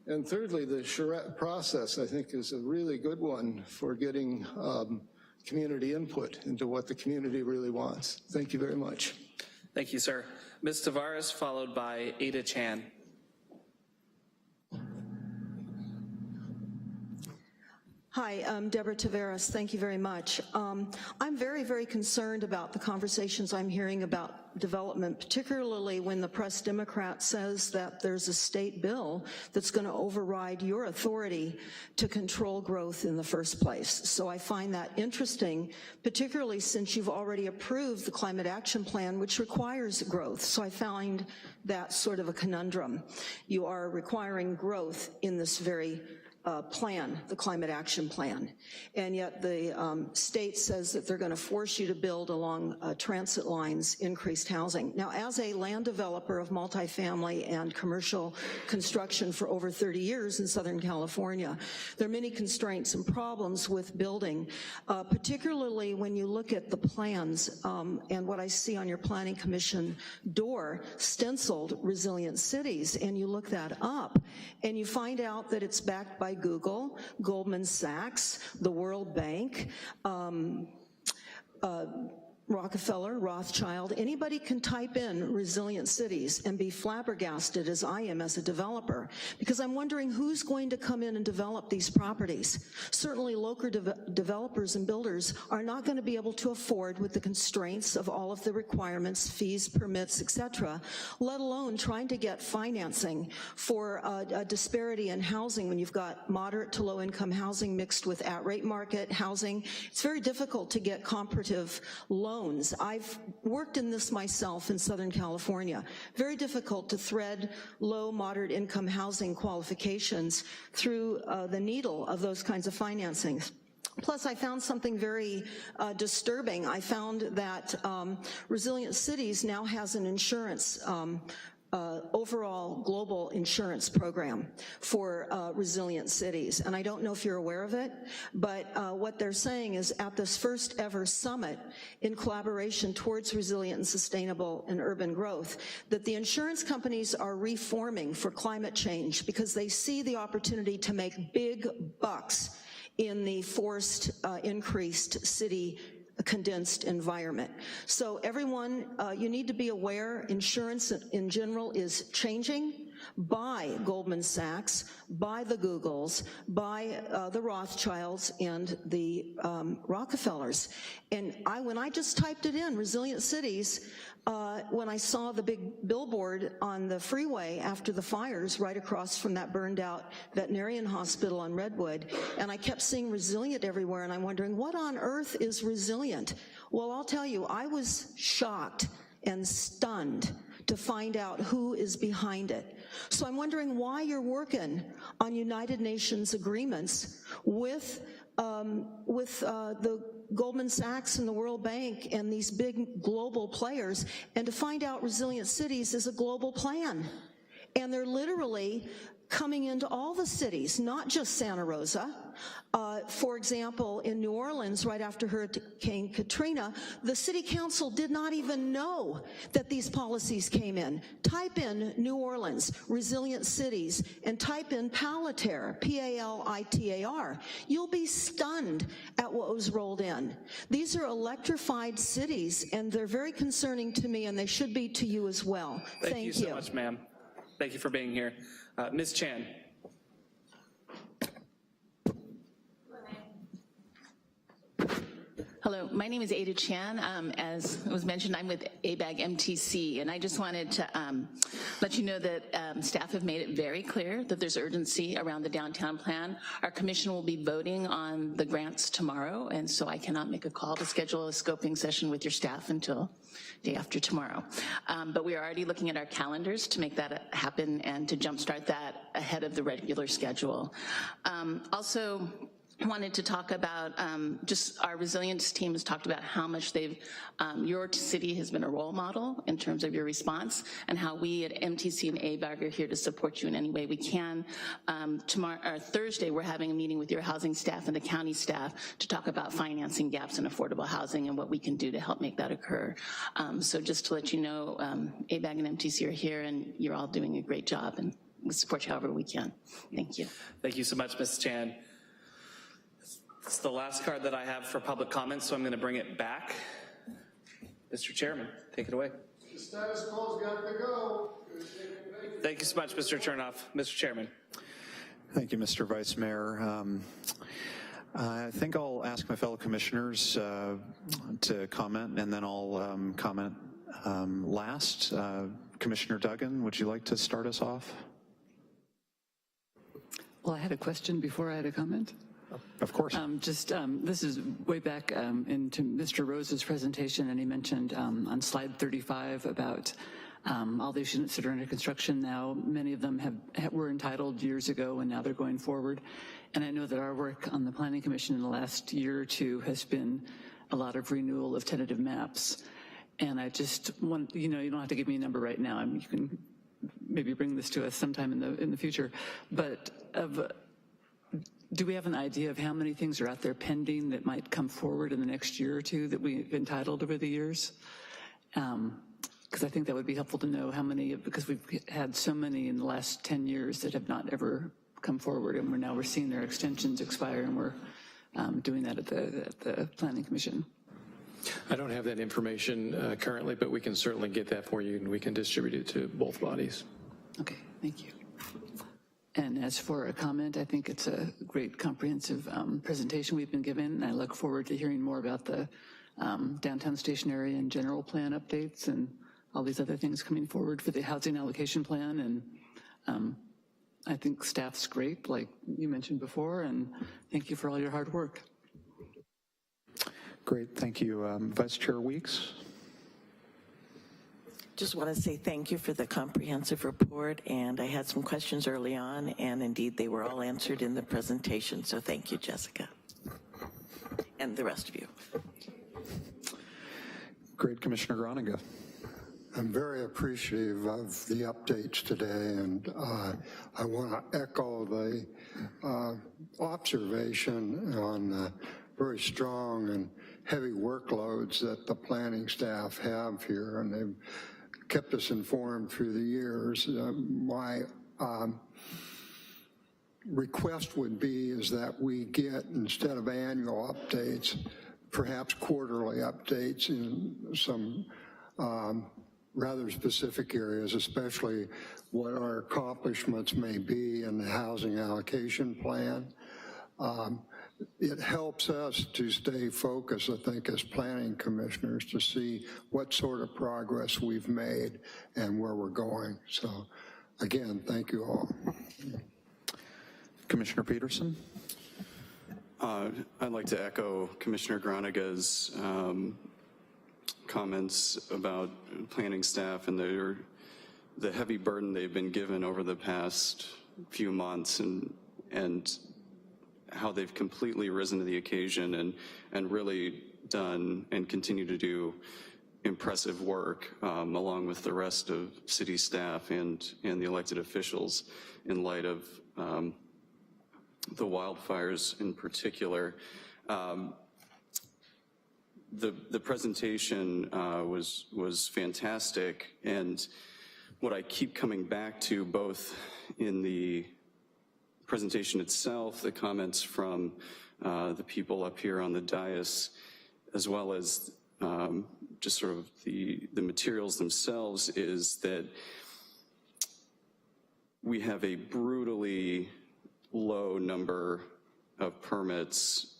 And thirdly, the charrette process, I think, is a really good one for getting community input into what the community really wants. Thank you very much. Thank you, sir. Ms. Tavares, followed by Ada Chan. Hi, I'm Deborah Tavares. Thank you very much. I'm very, very concerned about the conversations I'm hearing about development, particularly when the Press Democrat says that there's a state bill that's going to override your authority to control growth in the first place. So I find that interesting, particularly since you've already approved the Climate Action Plan, which requires growth. So I find that sort of a conundrum. You are requiring growth in this very plan, the Climate Action Plan, and yet the state says that they're going to force you to build along transit lines increased housing. Now, as a land developer of multifamily and commercial construction for over 30 years in Southern California, there are many constraints and problems with building, particularly when you look at the plans and what I see on your Planning Commission door, stenciled resilient cities, and you look that up and you find out that it's backed by Google, Goldman Sachs, the World Bank, Rockefeller, Rothschild. Anybody can type in resilient cities and be flabbergasted, as I am as a developer, because I'm wondering who's going to come in and develop these properties. Certainly local developers and builders are not going to be able to afford, with the constraints of all of the requirements, fees, permits, etc., let alone trying to get financing for a disparity in housing when you've got moderate to low income housing mixed with at-rate market housing. It's very difficult to get comparative loans. I've worked in this myself in Southern California. Very difficult to thread low, moderate income housing qualifications through the needle of those kinds of financings. Plus, I found something very disturbing. I found that Resilient Cities now has an insurance overall global insurance program for resilient cities. And I don't know if you're aware of it, but what they're saying is at this first ever summit in collaboration towards resilient and sustainable and urban growth, that the insurance companies are reforming for climate change because they see the opportunity to make big bucks in the forced increased city condensed environment. So everyone, you need to be aware insurance in general is changing by Goldman Sachs, by the Googles, by the Rothschilds and the Rockefellers. And when I just typed it in, resilient cities, when I saw the big billboard on the freeway after the fires right across from that burned out veterinarian hospital on Redwood, and I kept seeing resilient everywhere, and I'm wondering, what on earth is resilient? Well, I'll tell you, I was shocked and stunned to find out who is behind it. So I'm wondering why you're working on United Nations agreements with the Goldman Sachs and the World Bank and these big global players, and to find out resilient cities is a global plan. And they're literally coming into all the cities, not just Santa Rosa. For example, in New Orleans, right after Hurricane Katrina, the city council did not even know that these policies came in. Type in New Orleans, resilient cities, and type in Palitar, P-A-L-I-T-A-R. You'll be stunned at what was rolled in. These are electrified cities, and they're very concerning to me, and they should be to you as well. Thank you so much, ma'am. Thank you for being here. Ms. Chan. Hello, my name is Ada Chan. As was mentioned, I'm with ABAG MTC, and I just wanted to let you know that staff have made it very clear that there's urgency around the downtown plan. Our commission will be voting on the grants tomorrow, and so I cannot make a call to schedule a scoping session with your staff until day after tomorrow. But we are already looking at our calendars to make that happen and to jumpstart that ahead of the regular schedule. Also, wanted to talk about just our resilience team has talked about how much your city has been a role model in terms of your response, and how we at MTC and ABAG are here to support you in any way we can. Thursday, we're having a meeting with your housing staff and the county staff to talk about financing gaps in affordable housing and what we can do to help make that occur. So just to let you know, ABAG and MTC are here, and you're all doing a great job, and we support you however we can. Thank you. Thank you so much, Ms. Chan. It's the last card that I have for public comments, so I'm going to bring it back. Mr. Chairman, take it away. The status quo's got to go. Thank you so much, Mr. Chernoff. Mr. Chairman. Thank you, Mr. Vice Mayor. I think I'll ask my fellow commissioners to comment, and then I'll comment last. Commissioner Duggan, would you like to start us off? Well, I had a question before I had a comment. Of course. This is way back into Mr. Rose's presentation, and he mentioned on slide 35 about all these units that are under construction now. Many of them were entitled years ago, and now they're going forward. And I know that our work on the Planning Commission in the last year or two has been a lot of renewal of tentative maps. And I just want, you don't have to give me a number right now. I mean, you can maybe bring this to us sometime in the future. But do we have an idea of how many things are out there pending that might come forward in the next year or two that we've entitled over the years? Because I think that would be helpful to know how many, because we've had so many in the last 10 years that have not ever come forward, and we're seeing their extensions expire, and we're doing that at the Planning Commission. I don't have that information currently, but we can certainly get that for you, and we can distribute it to both bodies. Okay, thank you. And as for a comment, I think it's a great comprehensive presentation we've been given, and I look forward to hearing more about the downtown station area and general plan updates and all these other things coming forward for the housing allocation plan. And I think staff's great, like you mentioned before, and thank you for all your hard work. Great, thank you. Vice Chair Weeks. Just want to say thank you for the comprehensive report, and I had some questions early on, and indeed they were all answered in the presentation, so thank you, Jessica, and the rest of you. Great, Commissioner Groninga. I'm very appreciative of the updates today, and I want to echo the observation on very strong and heavy workloads that the planning staff have here, and they've kept us informed through the years. My request would be is that we get, instead of annual updates, perhaps quarterly updates in some rather specific areas, especially what our accomplishments may be in the housing allocation plan. It helps us to stay focused, I think, as planning commissioners, to see what sort of progress we've made and where we're going. So again, thank you all. Commissioner Peterson. I'd like to echo Commissioner Groninga's comments about planning staff and the heavy burden they've been given over the past few months, and how they've completely risen to the occasion and really done and continue to do impressive work along with the rest of city staff and the elected officials in light of the wildfires in particular. The presentation was fantastic, and what I keep coming back to, both in the presentation itself, the comments from the people up here on the dais, as well as just sort of the materials themselves, is that we have a brutally low number of permits,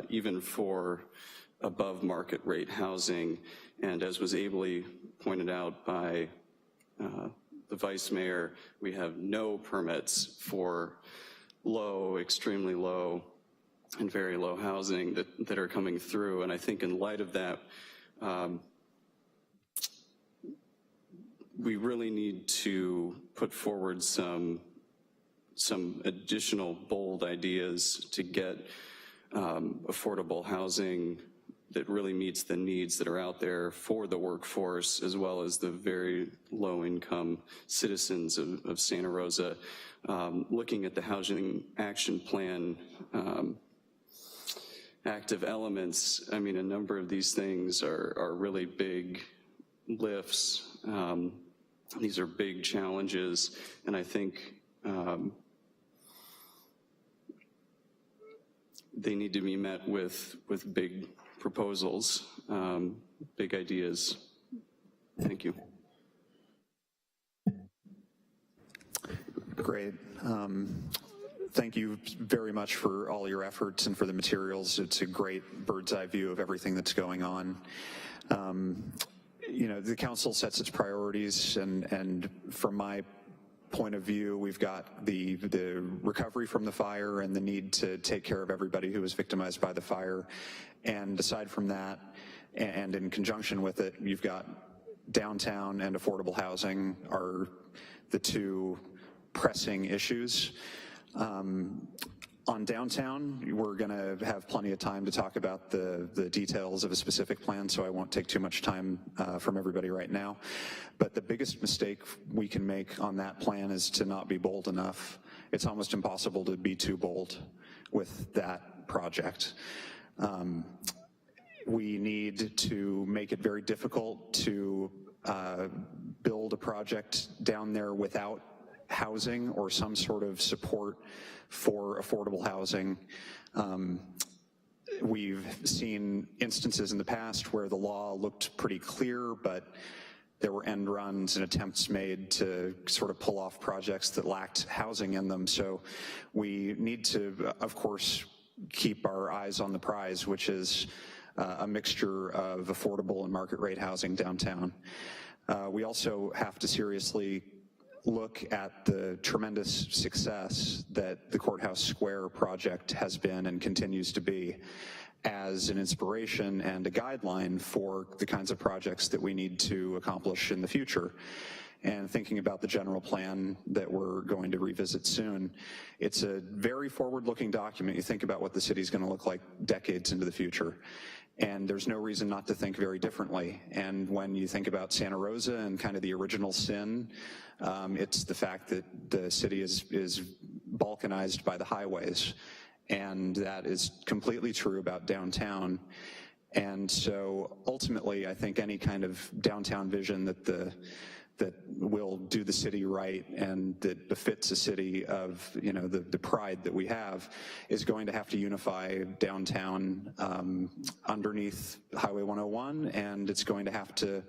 even for above market rate housing. And as was ably pointed out by the Vice Mayor, we have no permits for low, extremely low, and very low housing that are coming through. And I think in light of that, we really need to put forward some additional bold ideas to get affordable housing that really meets the needs that are out there for the workforce, as well as the very low-income citizens of Santa Rosa. Looking at the Housing Action Plan active elements, I mean, a number of these things are really big lifts. These are big challenges, and I think they need to be met with big proposals, big ideas. Thank you. Great. Thank you very much for all your efforts and for the materials. It's a great bird's eye view of everything that's going on. You know, the council sets its priorities, and from my point of view, we've got the recovery from the fire and the need to take care of everybody who was victimized by the fire. And aside from that, and in conjunction with it, you've got downtown and affordable housing are the two pressing issues. On downtown, we're gonna have plenty of time to talk about the details of a specific plan, so I won't take too much time from everybody right now. But the biggest mistake we can make on that plan is to not be bold enough. It's almost impossible to be too bold with that project. We need to make it very difficult to build a project down there without housing or some sort of support for affordable housing. We've seen instances in the past where the law looked pretty clear, but there were end runs and attempts made to sort of pull off projects that lacked housing in them. So we need to, of course, keep our eyes on the prize, which is a mixture of affordable and market rate housing downtown. We also have to seriously look at the tremendous success that the Courthouse Square project has been and continues to be as an inspiration and a guideline for the kinds of projects that we need to accomplish in the future. And thinking about the general plan that we're going to revisit soon, it's a very forward-looking document. You think about what the city's gonna look like decades into the future. And there's no reason not to think very differently. And when you think about Santa Rosa and kind of the original sin, it's the fact that the city is balkanized by the highways. And that is completely true about downtown. And so ultimately, I think any kind of downtown vision that will do the city right and that befits a city of, you know, the pride that we have is going to have to unify downtown underneath Highway 101, and it's going to have to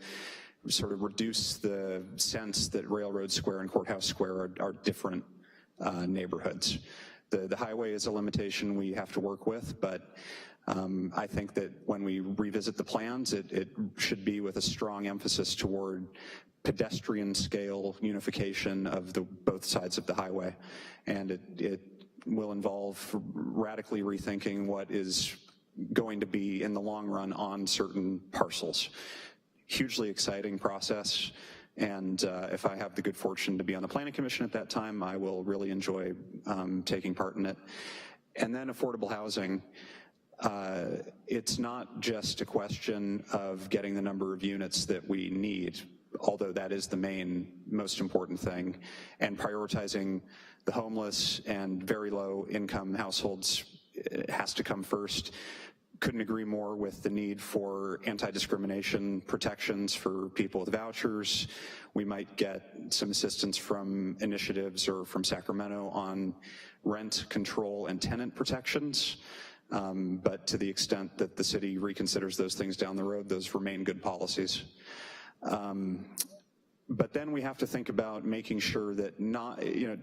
sort of reduce the sense that Railroad Square and Courthouse Square are different neighborhoods. The highway is a limitation we have to work with, but I think that when we revisit the plans, it should be with a strong emphasis toward pedestrian scale unification of both sides of the highway. And it will involve radically rethinking what is going to be in the long run on certain parcels. Hugely exciting process. And if I have the good fortune to be on the Planning Commission at that time, I will really enjoy taking part in it. And then affordable housing. It's not just a question of getting the number of units that we need, although that is the most important thing, and prioritizing the homeless and very low income households has to come first. Couldn't agree more with the need for anti-discrimination protections for people with vouchers. We might get some assistance from initiatives or from Sacramento on rent control and tenant protections. But to the extent that the city reconsiders those things down the road, those remain good policies. But then we have to think about making sure that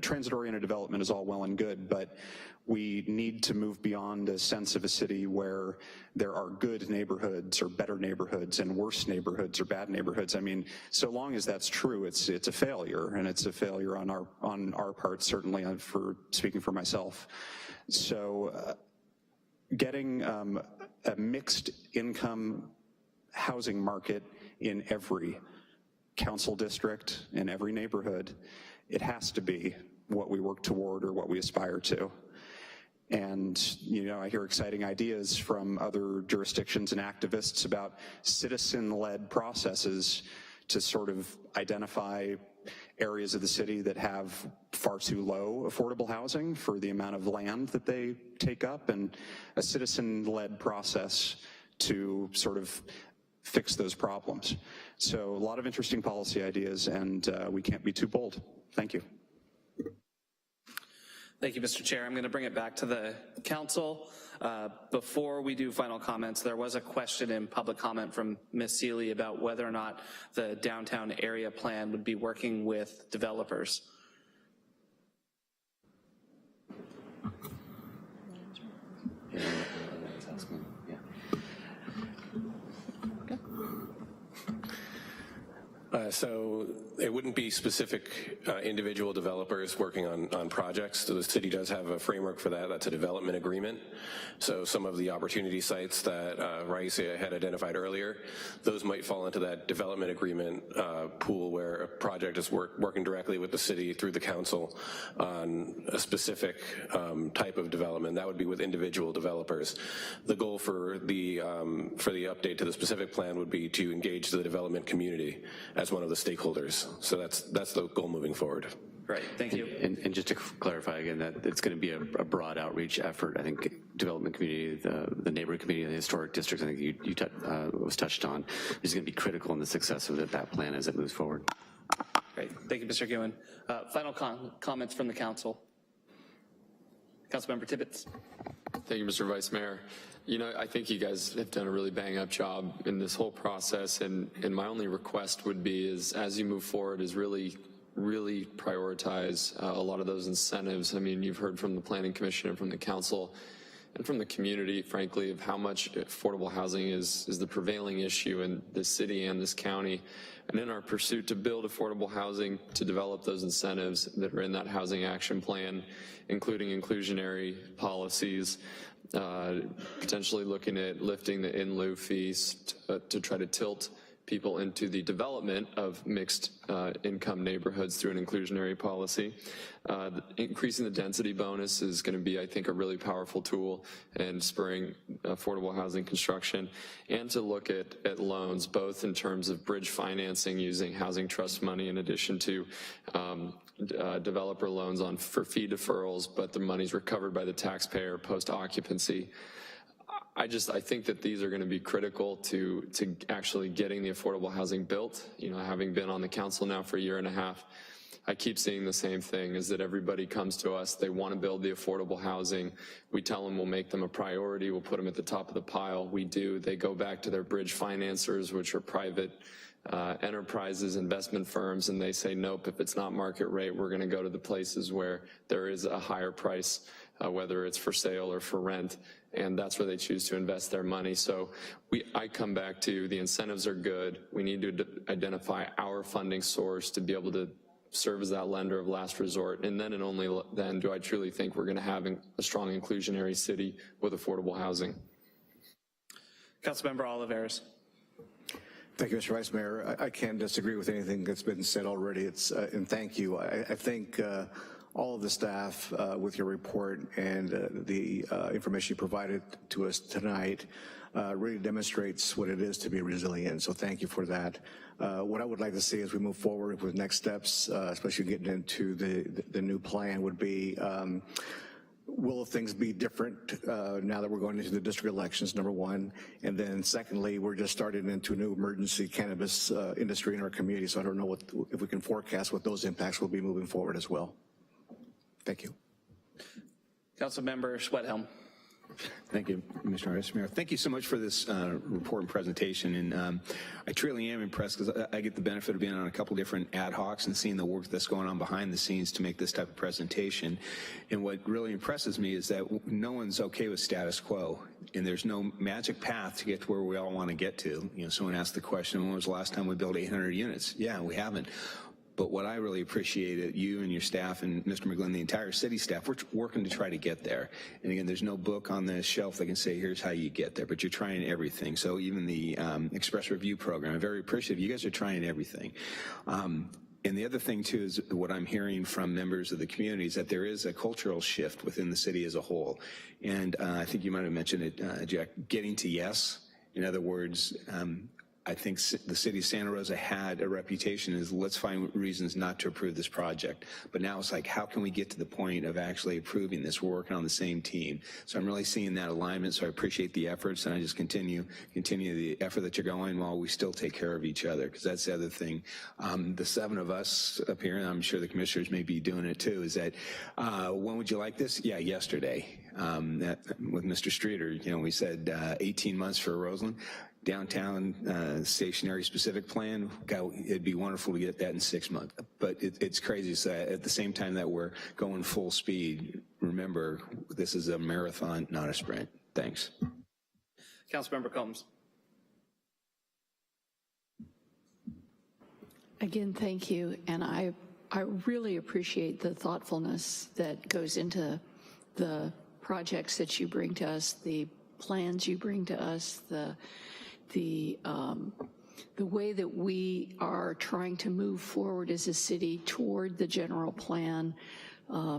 transit-oriented development is all well and good, but we need to move beyond a sense of a city where there are good neighborhoods or better neighborhoods and worse neighborhoods or bad neighborhoods. I mean, so long as that's true, it's a failure, and it's a failure on our part, certainly for speaking for myself. So getting a mixed income housing market in every council district, in every neighborhood, it has to be what we work toward or what we aspire to. And, I hear exciting ideas from other jurisdictions and activists about citizen-led processes to sort of identify areas of the city that have far too low affordable housing for the amount of land that they take up, and a citizen-led process to sort of fix those problems. So a lot of interesting policy ideas, and we can't be too bold. Thank you. Thank you, Mr. Chair. I'm going to bring it back to the council. Before we do final comments, there was a question in public comment from Ms. Seeley about whether or not the downtown area plan would be working with developers. So it wouldn't be specific individual developers working on projects. So the city does have a framework for that. That's a development agreement. So some of the opportunity sites that Raisa had identified earlier, those might fall into that development agreement pool where a project is working directly with the city through the council on a specific type of development. That would be with individual developers. The goal for the update to the specific plan would be to engage the development community as one of the stakeholders. So that's the goal moving forward. Right, thank you. And just to clarify again, that it's going to be a broad outreach effort. I think development community, the neighborhood community, the historic districts, I think you was touched on, is going to be critical in the success of that plan as it moves forward. Great, thank you, Mr. Guin. Final comments from the council. Councilmember Tibbetts. Thank you, Mr. Vice Mayor. I think you guys have done a really bang-up job in this whole process, and my only request would be is, as you move forward, is really prioritize a lot of those incentives. I mean, you've heard from the Planning Commission and from the council and from the community, frankly, of how much affordable housing is the prevailing issue in this city and this county. And in our pursuit to build affordable housing, to develop those incentives that are in that housing action plan, including inclusionary policies, potentially looking at lifting the in-lieu fees to try to tilt people into the development of mixed income neighborhoods through an inclusionary policy. Increasing the density bonus is going to be, I think, a really powerful tool in spurring affordable housing construction, and to look at loans, both in terms of bridge financing using housing trust money in addition to developer loans for fee deferrals, but the money's recovered by the taxpayer post-occupancy. I think that these are going to be critical to actually getting the affordable housing built. Having been on the council now for a year and a half, I keep seeing the same thing, is that everybody comes to us, they want to build the affordable housing. We tell them we'll make them a priority, we'll put them at the top of the pile. We do. They go back to their bridge financers, which are private enterprises, investment firms, and they say, nope, if it's not market rate, we're going to go to the places where there is a higher price, whether it's for sale or for rent. And that's where they choose to invest their money. So I come back to the incentives are good. We need to identify our funding source to be able to serve as that lender of last resort. And then and only then do I truly think we're going to have a strong inclusionary city with affordable housing. Councilmember Olivares. Thank you, Mr. Vice Mayor. I can't disagree with anything that's been said already. And thank you. I think all of the staff with your report and the information you provided to us tonight really demonstrates what it is to be resilient. So thank you for that. What I would like to see as we move forward with next steps, especially getting into the new plan, would be will things be different now that we're going into the district elections, number one? And then secondly, we're just starting into a new emergency cannabis industry in our community, so I don't know if we can forecast what those impacts will be moving forward as well. Thank you. Councilmember Schwedhelm. Thank you, Mr. Vice Mayor. Thank you so much for this report and presentation. And I truly am impressed because I get the benefit of being on a couple different ad hocs and seeing the work that's going on behind the scenes to make this type of presentation. And what really impresses me is that no one's okay with status quo. And there's no magic path to get to where we all want to get to. You know, someone asked the question, when was the last time we built 800 units? Yeah, we haven't. But what I really appreciate, you and your staff and Mr. McGlynn, the entire city staff, we're working to try to get there. And again, there's no book on the shelf that can say, here's how you get there, but you're trying everything. So even the Express Review program, I'm very appreciative. You guys are trying everything. And the other thing too is what I'm hearing from members of the community is that there is a cultural shift within the city as a whole. And I think you might have mentioned it, Jack, getting to yes. In other words, I think the city of Santa Rosa had a reputation as let's find reasons not to approve this project. But now it's like, how can we get to the point of actually approving this? We're working on the same team. So I'm really seeing that alignment. So I appreciate the efforts, and I just continue the effort that you're going while we still take care of each other, because that's the other thing. The 7 of us up here, and I'm sure the commissioners may be doing it too, is that when would you like this? Yeah, yesterday. With Mr. Streeter, you know, we said 18 months for Roseland. Downtown stationary specific plan, God, it'd be wonderful to get that in 6 months. But it's crazy. So at the same time that we're going full speed, remember, this is a marathon, not a sprint. Thanks. Councilmember Combs. Again, thank you. And I really appreciate the thoughtfulness that goes into the projects that you bring to us, the plans you bring to us, the way that we are trying to move forward as a city toward the general plan,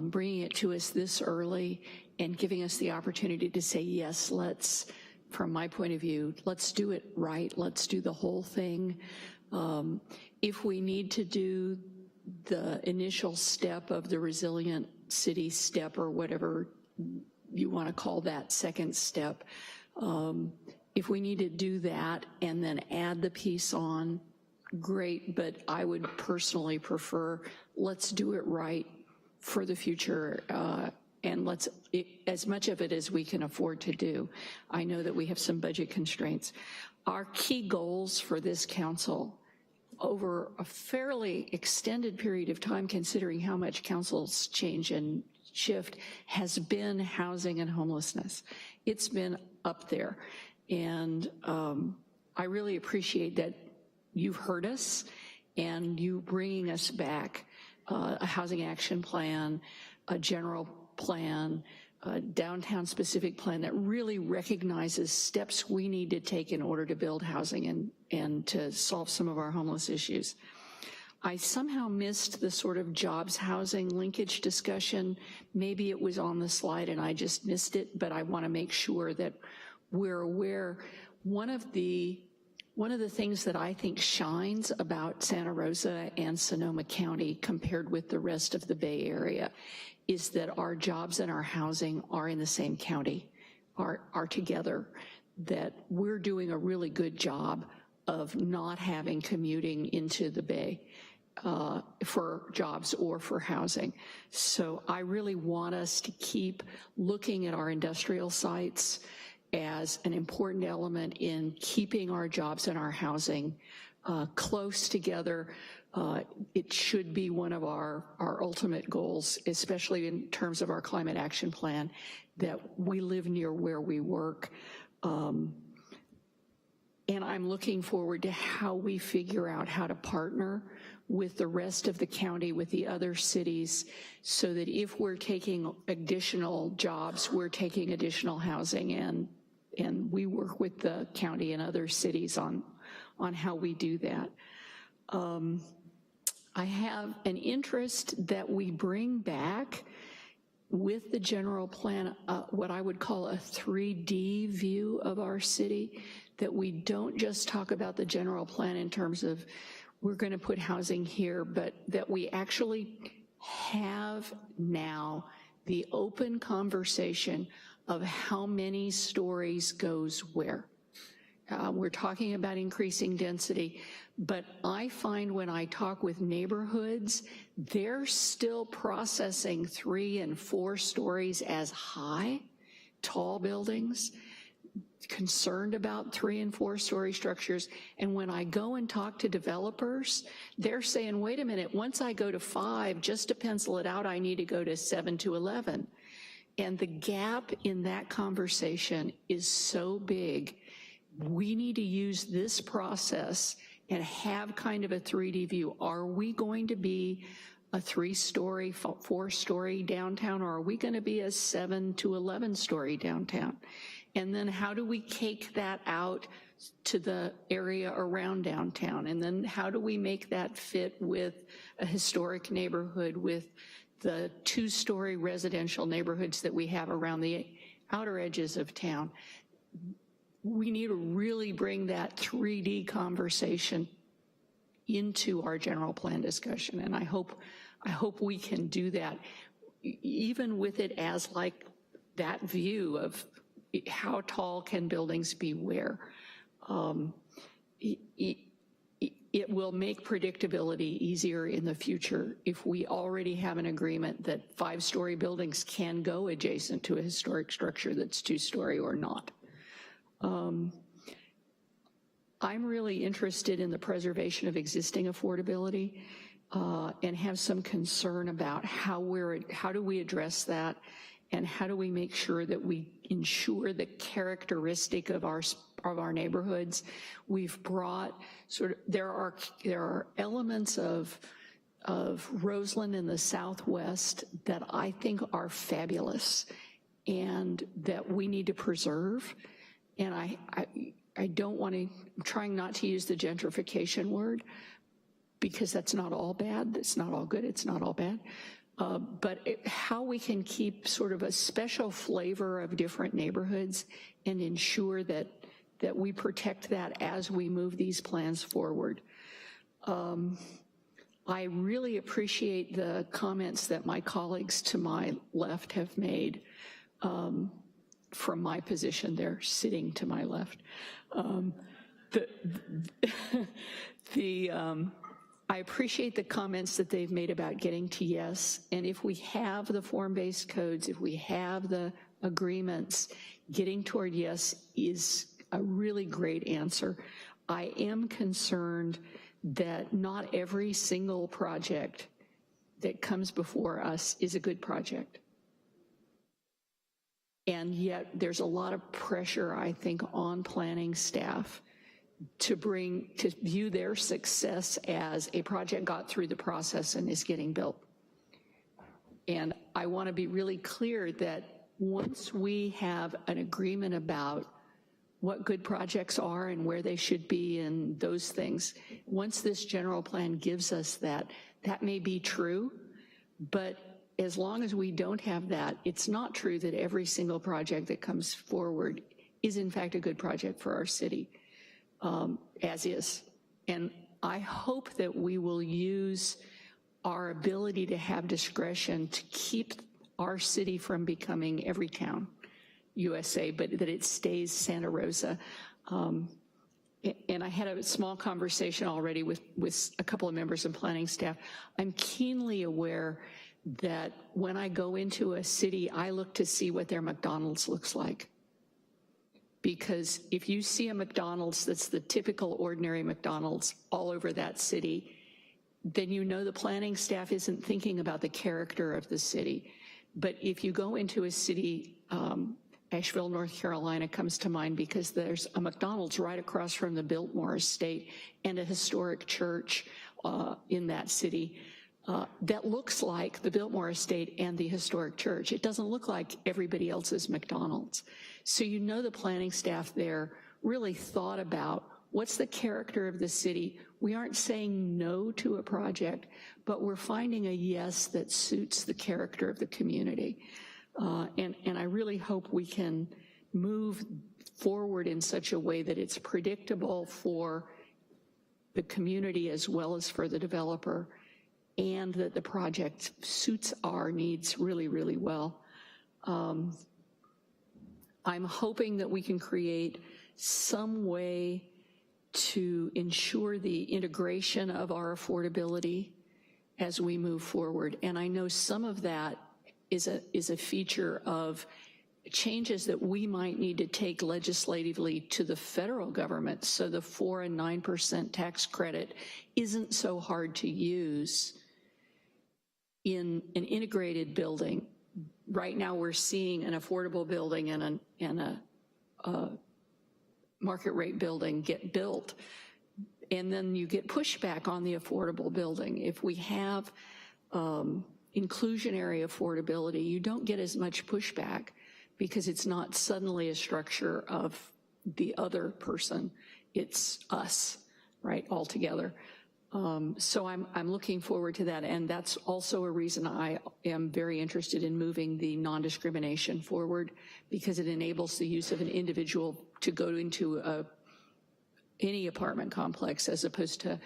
bringing it to us this early and giving us the opportunity to say, yes, let's, from my point of view, let's do it right. Let's do the whole thing. If we need to do the initial step of the resilient city step, or whatever you want to call that second step, if we need to do that and then add the piece on, great, but I would personally prefer, let's do it right for the future, and let's, as much of it as we can afford to do. I know that we have some budget constraints. Our key goals for this council over a fairly extended period of time, considering how much councils change and shift, has been housing and homelessness. It's been up there. And I really appreciate that you've heard us and you bringing us back a housing action plan, a general plan, a downtown specific plan that really recognizes steps we need to take in order to build housing and to solve some of our homeless issues. I somehow missed the sort of jobs housing linkage discussion. Maybe it was on the slide and I just missed it, but I want to make sure that we're aware. One of the things that I think shines about Santa Rosa and Sonoma County compared with the rest of the Bay Area is that our jobs and our housing are in the same county, are together, that we're doing a really good job of not having commuting into the Bay for jobs or for housing. So I really want us to keep looking at our industrial sites as an important element in keeping our jobs and our housing close together. It should be one of our ultimate goals, especially in terms of our climate action plan, that we live near where we work. And I'm looking forward to how we figure out how to partner with the rest of the county, with the other cities, so that if we're taking additional jobs, we're taking additional housing, and we work with the county and other cities on how we do that. I have an interest that we bring back with the general plan what I would call a 3D view of our city, that we don't just talk about the general plan in terms of we're going to put housing here, but that we actually have now the open conversation of how many stories goes where. We're talking about increasing density, but I find when I talk with neighborhoods, they're still processing 3 and 4 stories as high tall buildings, concerned about 3- and 4-story structures. And when I go and talk to developers, they're saying, wait a minute, once I go to 5, just to pencil it out, I need to go to 7 to 11. And the gap in that conversation is so big. We need to use this process and have kind of a 3D view. Are we going to be a 3-story, 4-story downtown, or are we going to be a 7 to 11-story downtown? And then how do we cake that out to the area around downtown? And then how do we make that fit with a historic neighborhood, with the 2-story residential neighborhoods that we have around the outer edges of town? We need to really bring that 3D conversation into our general plan discussion, and I hope we can do that, even with it as like that view of how tall can buildings be where. It will make predictability easier in the future if we already have an agreement that 5-story buildings can go adjacent to a historic structure that's 2-story or not. I'm really interested in the preservation of existing affordability and have some concern about how do we address that, and how do we make sure that we ensure the characteristic of our neighborhoods. We've brought there are elements of Roseland in the Southwest that I think are fabulous and that we need to preserve. And I don't want to, I'm trying not to use the gentrification word, because that's not all bad, it's not all good, it's not all bad. But how we can keep sort of a special flavor of different neighborhoods and ensure that we protect that as we move these plans forward. I really appreciate the comments that my colleagues to my left have made from my position there, sitting to my left. I appreciate the comments that they've made about getting to yes, and if we have the form-based codes, if we have the agreements, getting toward yes is a really great answer. I am concerned that not every single project that comes before us is a good project. And yet there's a lot of pressure, I think, on planning staff to view their success as a project got through the process and is getting built. And I want to be really clear that once we have an agreement about what good projects are and where they should be and those things, once this general plan gives us that, that may be true, but as long as we don't have that, it's not true that every single project that comes forward is in fact a good project for our city, as is. And I hope that we will use our ability to have discretion to keep our city from becoming Everytown USA, but that it stays Santa Rosa. And I had a small conversation already with a couple of members of planning staff. I'm keenly aware that when I go into a city, I look to see what their McDonald's looks like. Because if you see a McDonald's that's the typical ordinary McDonald's all over that city, then you know the planning staff isn't thinking about the character of the city. But if you go into a city, Asheville, North Carolina comes to mind because there's a McDonald's right across from the Biltmore Estate and a historic church in that city. That looks like the Biltmore Estate and the historic church. It doesn't look like everybody else's McDonald's. So you know the planning staff there really thought about what's the character of the city. We aren't saying no to a project, but we're finding a yes that suits the character of the community. And I really hope we can move forward in such a way that it's predictable for the community as well as for the developer, and that the project suits our needs really, really well. I'm hoping that we can create some way to ensure the integration of our affordability as we move forward. And I know some of that is a feature of changes that we might need to take legislatively to the federal government so the 4% and 9% tax credit isn't so hard to use in an integrated building. Right now we're seeing an affordable building and a market rate building get built, and then you get pushback on the affordable building. If we have inclusionary affordability, you don't get as much pushback because it's not suddenly a structure of the other person, it's us, right, all together. So I'm looking forward to that, and that's also a reason I am very interested in moving the non-discrimination forward, because it enables the use of an individual to go into any apartment complex as opposed to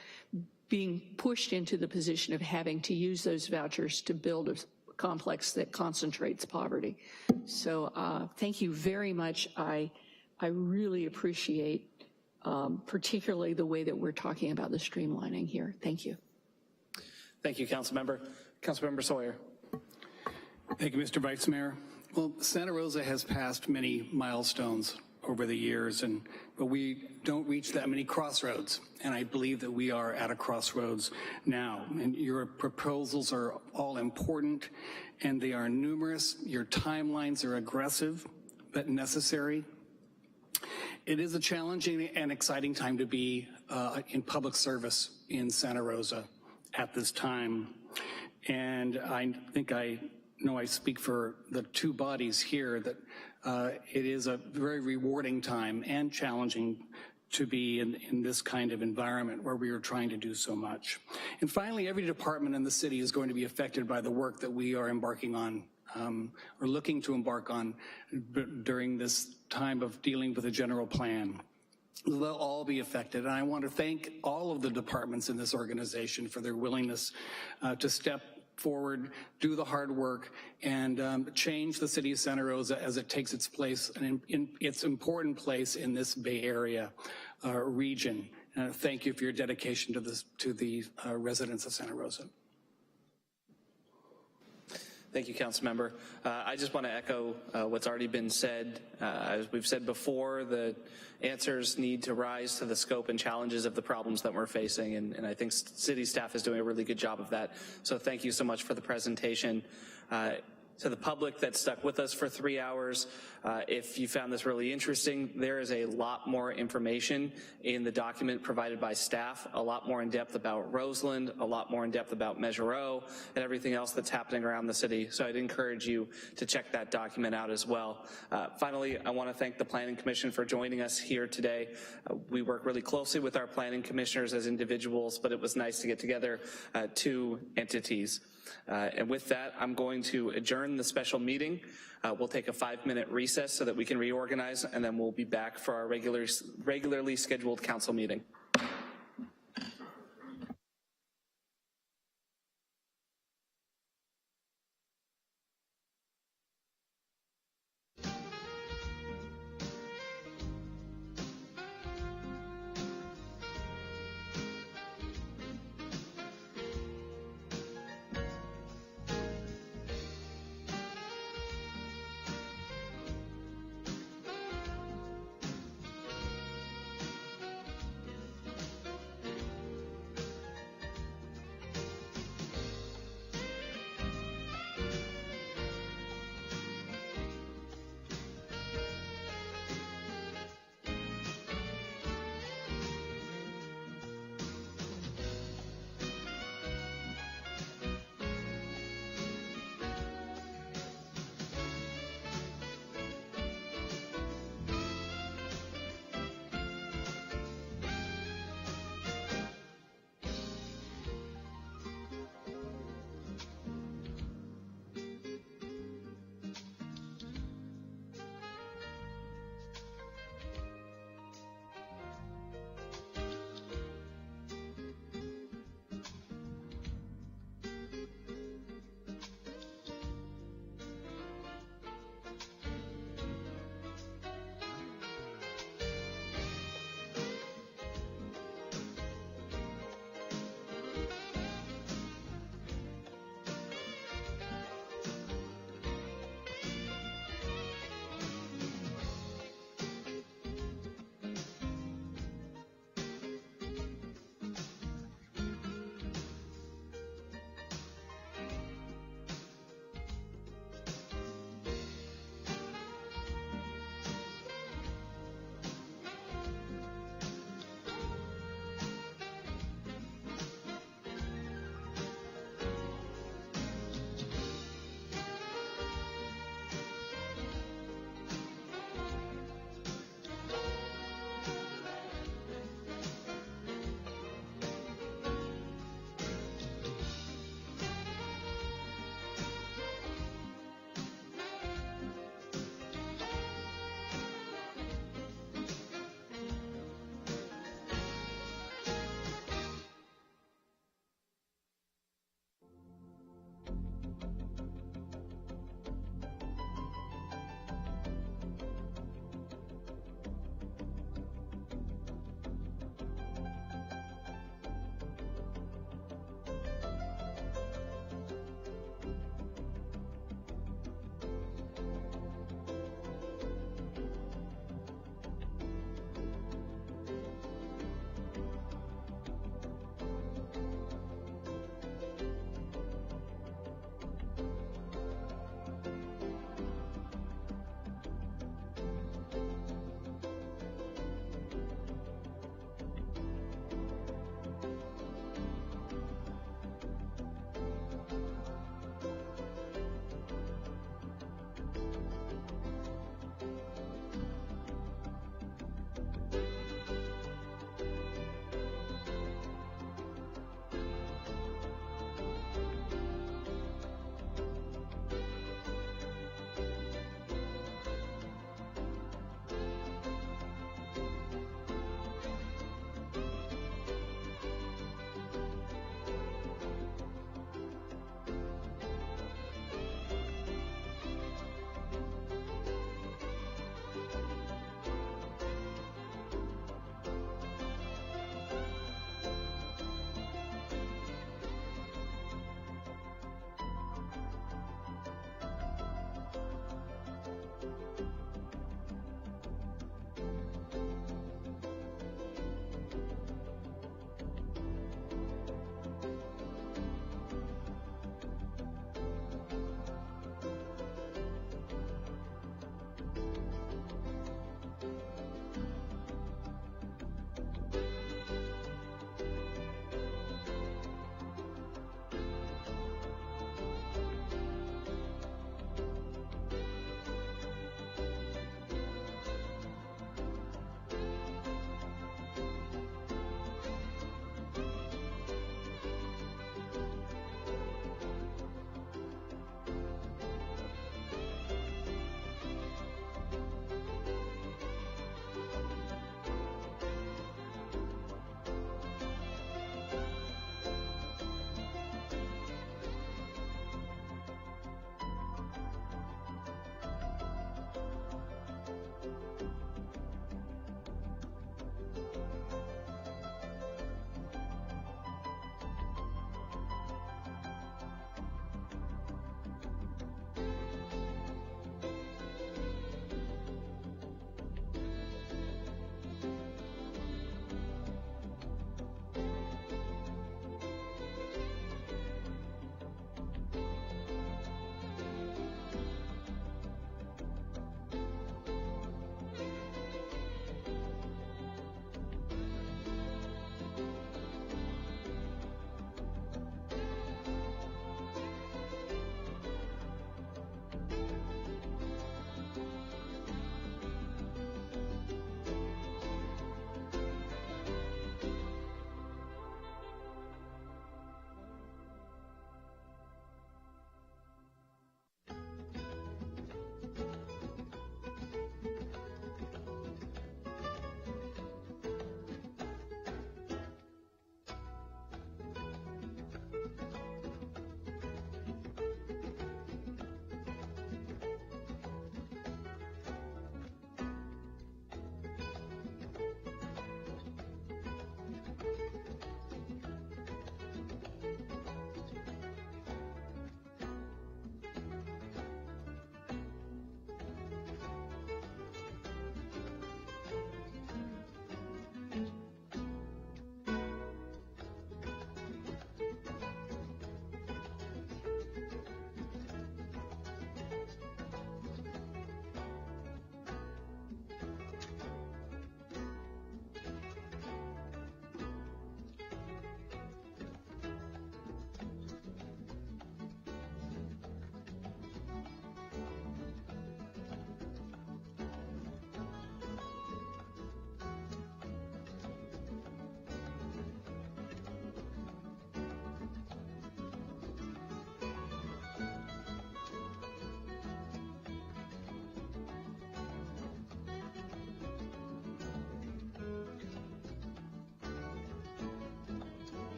being pushed into the position of having to use those vouchers to build a complex that concentrates poverty. So thank you very much. I really appreciate particularly the way that we're talking about the streamlining here. Thank you. Thank you, Councilmember. Councilmember Sawyer. Thank you, Mr. Vice Mayor. Well, Santa Rosa has passed many milestones over the years, but we don't reach that many crossroads. And I believe that we are at a crossroads now. And your proposals are all important, and they are numerous. Your timelines are aggressive, but necessary. It is a challenging and exciting time to be in public service in Santa Rosa at this time. And I think I know I speak for the two bodies here that it is a very rewarding time and challenging to be in this kind of environment where we are trying to do so much. And finally, every department in the city is going to be affected by the work that we are embarking on or looking to embark on during this time of dealing with the general plan. They'll all be affected, and I want to thank all of the departments in this organization for their willingness to step forward, do the hard work, and change the city of Santa Rosa as it takes its place, and in its important place in this Bay Area region. Thank you for your dedication to the residents of Santa Rosa. Thank you, Councilmember. I just want to echo what's already been said. As we've said before, the answers need to rise to the scope and challenges of the problems that we're facing, and I think city staff is doing a really good job of that. So thank you so much for the presentation. To the public that stuck with us for 3 hours, if you found this really interesting, there is a lot more information in the document provided by staff, a lot more in depth about Roseland, a lot more in depth about Measure O, and everything else that's happening around the city. So I'd encourage you to check that document out as well. Finally, I want to thank the Planning Commission for joining us here today. We work really closely with our planning commissioners as individuals, but it was nice to get together two entities. And with that, I'm going to adjourn the special meeting. We'll take a 5-minute recess so that we can reorganize, and then we'll be back for our regularly scheduled council meeting.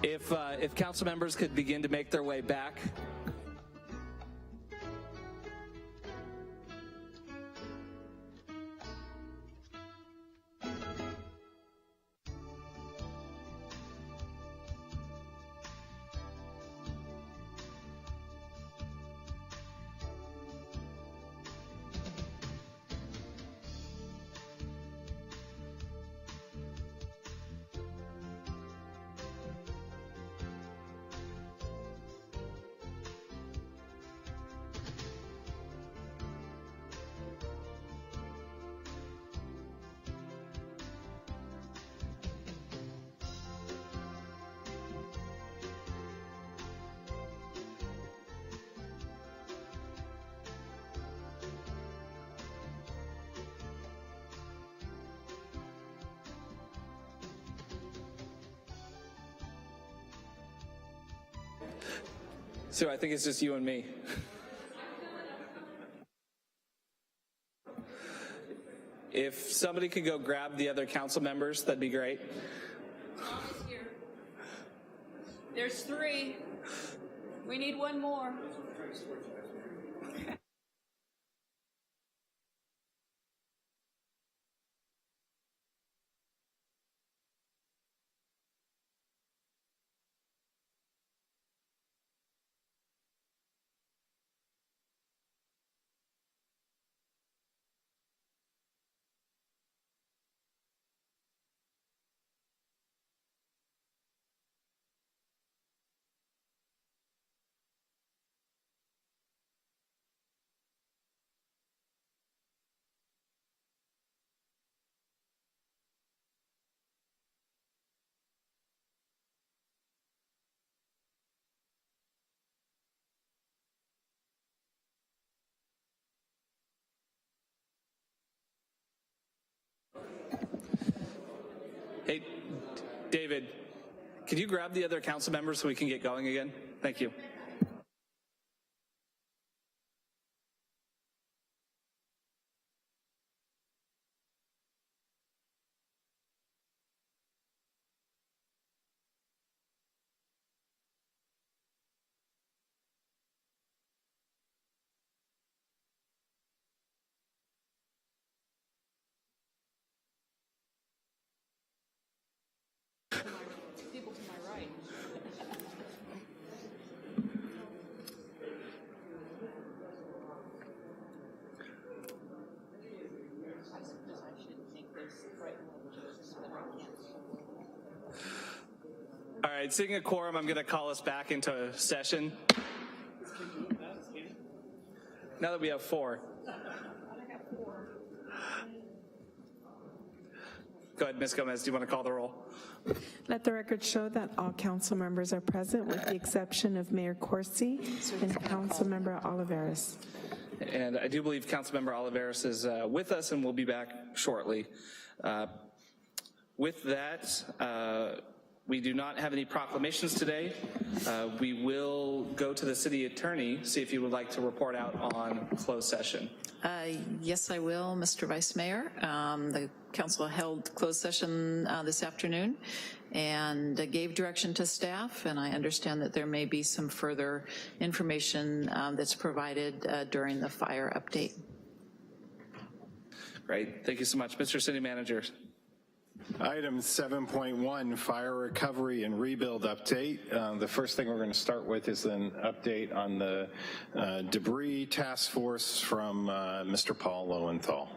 If council members could begin to make their way back. So I think it's just you and me. If somebody could go grab the other council members, that'd be great. There's 3. We need one more. Hey, David, could you grab the other council members so we can get going again? Thank you. People to my right. All right, seeing a quorum, I'm going to call us back into session. Now that we have 4. Go ahead, Ms. Gomez, do you want to call the roll? Let the record show that all council members are present with the exception of Mayor Corsi and Councilmember Oliveras. And I do believe Councilmember Oliveras is with us and will be back shortly. With that, we do not have any proclamations today. We will go to the city attorney, see if you would like to report out on closed session. Yes, I will, Mr. Vice Mayor. The council held closed session this afternoon and gave direction to staff, and I understand that there may be some further information that's provided during the fire update. Great, thank you so much. Mr. City Manager. Item 7.1, fire recovery and rebuild update. The first thing we're going to start with is an update on the debris task force from Mr. Paul Lowenthal.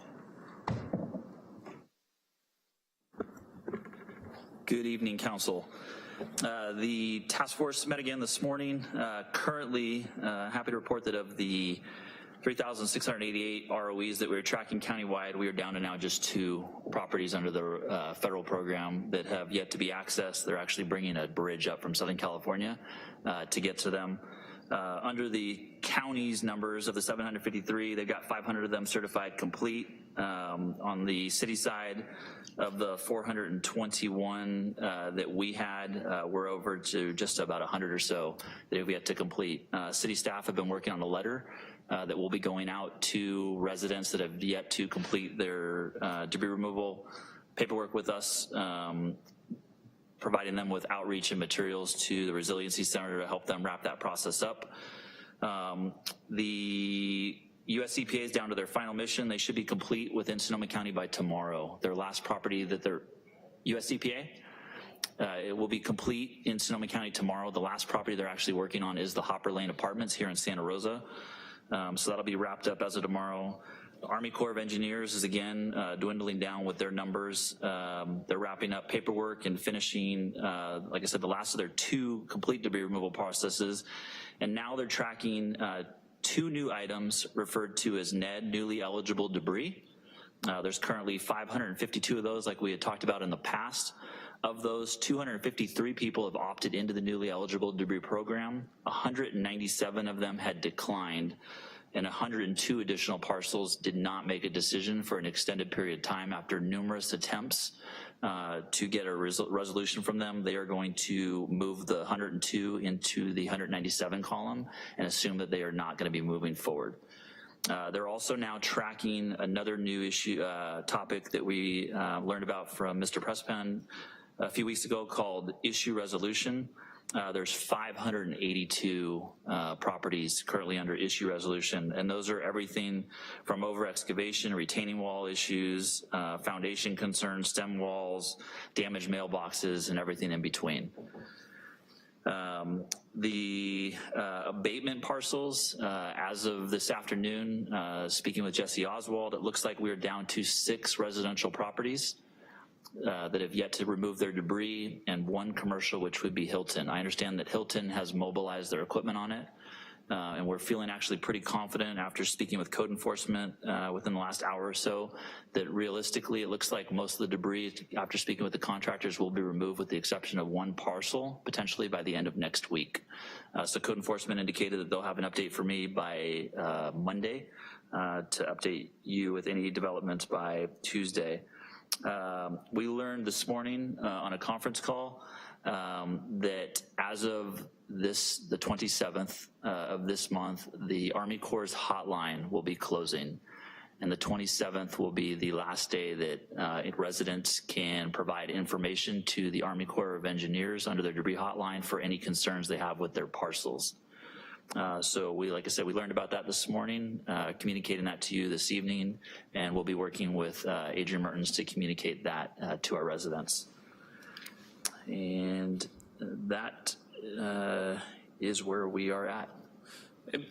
Good evening, Council. The task force met again this morning. Currently, happy to report that of the 3,688 ROEs that we were tracking countywide, we are down to now just 2 properties under the federal program that have yet to be accessed. They're actually bringing a bridge up from Southern California to get to them. Under the county's numbers of the 753, they've got 500 of them certified complete. On the city side of the 421 that we had, we're over to just about 100 or so that we have to complete. City staff have been working on a letter that will be going out to residents that have yet to complete their debris removal paperwork with us. providing them with outreach and materials to the Resiliency Center to help them wrap that process up. The US EPA is down to their final mission. They should be complete within Sonoma County by tomorrow. Their last property that they're, US EPA, it will be complete in Sonoma County tomorrow. The last property they're actually working on is the Hopper Lane Apartments here in Santa Rosa. So that'll be wrapped up as of tomorrow. The Army Corps of Engineers is again dwindling down with their numbers. They're wrapping up paperwork and finishing, like I said, the last of their 2 complete debris removal processes. And now they're tracking 2 new items referred to as NED, newly eligible debris. There's currently 552 of those like we had talked about in the past. Of those, 253 people have opted into the newly eligible debris program. 197 of them had declined, and 102 additional parcels did not make a decision for an extended period of time after numerous attempts to get a resolution from them. They are going to move the 102 into the 197 column and assume that they are not going to be moving forward. They're also now tracking another new issue topic that we learned about from Mr. Presspen a few weeks ago called issue resolution. There's 582 properties currently under issue resolution, and those are everything from over excavation, retaining wall issues, foundation concerns, stem walls, damaged mailboxes, and everything in between. The abatement parcels, as of this afternoon, speaking with Jesse Oswald, it looks like we're down to 6 residential properties that have yet to remove their debris, and 1 commercial, which would be Hilton. I understand that Hilton has mobilized their equipment on it, and we're feeling actually pretty confident after speaking with code enforcement within the last hour or so that realistically it looks like most of the debris, after speaking with the contractors, will be removed with the exception of 1 parcel, potentially by the end of next week. So code enforcement indicated that they'll have an update for me by Monday to update you with any developments by Tuesday. We learned this morning on a conference call that as of the 27th of this month, the Army Corps' hotline will be closing, and the 27th will be the last day that residents can provide information to the Army Corps of Engineers under their debris hotline for any concerns they have with their parcels. So like I said, we learned about that this morning, communicating that to you this evening, and we'll be working with Adrian Mertens to communicate that to our residents. And that is where we are at.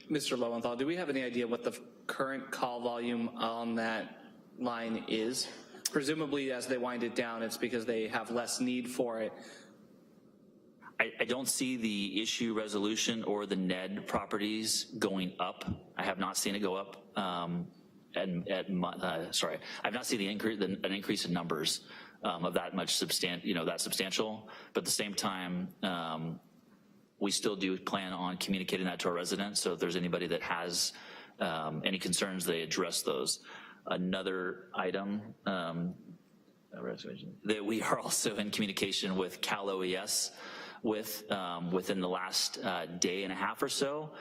Mr. Lowenthal, do we have any idea what the current call volume on that line is? Presumably as they wind it down, it's because they have less need for it. I don't see the issue resolution or the NED properties going up. I have not seen it go up. Sorry, I've not seen an increase in numbers of that much substantial. But at the same time, we still do plan on communicating that to our residents. So if there's anybody that has any concerns, they address those. Another item that we are also in communication with Cal OES within the last day and a half or so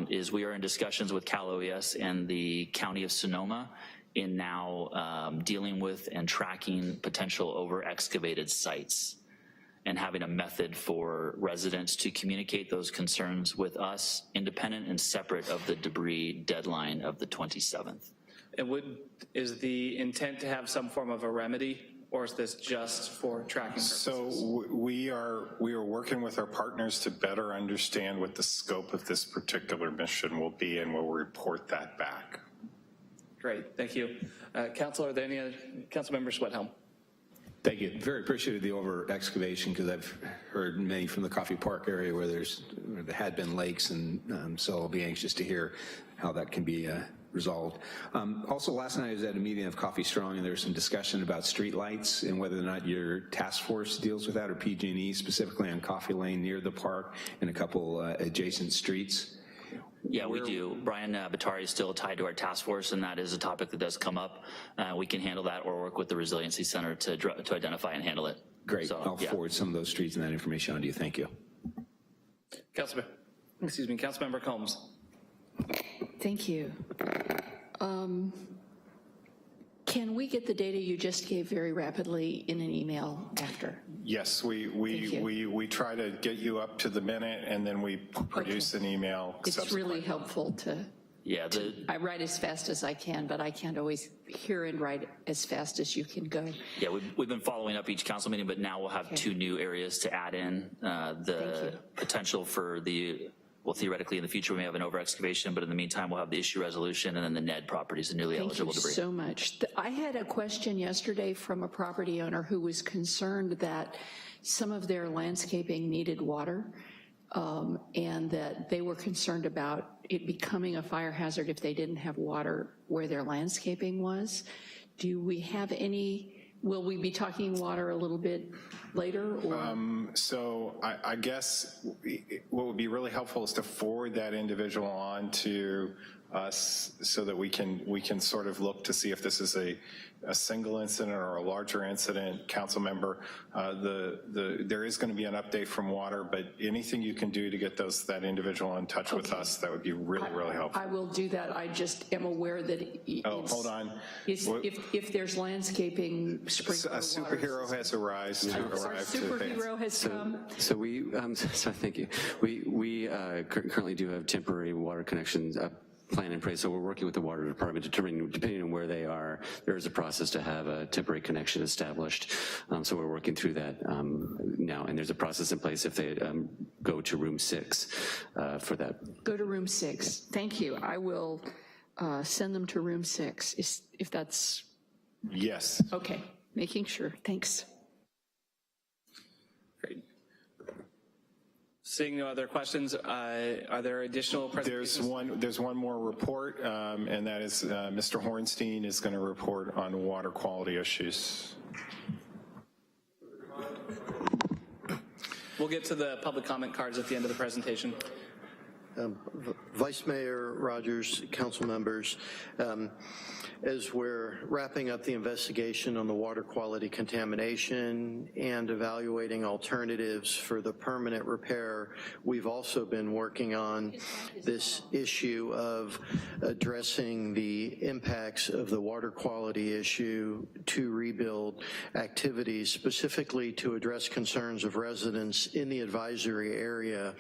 is we are in discussions with Cal OES and the County of Sonoma in now dealing with and tracking potential over excavated sites and having a method for residents to communicate those concerns with us, independent and separate of the debris deadline of the 27th. And is the intent to have some form of a remedy, or is this just for tracking purposes? So we are working with our partners to better understand what the scope of this particular mission will be, and we'll report that back. Great, thank you. Council, are there any other, Councilmember Sweathelm? Thank you. Very appreciative of the over excavation, because I've heard many from the Coffey Park area where there had been lakes, and so I'll be anxious to hear how that can be resolved. Also, last night I was at a meeting of Coffee Strong, and there was some discussion about street lights and whether or not your task force deals with that, or PG&E, specifically on Coffee Lane near the park and a couple adjacent streets. Yeah, we do. Brian Batari is still tied to our task force, and that is a topic that does come up. We can handle that or work with the Resiliency Center to identify and handle it. Great. So, I'll forward some of those streets and that information on to you. Thank you. Councilmember Combs. Thank you. Can we get the data you just gave very rapidly in an email after? Yes, we try to get you up to the minute, and then we produce an email. It's really helpful to, Yeah, I write as fast as I can, but I can't always hear and write as fast as you can go. yeah, we've been following up each council meeting, but now we'll have 2 new areas to add in. The potential for the, well, theoretically in the future we may have an over excavation, but in the meantime we'll have the issue resolution and then the NED properties, the newly eligible debris. Thank you so much. I had a question yesterday from a property owner who was concerned that some of their landscaping needed water, and that they were concerned about it becoming a fire hazard if they didn't have water where their landscaping was. Do we have any, will we be talking water a little bit later? Or? So I guess what would be really helpful is to forward that individual on to us so that we can sort of look to see if this is a single incident or a larger incident. Council member, there is going to be an update from water, but anything you can do to get that individual in touch with us, that would be really helpful. I will do that. I just am aware that hold on. If there's landscaping, sprinkler a superhero water, has arrived. Our superhero has come. So we, so thank you. We currently do have temporary water connections plan in place, so we're working with the water department, depending on where they are, there is a process to have a temporary connection established. So we're working through that now, and there's a process in place if they go to room 6 for that. Go to room 6. Thank you. I will send them to room 6, if that's... Yes. Okay, making sure. Thanks. Great. Seeing no other questions, are there additional presentations? There's one more report, and that is Mr. Hornstein is going to report on water quality issues. We'll get to the public comment cards at the end of the presentation. Vice Mayor Rogers, council members, as we're wrapping up the investigation on the water quality contamination and evaluating alternatives for the permanent repair, we've also been working on this issue of addressing the impacts of the water quality issue to rebuild activities, specifically to address concerns of residents in the advisory area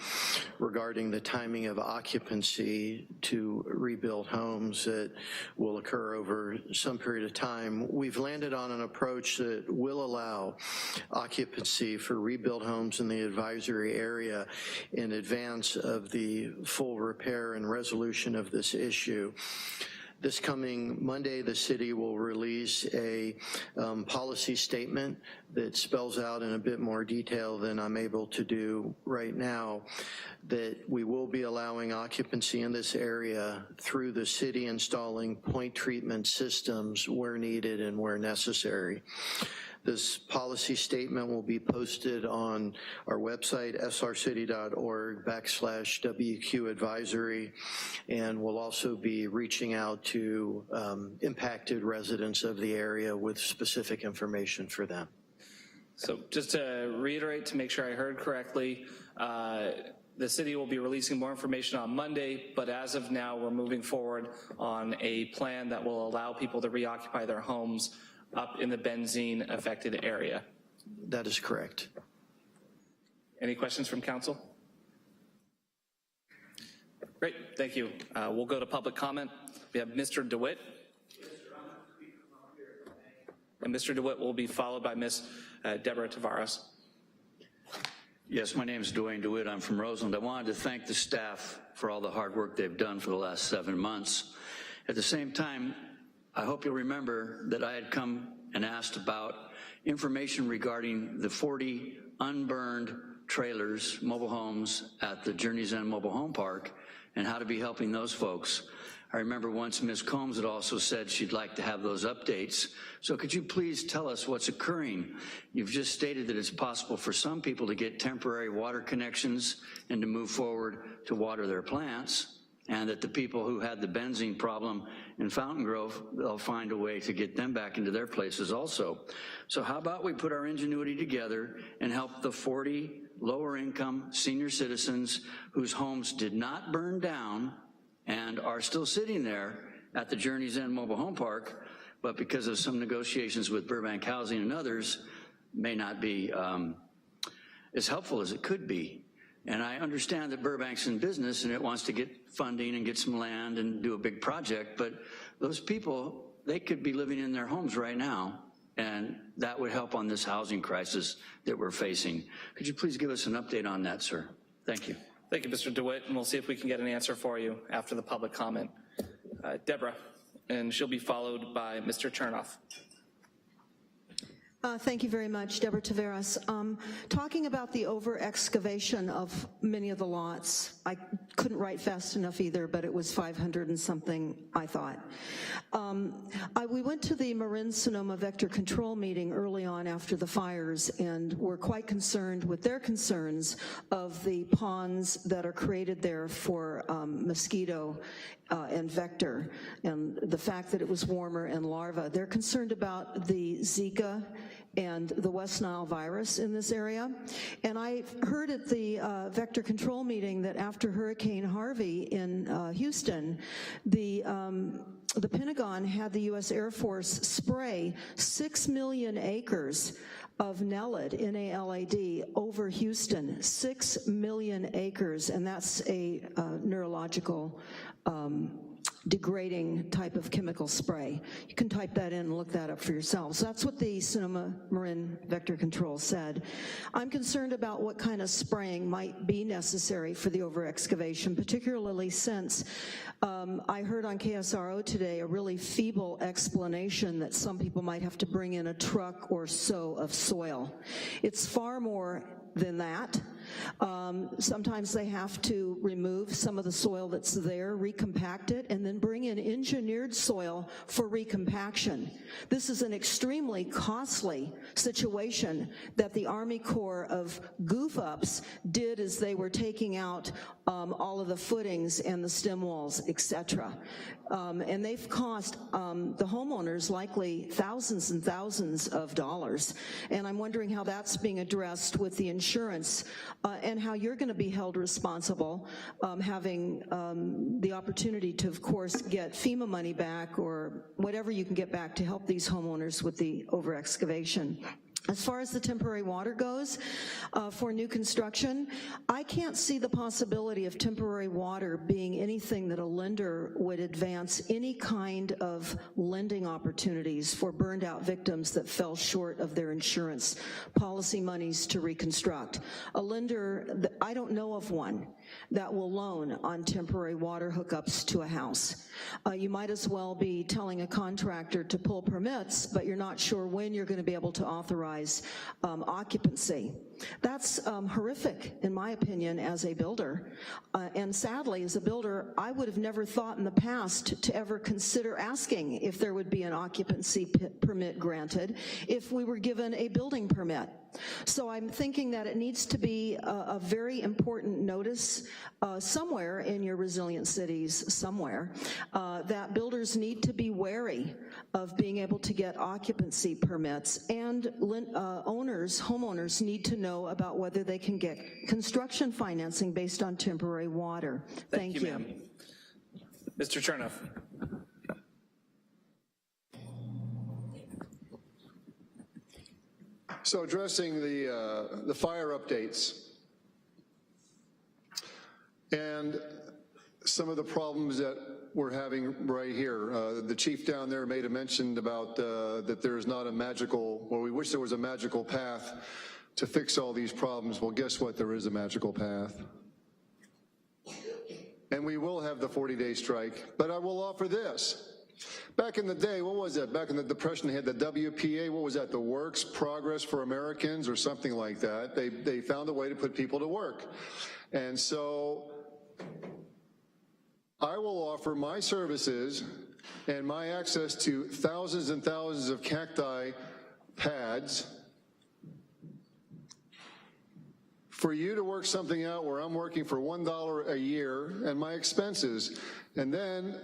regarding the timing of occupancy to rebuild homes that will occur over some period of time. We've landed on an approach that will allow occupancy for rebuilt homes in the advisory area in advance of the full repair and resolution of this issue. This coming Monday, the city will release a policy statement that spells out in a bit more detail than I'm able to do right now that we will be allowing occupancy in this area through the city installing point treatment systems where needed and where necessary. This policy statement will be posted on our website, srcity.org/WQ advisory, and we'll also be reaching out to impacted residents of the area with specific information for them. So just to reiterate, to make sure I heard correctly, the city will be releasing more information on Monday, but as of now, we're moving forward on a plan that will allow people to reoccupy their homes up in the benzene affected area. That is correct. Any questions from council? Great, thank you. We'll go to public comment. We have Mr. DeWitt. And Mr. DeWitt will be followed by Ms. Deborah Tavares. Yes, my name is Dwayne DeWitt. I'm from Roseland. I wanted to thank the staff for all the hard work they've done for the last 7 months. At the same time, I hope you'll remember that I had come and asked about information regarding the 40 unburned trailers, mobile homes at the Journey's End Mobile Home Park and how to be helping those folks. I remember once Ms. Combs had also said she'd like to have those updates. So could you please tell us what's occurring? You've just stated that it's possible for some people to get temporary water connections and to move forward to water their plants, and that the people who had the benzene problem in Fountain Grove, they'll find a way to get them back into their places also. So how about we put our ingenuity together and help the 40 lower income senior citizens whose homes did not burn down and are still sitting there at the Journey's End Mobile Home Park but because of some negotiations with Burbank Housing and others, may not be as helpful as it could be. And I understand that Burbank's in business and it wants to get funding and get some land and do a big project, but those people, they could be living in their homes right now, and that would help on this housing crisis that we're facing. Could you please give us an update on that, sir? Thank you. Thank you, Mr. DeWitt, and we'll see if we can get an answer for you after the public comment. Deborah, and she'll be followed by Mr. Chernoff. Thank you very much, Deborah Taveras. Talking about the over-excavation of many of the lots, I couldn't write fast enough either, but it was 500 and something, I thought. We went to the Marin-Sonoma Vector Control meeting early on after the fires, and were quite concerned with their concerns of the ponds that are created there for mosquito and vector, and the fact that it was warmer and larvae. They're concerned about the Zika and the West Nile virus in this area. And I heard at the vector control meeting that after Hurricane Harvey in Houston, the Pentagon had the US Air Force spray 6 million acres of NALAD, N-A-L-A-D, over Houston, 6 million acres, and that's a neurological degrading type of chemical spray. You can type that in and look that up for yourselves. That's what the Sonoma Marin Vector Control said. I'm concerned about what kind of spraying might be necessary for the over-excavation, particularly since I heard on KSRO today a really feeble explanation that some people might have to bring in a truck or so of soil. It's far more than that. Sometimes they have to remove some of the soil that's there, recompact it, and then bring in engineered soil for recompaction. This is an extremely costly situation that the Army Corps of goof-ups did as they were taking out all of the footings and the stem walls, etc. And they've cost the homeowners likely thousands and thousands of dollars. And I'm wondering how that's being addressed with the insurance and how you're going to be held responsible, having the opportunity to, of course, get FEMA money back or whatever you can get back to help these homeowners with the over-excavation. As far as the temporary water goes, for new construction, I can't see the possibility of temporary water being anything that a lender would advance any kind of lending opportunities for burned out victims that fell short of their insurance policy monies to reconstruct. A lender, I don't know of one that will loan on temporary water hookups to a house. You might as well be telling a contractor to pull permits, but you're not sure when you're going to be able to authorize occupancy. That's horrific, in my opinion, as a builder. And sadly, as a builder, I would have never thought in the past to ever consider asking if there would be an occupancy permit granted if we were given a building permit. So I'm thinking that it needs to be a very important notice somewhere in your resilient cities, somewhere, that builders need to be wary of being able to get occupancy permits, and homeowners need to know about whether they can get construction financing based on temporary water. Thank you. Ma'am. Mr. Chernoff. So addressing the fire updates and some of the problems that we're having right here. The chief down there made a mention about that there's not a magical, or we wish there was a magical path to fix all these problems. Well, guess what? There is a magical path. And we will have the 40-day strike, but I will offer this. Back in the day, what was that? Back in the Depression, they had the WPA, what was that? The Works Progress for Americans or something like that. They found a way to put people to work. And so I will offer my services and my access to thousands and thousands of cacti pads for you to work something out where I'm working for $1 a year and my expenses. And then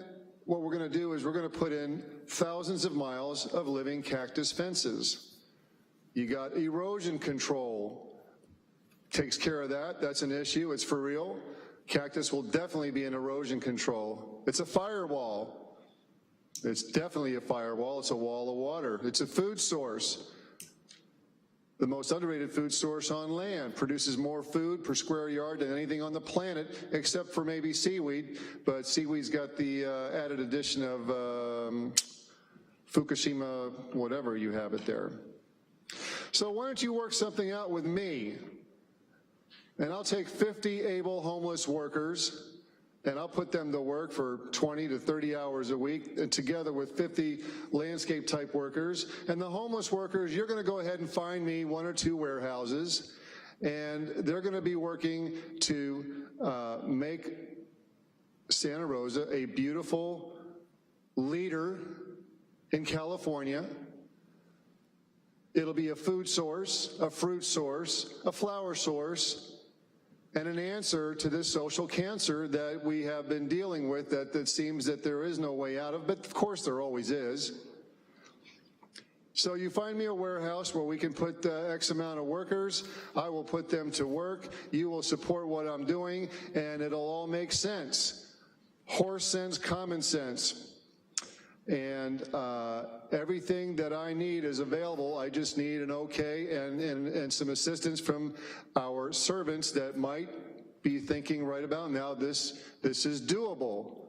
what we're going to do is we're going to put in thousands of miles of living cactus fences. You got erosion control. Takes care of that. That's an issue. It's for real. Cactus will definitely be in erosion control. It's a firewall. It's definitely a firewall. It's a wall of water. It's a food source. The most underrated food source on land, produces more food per square yard than anything on the planet, except for maybe seaweed, but seaweed's got the added addition of Fukushima, whatever you have it there. So why don't you work something out with me? And I'll take 50 able homeless workers and I'll put them to work for 20 to 30 hours a week, and together with 50 landscape type workers. And the homeless workers, you're gonna go ahead and find me 1 or 2 warehouses, and they're gonna be working to make Santa Rosa a beautiful leader in California. It'll be a food source, a fruit source, a flower source, and an answer to this social cancer that we have been dealing with that seems that there is no way out of, but of course there always is. So you find me a warehouse where we can put X amount of workers, I will put them to work, you will support what I'm doing, and it'll all make sense. Horse sense, common sense. And everything that I need is available. I just need an okay and some assistance from our servants that might be thinking right about now, this is doable.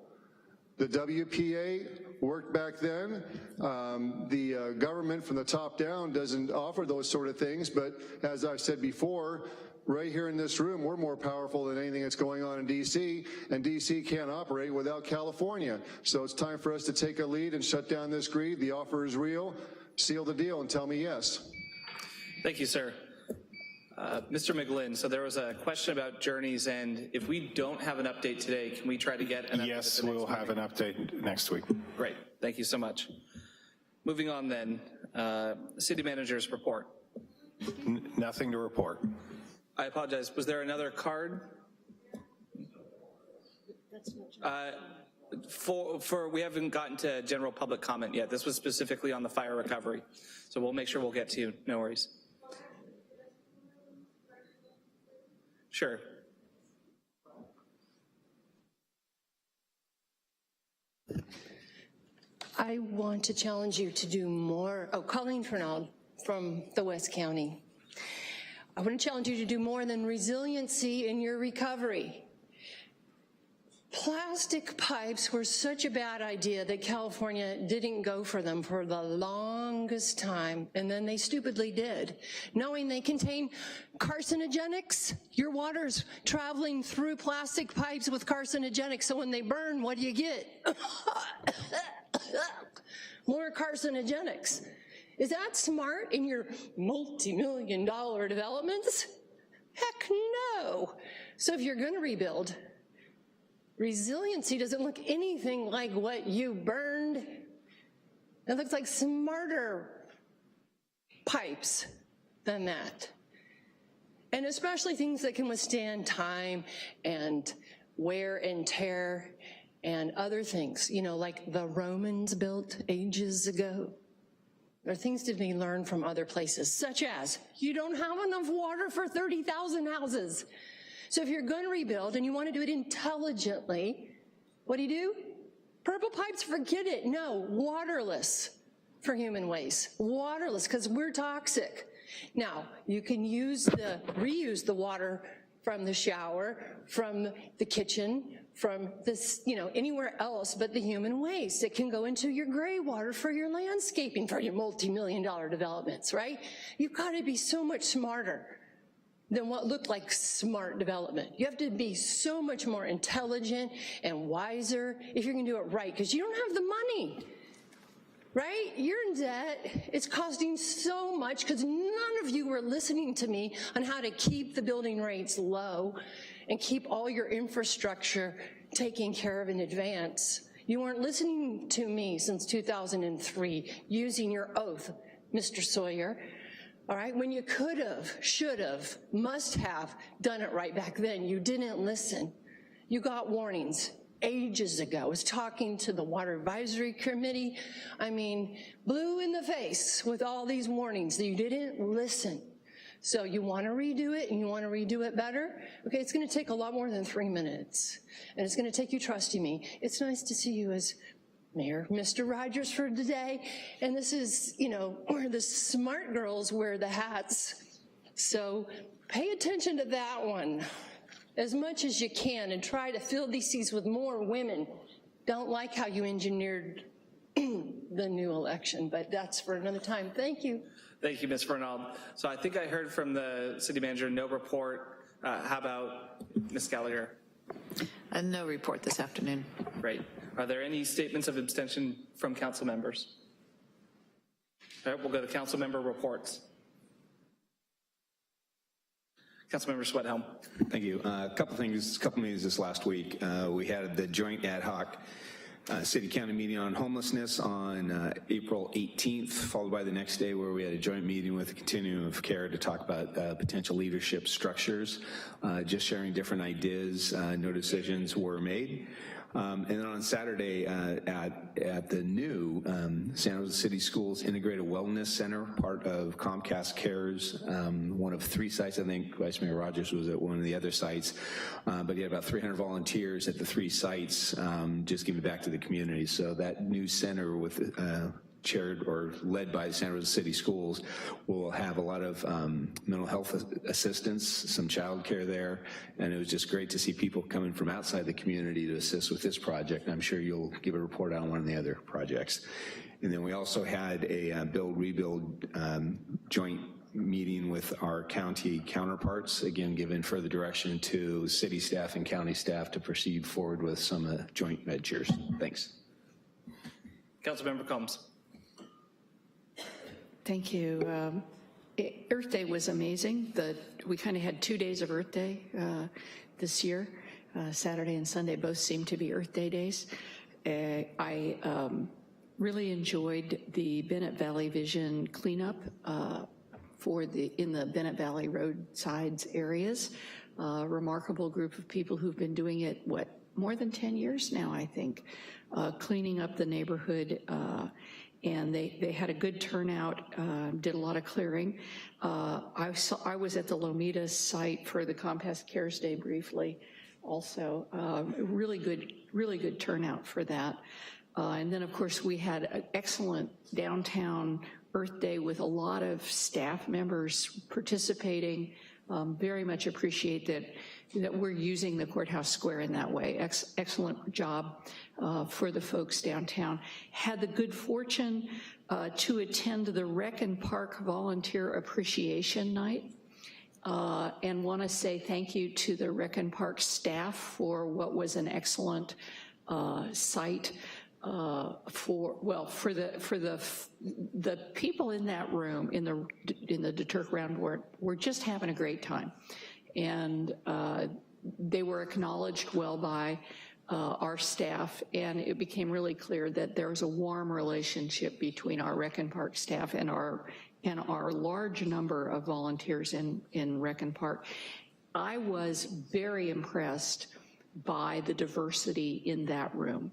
The WPA worked back then. The government from the top down doesn't offer those sort of things, but as I've said before, right here in this room, we're more powerful than anything that's going on in DC, and DC can't operate without California. So it's time for us to take a lead and shut down this greed. The offer is real. Seal the deal and tell me yes. Thank you, sir. Mr. McGlynn, so there was a question about Journeys, and if we don't have an update today, can we try to get an update? Yes, we'll have an update next week. Great, thank you so much. Moving on then, city manager's report. Nothing to report. I apologize, was there another card? We haven't gotten to general public comment yet. This was specifically on the fire recovery. So we'll make sure we'll get to you, no worries. Sure. I want to challenge you to do more. Oh, Colleen Fernald from the West County. I want to challenge you to do more than resiliency in your recovery. Plastic pipes were such a bad idea that California didn't go for them for the longest time, and then they stupidly did, knowing they contain carcinogenics. Your water's traveling through plastic pipes with carcinogenics, so when they burn, what do you get? More carcinogenics. Is that smart in your multi-million-dollar developments? Heck no. So if you're gonna rebuild, resiliency doesn't look anything like what you burned. It looks like smarter pipes than that. And especially things that can withstand time and wear and tear and other things, you know, like the Romans built ages ago. There are things to be learned from other places, such as you don't have enough water for 30,000 houses. So if you're going to rebuild and you want to do it intelligently, what do? Purple pipes, forget it. No, waterless for human waste. Waterless, because we're toxic. Now, you can reuse the water from the shower, from the kitchen, from this, you know, anywhere else but the human waste. It can go into your gray water for your landscaping, for your multi-million-dollar developments, right? You've got to be so much smarter than what looked like smart development. You have to be so much more intelligent and wiser if you're gonna do it right, because you don't have the money, right? You're in debt. It's costing so much because none of you were listening to me on how to keep the building rates low and keep all your infrastructure taken care of in advance. You weren't listening to me since 2003, using your oath, Mr. Sawyer. All right, when you could have, should have, must have done it right back then, you didn't listen. You got warnings ages ago. I was talking to the Water Advisory Committee. I mean, blue in the face with all these warnings that you didn't listen. So you want to redo it and you want to redo it better? Okay, it's going to take a lot more than 3 minutes. And it's going to take you trusting me. It's nice to see you as Mayor, Mr. Rogers for today, and this is, you know, where the smart girls wear the hats. So pay attention to that one as much as you can and try to fill these seats with more women. Don't like how you engineered the new election, but that's for another time. Thank you. Thank you, Ms. Fernald. So I think I heard from the city manager, no report. How about Ms. Gallagher? No report this afternoon. Great. Are there any statements of abstention from council members? All right, we'll go to council member reports. Councilmember Sweathelm. Thank you. A couple meetings this last week. We had the joint ad hoc city-county meeting on homelessness on April 18th, followed by the next day where we had a joint meeting with the Continuum of Care to talk about potential leadership structures, just sharing different ideas. No decisions were made. And then on Saturday at the new San Jose City Schools Integrated Wellness Center, part of Comcast Cares, one of 3 sites. I think Vice Mayor Rogers was at one of the other sites, but he had about 300 volunteers at the 3 sites, just giving back to the community. So that new center with chaired or led by San Jose City Schools will have a lot of mental health assistance, some child care there, and it was just great to see people coming from outside the community to assist with this project. I'm sure you'll give a report on one of the other projects. And then we also had a build rebuild joint meeting with our county counterparts, again giving further direction to city staff and county staff to proceed forward with some joint measures. Thanks. Councilmember Combs. Thank you. Earth Day was amazing. We kind of had 2 days of Earth Day this year. Saturday and Sunday both seemed to be Earth Day days. I really enjoyed the Bennett Valley Vision cleanup in the Bennett Valley roadsides areas. Remarkable group of people who've been doing it, more than 10 years now, I think, cleaning up the neighborhood. And they had a good turnout, did a lot of clearing. I was at the Lomita site for the Comcast Cares Day briefly also. Really good turnout for that. And then of course we had an excellent downtown Earth Day with a lot of staff members participating. Very much appreciate that we're using the courthouse square in that way. Excellent job for the folks downtown. Had the good fortune to attend the Rec and Park Volunteer Appreciation Night, and want to say thank you to the Rec and Park staff for what was an excellent site. For the people in that room in the DeTurk Round Board were just having a great time, and they were acknowledged well by our staff, and it became really clear that there was a warm relationship between our Rec and Park staff and our large number of volunteers in Rec and Park. I was very impressed by the diversity in that room.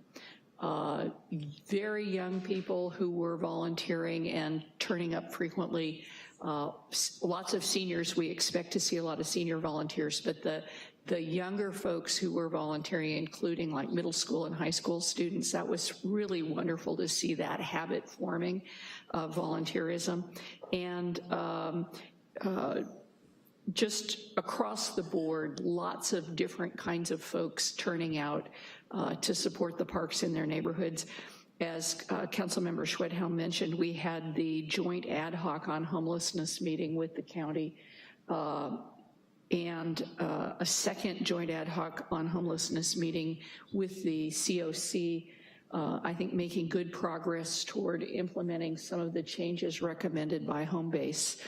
Very young people who were volunteering and turning up frequently. Lots of seniors. We expect to see a lot of senior volunteers, but the younger folks who were volunteering, including like middle school and high school students, that was really wonderful to see that habit forming of volunteerism. And just across the board, lots of different kinds of folks turning out to support the parks in their neighborhoods. As Councilmember Schwedhelm mentioned, we had the joint ad hoc on homelessness meeting with the county, and a second joint ad hoc on homelessness meeting with the COC, I think making good progress toward implementing some of the changes recommended by Homebase.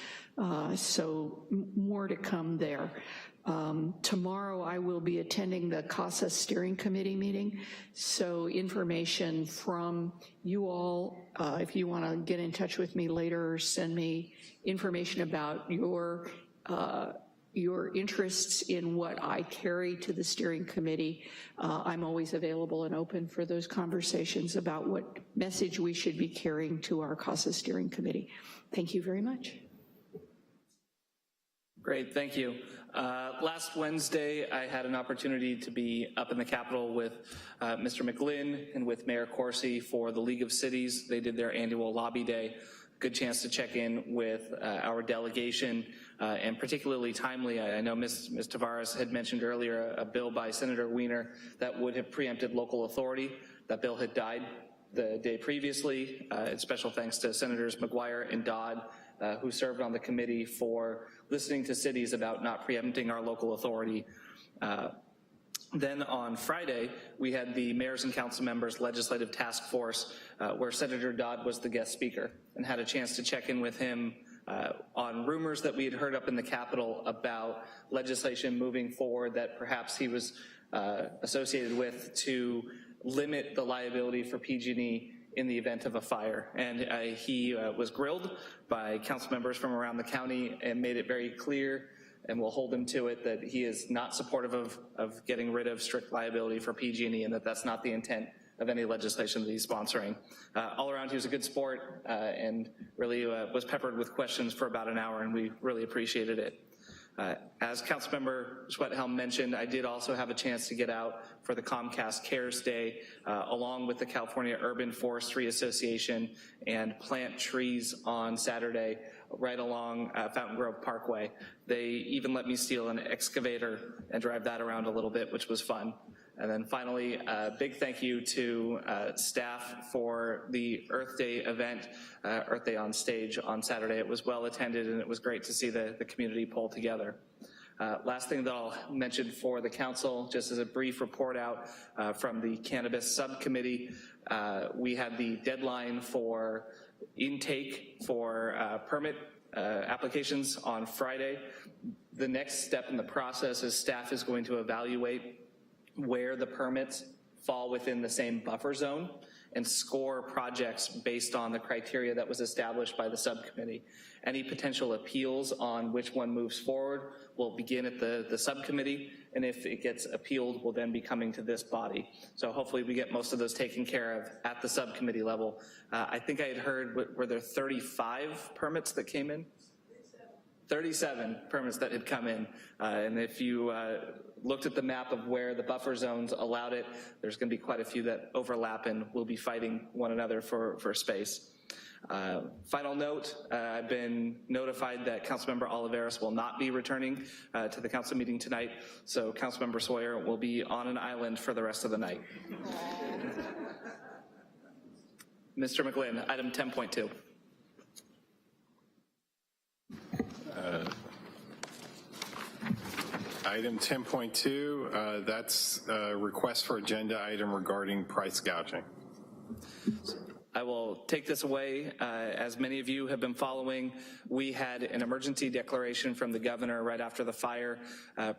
So more to come there. Tomorrow I will be attending the CASA Steering Committee meeting, so information from you all, if you want to get in touch with me later or send me information about your interests in what I carry to the steering committee. I'm always available and open for those conversations about what message we should be carrying to our CASA Steering Committee. Thank you very much. Great, thank you. Last Wednesday, I had an opportunity to be up in the Capitol with Mr. McGlynn and with Mayor Corsi for the League of Cities. They did their annual lobby day. Good chance to check in with our delegation, and particularly timely, I know Ms. Tavares had mentioned earlier a bill by Senator Wiener that would have preempted local authority. That bill had died the day previously. Special thanks to Senators McGuire and Dodd, who served on the committee for listening to cities about not preempting our local authority. Then on Friday, we had the Mayors and Council Members Legislative Task Force, where Senator Dodd was the guest speaker, and had a chance to check in with him on rumors that we had heard up in the Capitol about legislation moving forward that perhaps he was associated with to limit the liability for PG&E in the event of a fire. And he was grilled by council members from around the county and made it very clear, and we'll hold him to it, that he is not supportive of getting rid of strict liability for PG&E, and that that's not the intent of any legislation that he's sponsoring. All around, he was a good sport and really was peppered with questions for about an hour, and we really appreciated it. As Councilmember Schwethelm mentioned, I did also have a chance to get out for the Comcast Cares Day, along with the California Urban Forestry Association, and plant trees on Saturday right along Fountain Grove Parkway. They even let me steal an excavator and drive that around a little bit, which was fun. And then finally, a big thank you to staff for the Earth Day event, Earth Day on Stage on Saturday. It was well attended, and it was great to see the community pull together. Last thing that I'll mention for the council, just as a brief report out from the Cannabis Subcommittee, we had the deadline for intake for permit applications on Friday. The next step in the process is staff is going to evaluate where the permits fall within the same buffer zone and score projects based on the criteria that was established by the subcommittee. Any potential appeals on which one moves forward will begin at the subcommittee, and if it gets appealed, will then be coming to this body. So hopefully we get most of those taken care of at the subcommittee level. I think I had heard, were there 35 permits that came in? 37 permits that had come in, and if you looked at the map of where the buffer zones allowed it, there's going to be quite a few that overlap, and we'll be fighting one another for space. Final note, I've been notified that Councilmember Olivares will not be returning to the council meeting tonight, so Councilmember Sawyer will be on an island for the rest of the night. Mr. McGlynn, item 10.2. Item 10.2, that's a request for agenda item regarding price gouging. I will take this away. As many of you have been following, we had an emergency declaration from the governor right after the fire,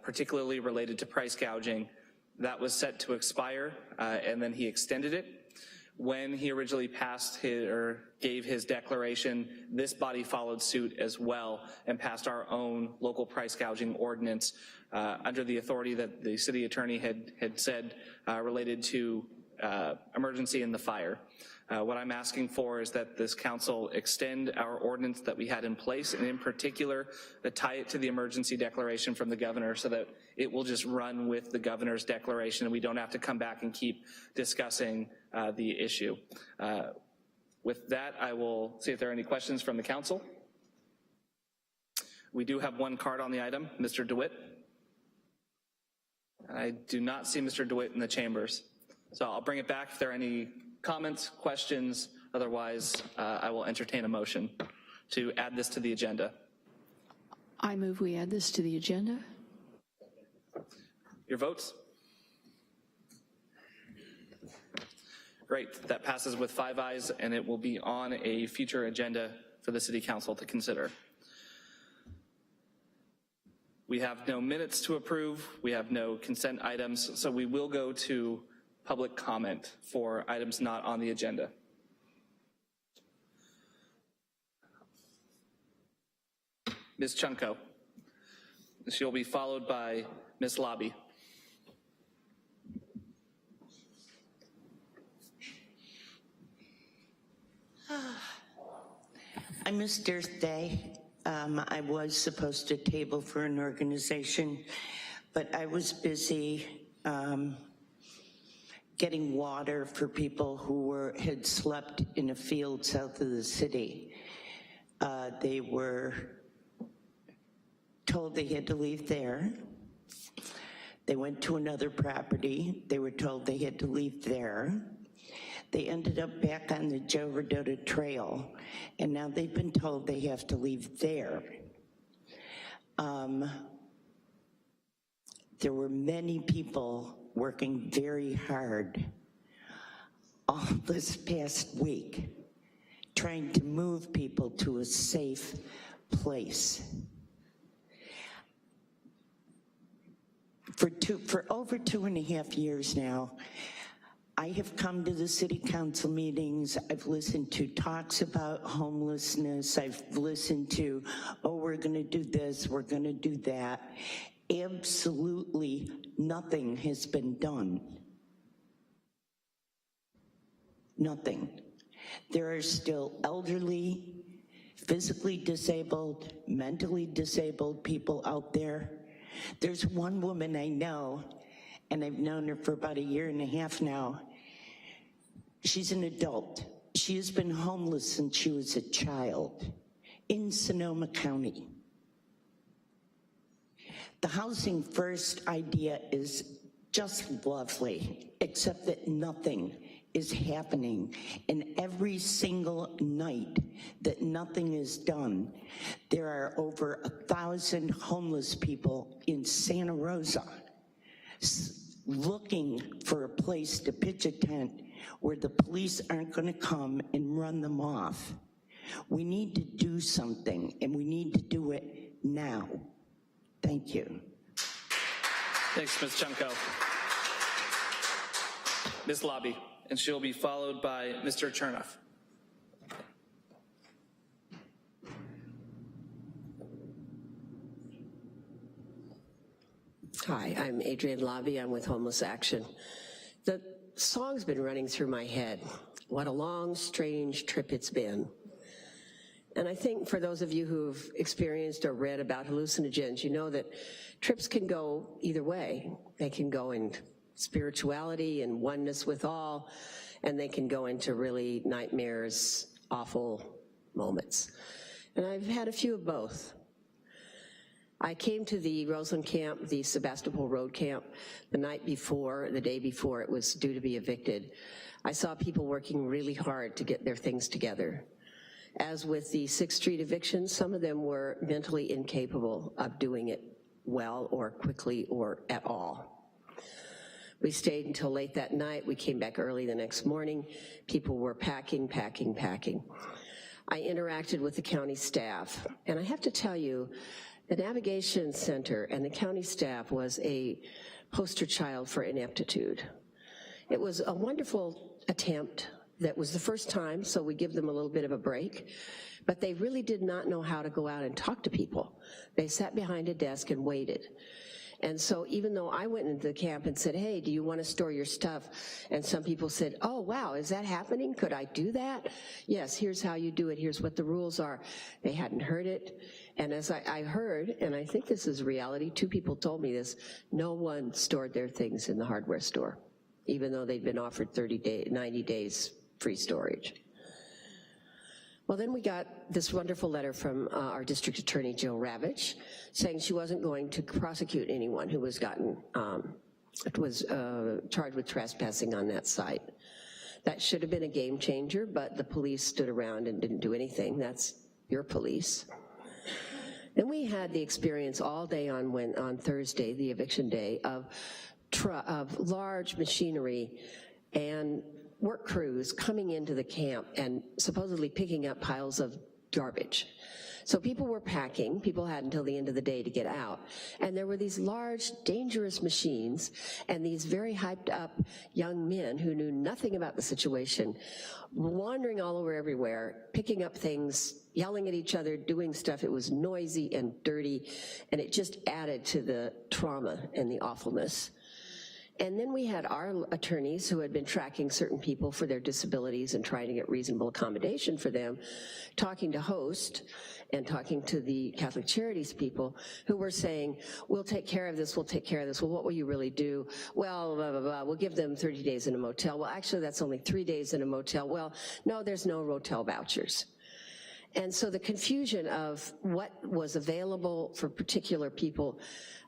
particularly related to price gouging. That was set to expire, and then he extended it. When he originally gave his declaration, this body followed suit as well and passed our own local price gouging ordinance under the authority that the city attorney had said related to emergency in the fire. What I'm asking for is that this council extend our ordinance that we had in place, and in particular, tie it to the emergency declaration from the governor so that it will just run with the governor's declaration and we don't have to come back and keep discussing the issue. With that, I will see if there are any questions from the council. We do have one card on the item, Mr. DeWitt. I do not see Mr. DeWitt in the chambers. So I'll bring it back if there are any comments, questions. Otherwise, I will entertain a motion to add this to the agenda. I move we add this to the agenda. Your votes? Great, that passes with 5 ayes, and it will be on a future agenda for the City Council to consider. We have no minutes to approve, we have no consent items, so we will go to public comment for items not on the agenda. Ms. Chunko. She'll be followed by Ms. Lobby. I missed Earth Day, I was supposed to table for an organization, but I was busy getting water for people who had slept in a field south of the city. They were told they had to leave there. They went to another property. They were told they had to leave there. They ended up back on the Joe Rodota Trail, and now they've been told they have to leave there. There were many people working very hard all this past week trying to move people to a safe place. For over 2.5 years now, I have come to the city council meetings. I've listened to talks about homelessness. I've listened to, oh, we're gonna do this, we're gonna do that. Absolutely nothing has been done. Nothing. There are still elderly, physically disabled, mentally disabled people out there. There's one woman I know, and I've known her for about 1.5 years now. She's an adult. She has been homeless since she was a child in Sonoma County. The Housing First idea is just lovely, except that nothing is happening. And every single night that nothing is done, there are over 1,000 homeless people in Santa Rosa looking for a place to pitch a tent where the police aren't gonna come and run them off. We need to do something, and we need to do it now. Thank you. Thanks, Ms. Chumko. Ms. Lobby, and she'll be followed by Mr. Chernoff. Hi, I'm Adrienne Lobby. I'm with Homeless Action. The song's been running through my head. What a long, strange trip it's been. And I think for those of you who've experienced or read about hallucinogens, you know that trips can go either way. They can go in spirituality and oneness with all, and they can go into really nightmares, awful moments. And I've had a few of both. I came to the Roseland camp, the Sebastopol Road camp, the day before it was due to be evicted. I saw people working really hard to get their things together. As with the 6th Street evictions, some of them were mentally incapable of doing it well or quickly or at all. We stayed until late that night. We came back early the next morning. People were packing. I interacted with the county staff, and I have to tell you, the Navigation Center and the county staff was a poster child for ineptitude. It was a wonderful attempt. That was the first time, so we give them a little bit of a break, but they really did not know how to go out and talk to people. They sat behind a desk and waited. And so even though I went into the camp and said, hey, do you want to store your stuff? And some people said, oh, wow, is that happening? Could I do that? Yes, here's how you do it. Here's what the rules are. They hadn't heard it. And as I heard, and I think this is reality, 2 people told me this, no one stored their things in the hardware store, even though they'd been offered 90 days free storage. Well, then we got this wonderful letter from our district attorney, Jill Ravitch, saying she wasn't going to prosecute anyone who was charged with trespassing on that site. That should have been a game changer, but the police stood around and didn't do anything. That's your police. Then we had the experience all day on Thursday, the eviction day, of large machinery and work crews coming into the camp and supposedly picking up piles of garbage. So people were packing, people had until the end of the day to get out, and there were these large, dangerous machines and these very hyped up young men who knew nothing about the situation, wandering all over everywhere, picking up things, yelling at each other, doing stuff. It was noisy and dirty, and it just added to the trauma and the awfulness. And then we had our attorneys who had been tracking certain people for their disabilities and trying to get reasonable accommodation for them, talking to Host and talking to the Catholic Charities people who were saying, we'll take care of this, we'll take care of this. Well, what will you really do? Well, blah, blah, blah. We'll give them 30 days in a motel. Well, actually, that's only 3 days in a motel. Well, no, there's no motel vouchers. And so the confusion of what was available for particular people,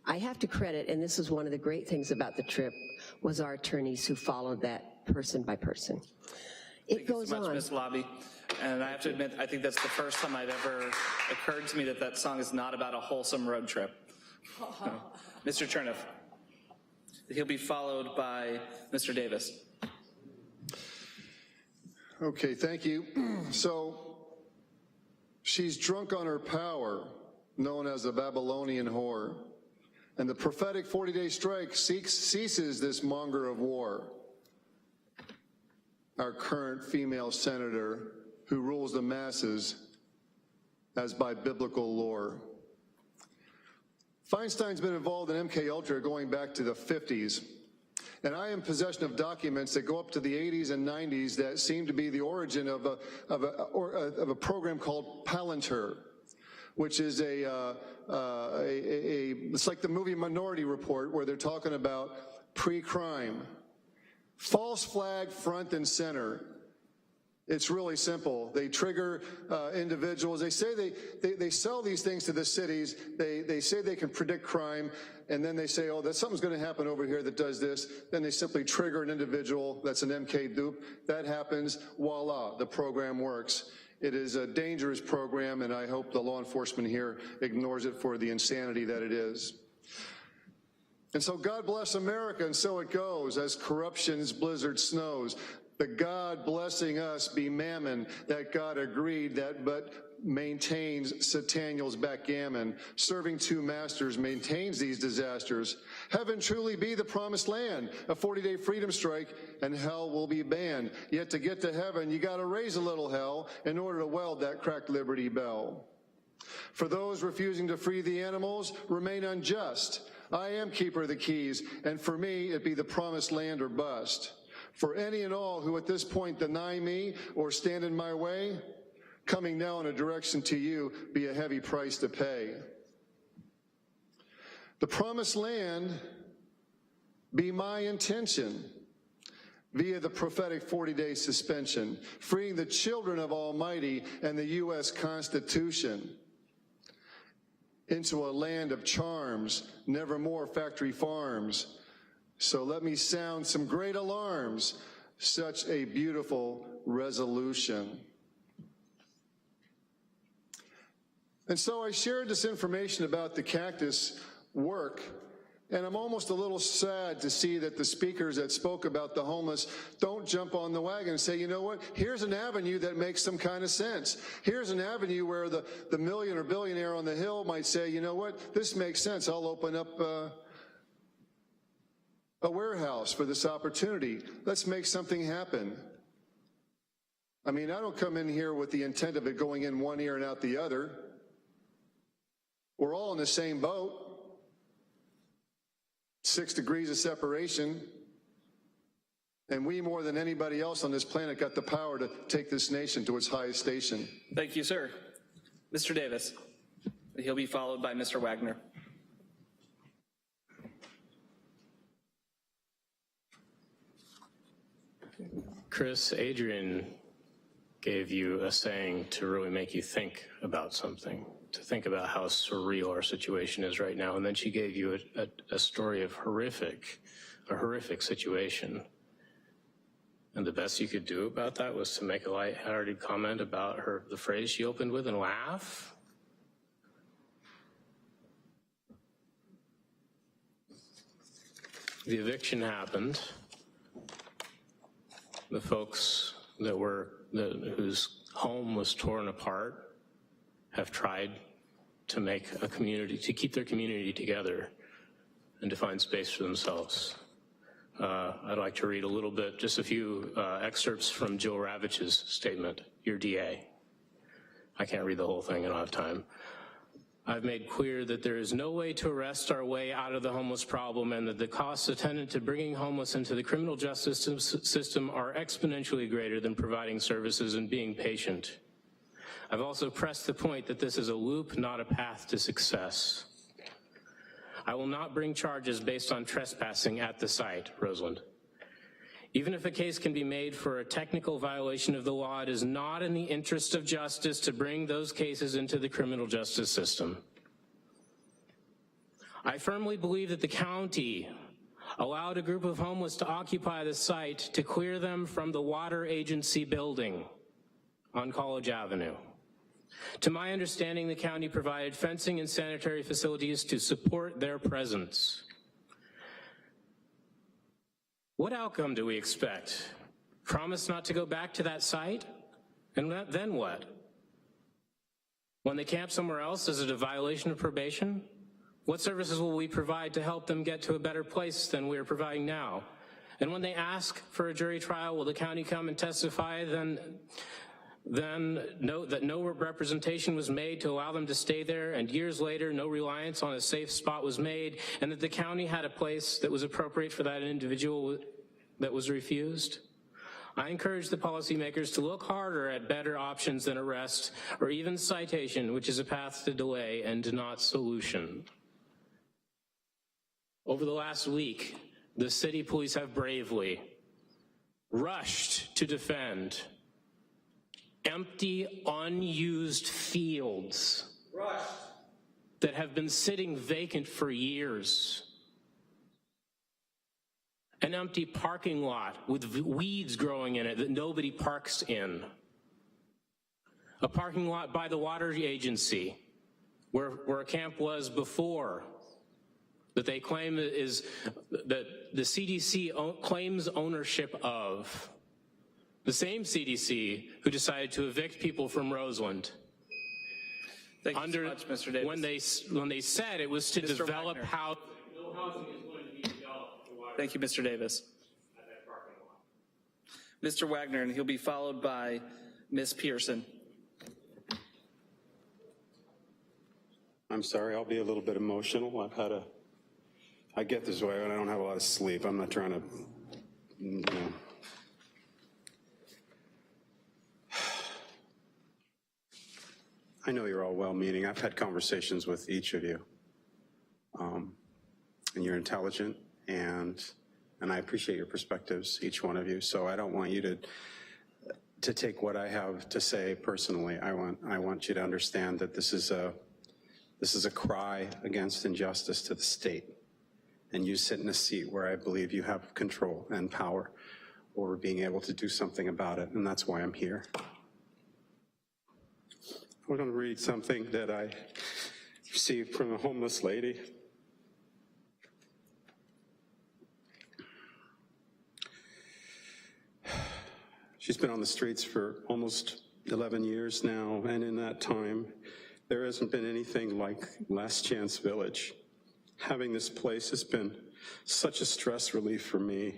I have to credit, and this is one of the great things about the trip, was our attorneys who followed that person by person. It goes Thank you so much, on. Ms. Lobby. And I have to admit, I think that's the first time I've ever occurred to me that that song is not about a wholesome road trip. Mr. Chernoff. He'll be followed by Mr. Davis. Okay, thank you. So, she's drunk on her power, known as the Babylonian whore. And the prophetic 40-day strike ceases this monger of war. Our current female senator who rules the masses as by biblical lore. Feinstein's been involved in MKUltra going back to the 50s. And I am in possession of documents that go up to the 80s and 90s that seem to be the origin of a program called Palantir, which is it's like the movie Minority Report, where they're talking about pre-crime. False flag front and center. It's really simple. They trigger individuals. They say they sell these things to the cities. They say they can predict crime, and then they say, oh, that something's going to happen over here that does this. Then they simply trigger an individual that's an MK dupe. That happens. Voila, the program works. It is a dangerous program, and I hope the law enforcement here ignores it for the insanity that it is. And so God bless America, and so it goes, as corruption's blizzard snows. The God blessing us be mammon, that God agreed that but maintains Sataniel's backgammon. Serving two masters maintains these disasters. Heaven truly be the promised land, a 40-day freedom strike, and hell will be banned. Yet to get to heaven, you gotta raise a little hell in order to weld that cracked Liberty Bell. For those refusing to free the animals, remain unjust. I am keeper of the keys, and for me, it be the promised land or bust. For any and all who at this point deny me or stand in my way, coming now in a direction to you be a heavy price to pay. The promised land be my intention via the prophetic 40-day suspension, freeing the children of Almighty and the U.S. Constitution into a land of charms, never more factory farms. So let me sound some great alarms, such a beautiful resolution. And so I shared this information about the cactus work, and I'm almost a little sad to see that the speakers that spoke about the homeless don't jump on the wagon and say, you know what, here's an avenue that makes some kind of sense. Here's an avenue where the million or billionaire on the Hill might say, you know what, this makes sense, I'll open up a warehouse for this opportunity. Let's make something happen. I mean, I don't come in here with the intent of it going in one ear and out the other. We're all in the same boat. 6 degrees of separation. And we, more than anybody else on this planet, got the power to take this nation to its highest station. Thank you, sir. Mr. Davis. He'll be followed by Mr. Wagner. Chris, Adrian gave you a saying to really make you think about something, to think about how surreal our situation is right now. And then she gave you a story of a horrific situation. And the best you could do about that was to make a lighthearted comment about the phrase she opened with and laugh. The eviction happened. The folks whose home was torn apart have tried to make a community, to keep their community together and to find space for themselves. I'd like to read a little bit, just a few excerpts from Jill Ravich's statement, your DA. I can't read the whole thing, I don't have time. I've made clear that there is no way to arrest our way out of the homeless problem and that the costs attendant to bringing homeless into the criminal justice system are exponentially greater than providing services and being patient. I've also pressed the point that this is a loop, not a path to success. I will not bring charges based on trespassing at the site, Roseland. Even if a case can be made for a technical violation of the law, it is not in the interest of justice to bring those cases into the criminal justice system. I firmly believe that the county allowed a group of homeless to occupy the site to clear them from the water agency building on College Avenue. To my understanding, the county provided fencing and sanitary facilities to support their presence. What outcome do we expect? Promise not to go back to that site? And then what? When they camp somewhere else, is it a violation of probation? What services will we provide to help them get to a better place than we are providing now? And when they ask for a jury trial, will the county come and testify then note that no representation was made to allow them to stay there, and years later no reliance on a safe spot was made, and that the county had a place that was appropriate for that individual that was refused? I encourage the policymakers to look harder at better options than arrest or even citation, which is a path to delay and not solution. Over the last week, the city police have bravely rushed to defend empty, unused fields that have been sitting vacant for years. An empty parking lot with weeds growing in it that nobody parks in. A parking lot by the water agency where a camp was before that they claim is, that the CDC claims ownership of. The same CDC who decided to evict people from Roseland. Thank you so much, Mr. Davis. When they said it was to Mr. develop Wagner. how no housing is going to be developed for water. Thank you, Mr. Davis. Mr. Wagner, and he'll be followed by Ms. Pearson. I'm sorry, I'll be a little bit emotional. I get this way, and I don't have a lot of sleep. I'm not trying to, you know. I know you're all well-meaning. I've had conversations with each of you, and you're intelligent, and I appreciate your perspectives, each one of you. So I don't want you to take what I have to say personally. I want you to understand that this is a cry against injustice to the state, and you sit in a seat where I believe you have control and power over being able to do something about it, and that's why I'm here. I'm going to read something that I received from a homeless lady. She's been on the streets for almost 11 years now, and in that time, there hasn't been anything like Last Chance Village. Having this place has been such a stress relief for me.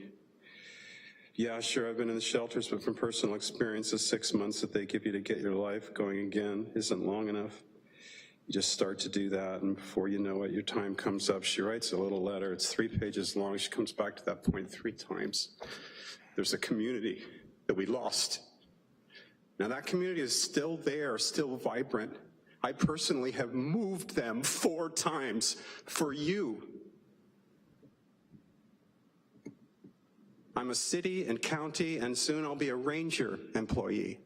Yeah, sure, I've been in the shelters, but from personal experience, the 6 months that they give you to get your life going again isn't long enough. You just start to do that, and before you know it, your time comes up. She writes a little letter. It's 3 pages long. She comes back to that point 3 times. There's a community that we lost. Now that community is still there, still vibrant. I personally have moved them 4 times for you. I'm a city and county, and soon I'll be a ranger employee,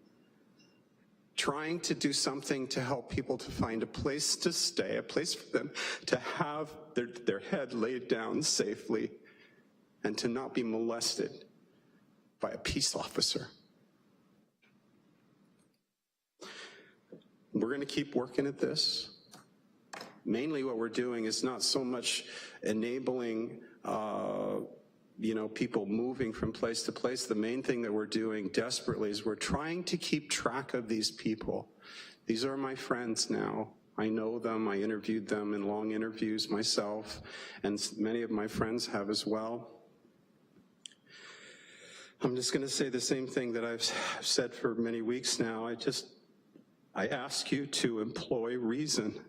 trying to do something to help people to find a place to stay, a place for them to have their head laid down safely and to not be molested by a peace officer. We're going to keep working at this. Mainly what we're doing is not so much enabling people moving from place to place. The main thing that we're doing desperately is we're trying to keep track of these people. These are my friends now. I know them, I interviewed them in long interviews myself, and many of my friends have as well. I'm just gonna say the same thing that I've said for many weeks now. I ask you to employ reason.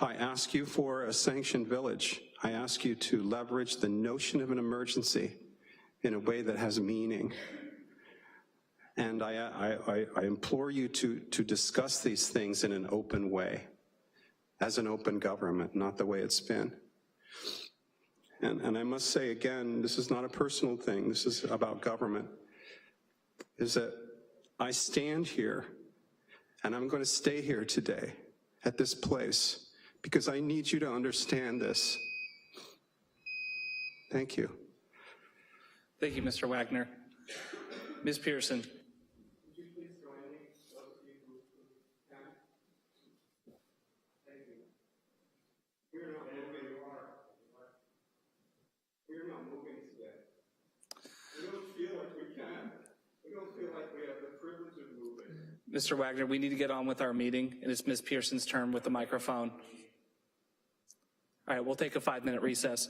I ask you for a sanctioned village. I ask you to leverage the notion of an emergency in a way that has meaning. And I implore you to discuss these things in an open way, as an open government, not the way it's been. And I must say again, this is not a personal thing, this is about government, is that I stand here and I'm going to stay here today at this place because I need you to understand this. Thank you. Thank you, Mr. Wagner. Ms. Pearson. Mr. Wagner, we need to get on with our meeting, and it's Ms. Pearson's turn with the microphone. All right, we'll take a 5-minute recess.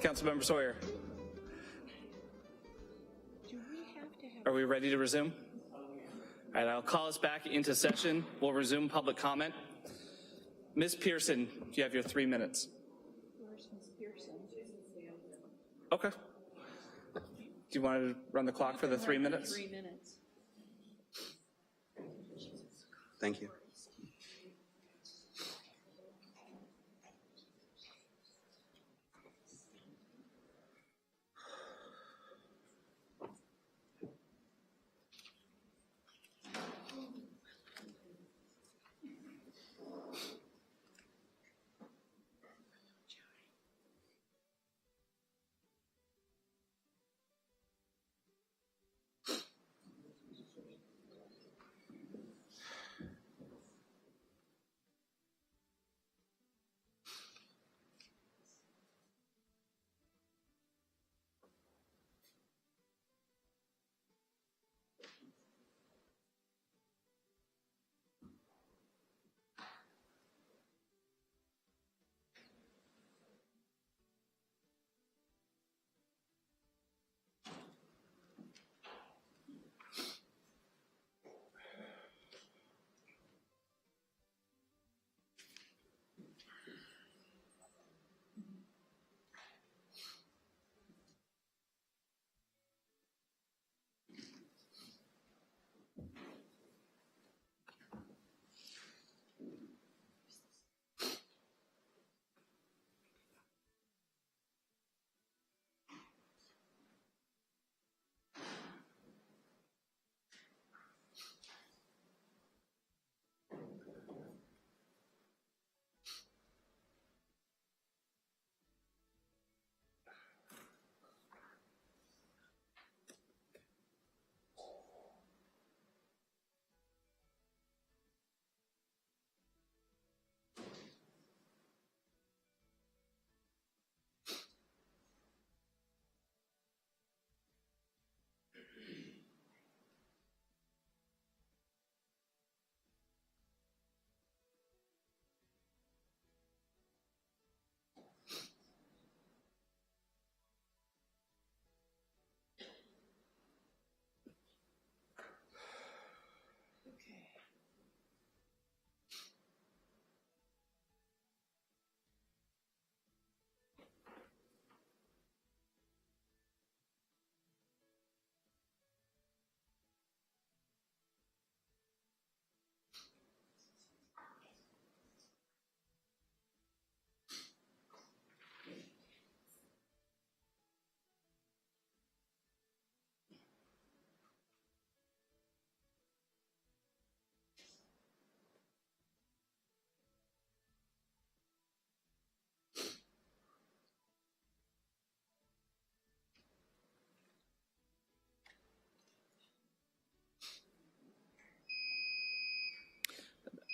Councilmember Sawyer. Are we ready to resume? All right, I'll call us back into session. We'll resume public comment. Ms. Pearson, you have your 3 minutes. Where's Ms. Pearson? Okay. Do you want to run the clock for the 3 minutes? 3 minutes. Thank you.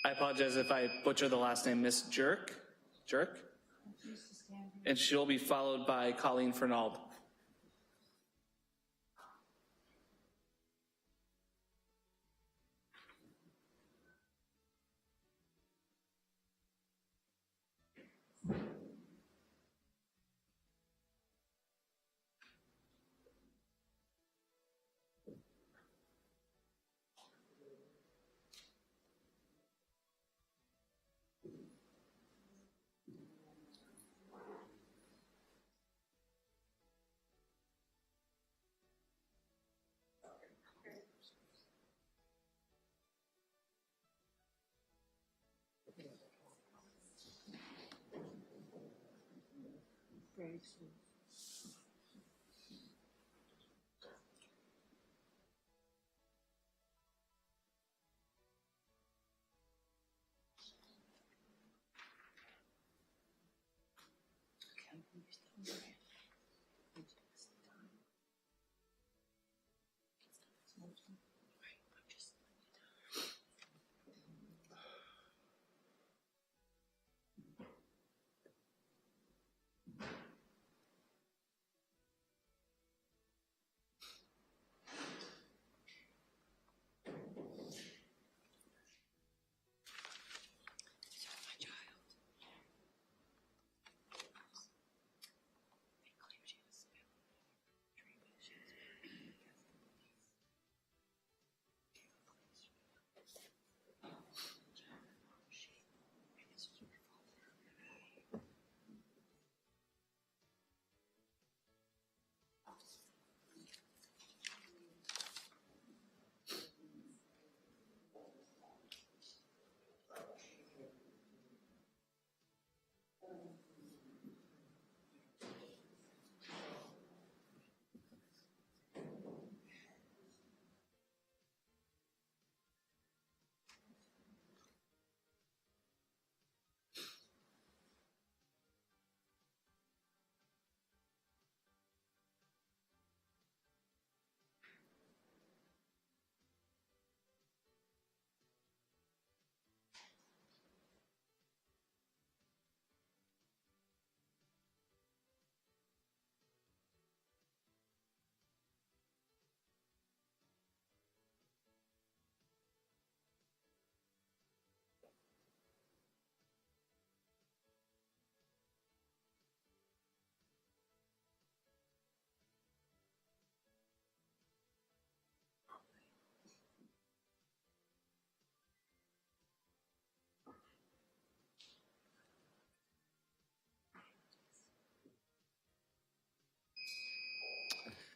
I apologize if I butcher the last name, Miss Jerk? And she'll be followed by Colleen Fernald.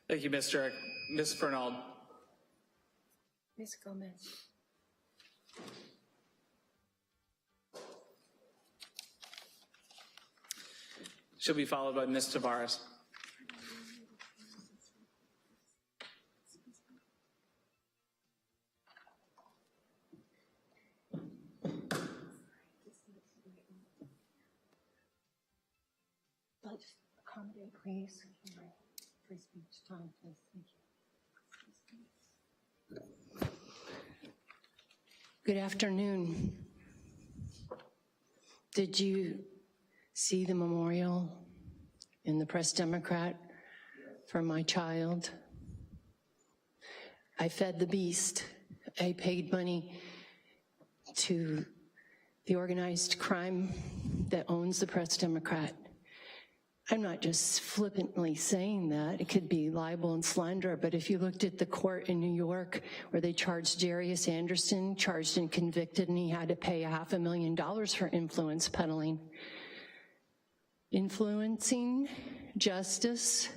Thank you, Ms. Fernald. Ms. Gomez. She'll be followed by Ms. Tavares. Let's accommodate, please. Free speech time, please. Thank you. Good afternoon. Did you see the memorial in the Press Democrat for my child? I fed the beast. I paid money to the organized crime that owns the Press Democrat. I'm not just flippantly saying that. It could be libel and slander, but if you looked at the court in New York where they charged Darius Anderson, charged and convicted, and he had to pay $500,000 for influence peddling. Influencing justice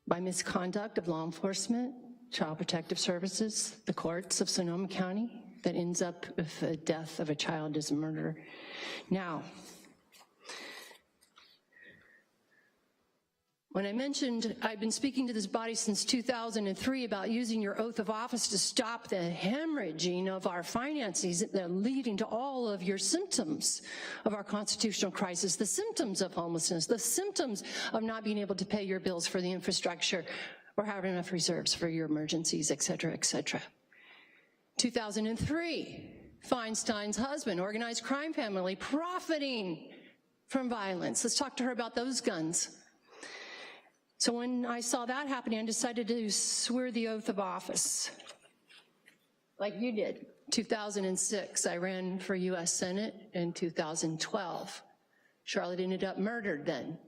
by misconduct of law enforcement, Child Protective Services, the courts of Sonoma County, that ends up with the death of a child as a murder. Now, when I mentioned I've been speaking to this body since 2003 about using your oath of office to stop the hemorrhaging of our finances that are leading to all of your symptoms of our constitutional crisis, the symptoms of homelessness, the symptoms of not being able to pay your bills for the infrastructure or having enough reserves for your emergencies, et cetera, et cetera. 2003, Feinstein's husband, organized crime family, profiting from violence. Let's talk to her about those guns. So when I saw that happening, I decided to swear the oath of office, like you did. 2006, I ran for US Senate. In 2012, Charlotte ended up murdered then.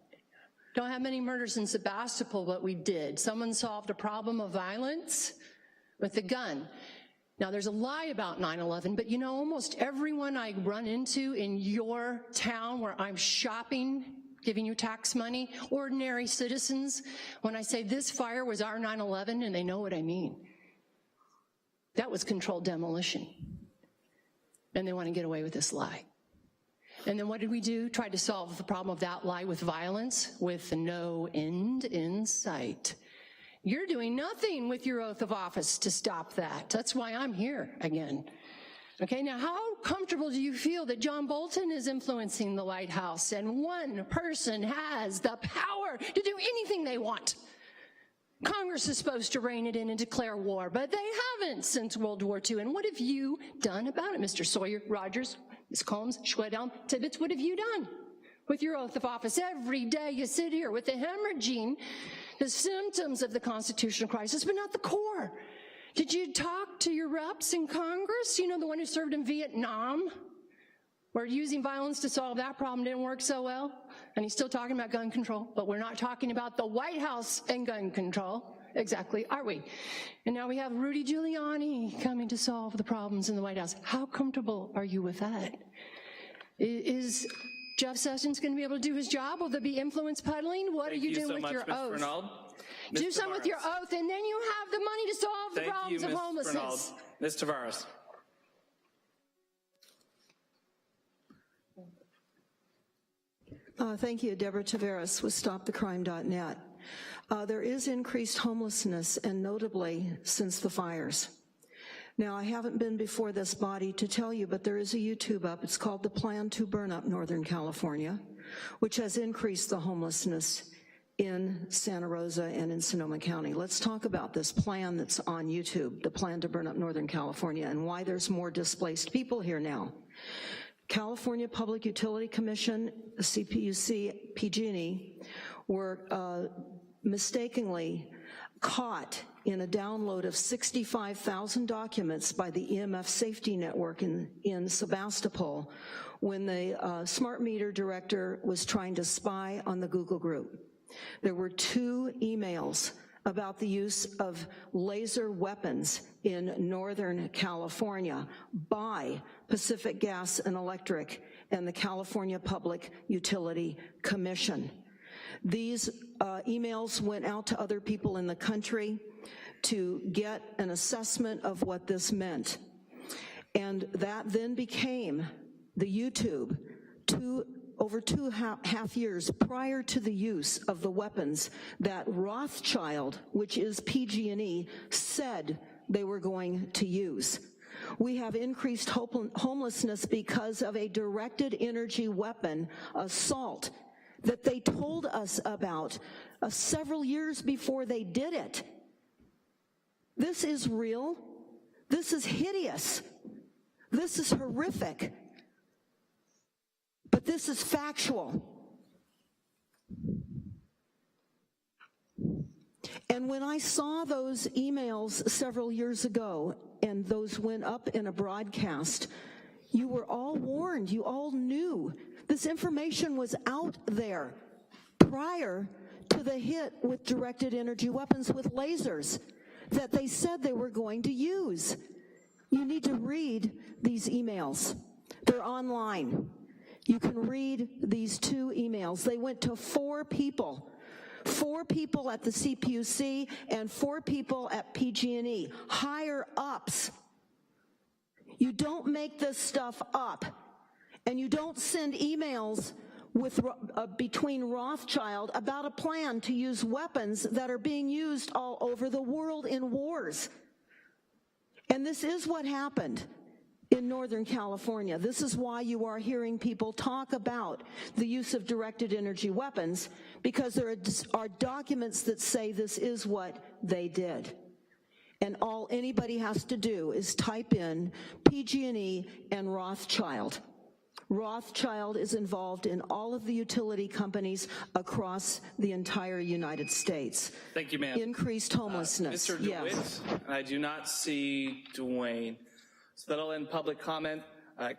Don't have many murders in Sebastopol, but we did. Someone solved a problem of violence with a gun. Now there's a lie about 9/11, but you know, almost everyone I run into in your town where I'm shopping, giving you tax money, ordinary citizens, when I say this fire was our 9/11, and they know what I mean. That was controlled demolition. And they want to get away with this lie. And then what did we do? Tried to solve the problem of that lie with violence, with no end in sight. You're doing nothing with your oath of office to stop that. That's why I'm here again. Okay, now how comfortable do you feel that John Bolton is influencing the White House and one person has the power to do anything they want? Congress is supposed to rein it in and declare war, but they haven't since World War II. And what have you done about it, Mr. Sawyer, Rogers, Ms. Combs, Schwedhelm, Tibbetts? What have you done with your oath of office? Every day you sit here with the hemorrhaging, the symptoms of the constitutional crisis, but not the core. Did you talk to your reps in Congress? You know, the one who served in Vietnam, where using violence to solve that problem didn't work so well? And he's still talking about gun control, but we're not talking about the White House and gun control. Exactly, are we? And now we have Rudy Giuliani coming to solve the problems in the White House. How comfortable are you with that? Is Jeff Sessions going to be able to do his job? Will there be influence peddling? What are you doing with your oath? Do something with your oath, and then you have the money to solve the problems of homelessness. Ms. Tavares. Thank you, Deborah Tavares with StopTheCrime.net. There is increased homelessness, and notably since the fires. Now, I haven't been before this body to tell you, but there is a YouTube up. It's called The Plan to Burn Up Northern California, which has increased the homelessness in Santa Rosa and in Sonoma County. Let's talk about this plan that's on YouTube, The Plan to Burn Up Northern California, and why there's more displaced people here now. California Public Utility Commission, CPUC, PG&E, were mistakenly caught in a download of 65,000 documents by the EMF Safety Network in Sebastopol when the smart meter director was trying to spy on the Google group. There were 2 emails about the use of laser weapons in Northern California by Pacific Gas and Electric and the California Public Utility Commission. These emails went out to other people in the country to get an assessment of what this meant. And that then became the YouTube over two half years prior to the use of the weapons that Rothschild, which is PG&E, said they were going to use. We have increased homelessness because of a directed energy weapon assault that they told us about several years before they did it. This is real. This is hideous. This is horrific. But this is factual. And when I saw those emails several years ago, and those went up in a broadcast, you were all warned, you all knew. This information was out there prior to the hit with directed energy weapons with lasers that they said they were going to use. You need to read these emails. They're online. You can read these 2 emails. They went to 4 people. 4 people at the CPUC and 4 people at PG&E, higher ups. You don't make this stuff up, and you don't send emails between Rothschild about a plan to use weapons that are being used all over the world in wars. And this is what happened in Northern California. This is why you are hearing people talk about the use of directed energy weapons, because there are documents that say this is what they did. And all anybody has to do is type in PG&E and Rothschild. Rothschild is involved in all of the utility companies across the entire United States. Thank you, ma'am. Increased homelessness. Mr. DeWitt, I do not see Dwayne. So that'll end public comment.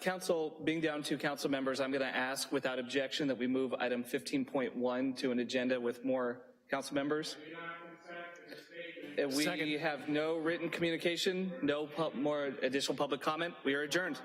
Council, being down 2 council members, I'm gonna ask without objection that we move item 15.1 to an agenda with more council members. We have no written communication, no more additional public comment. We are adjourned.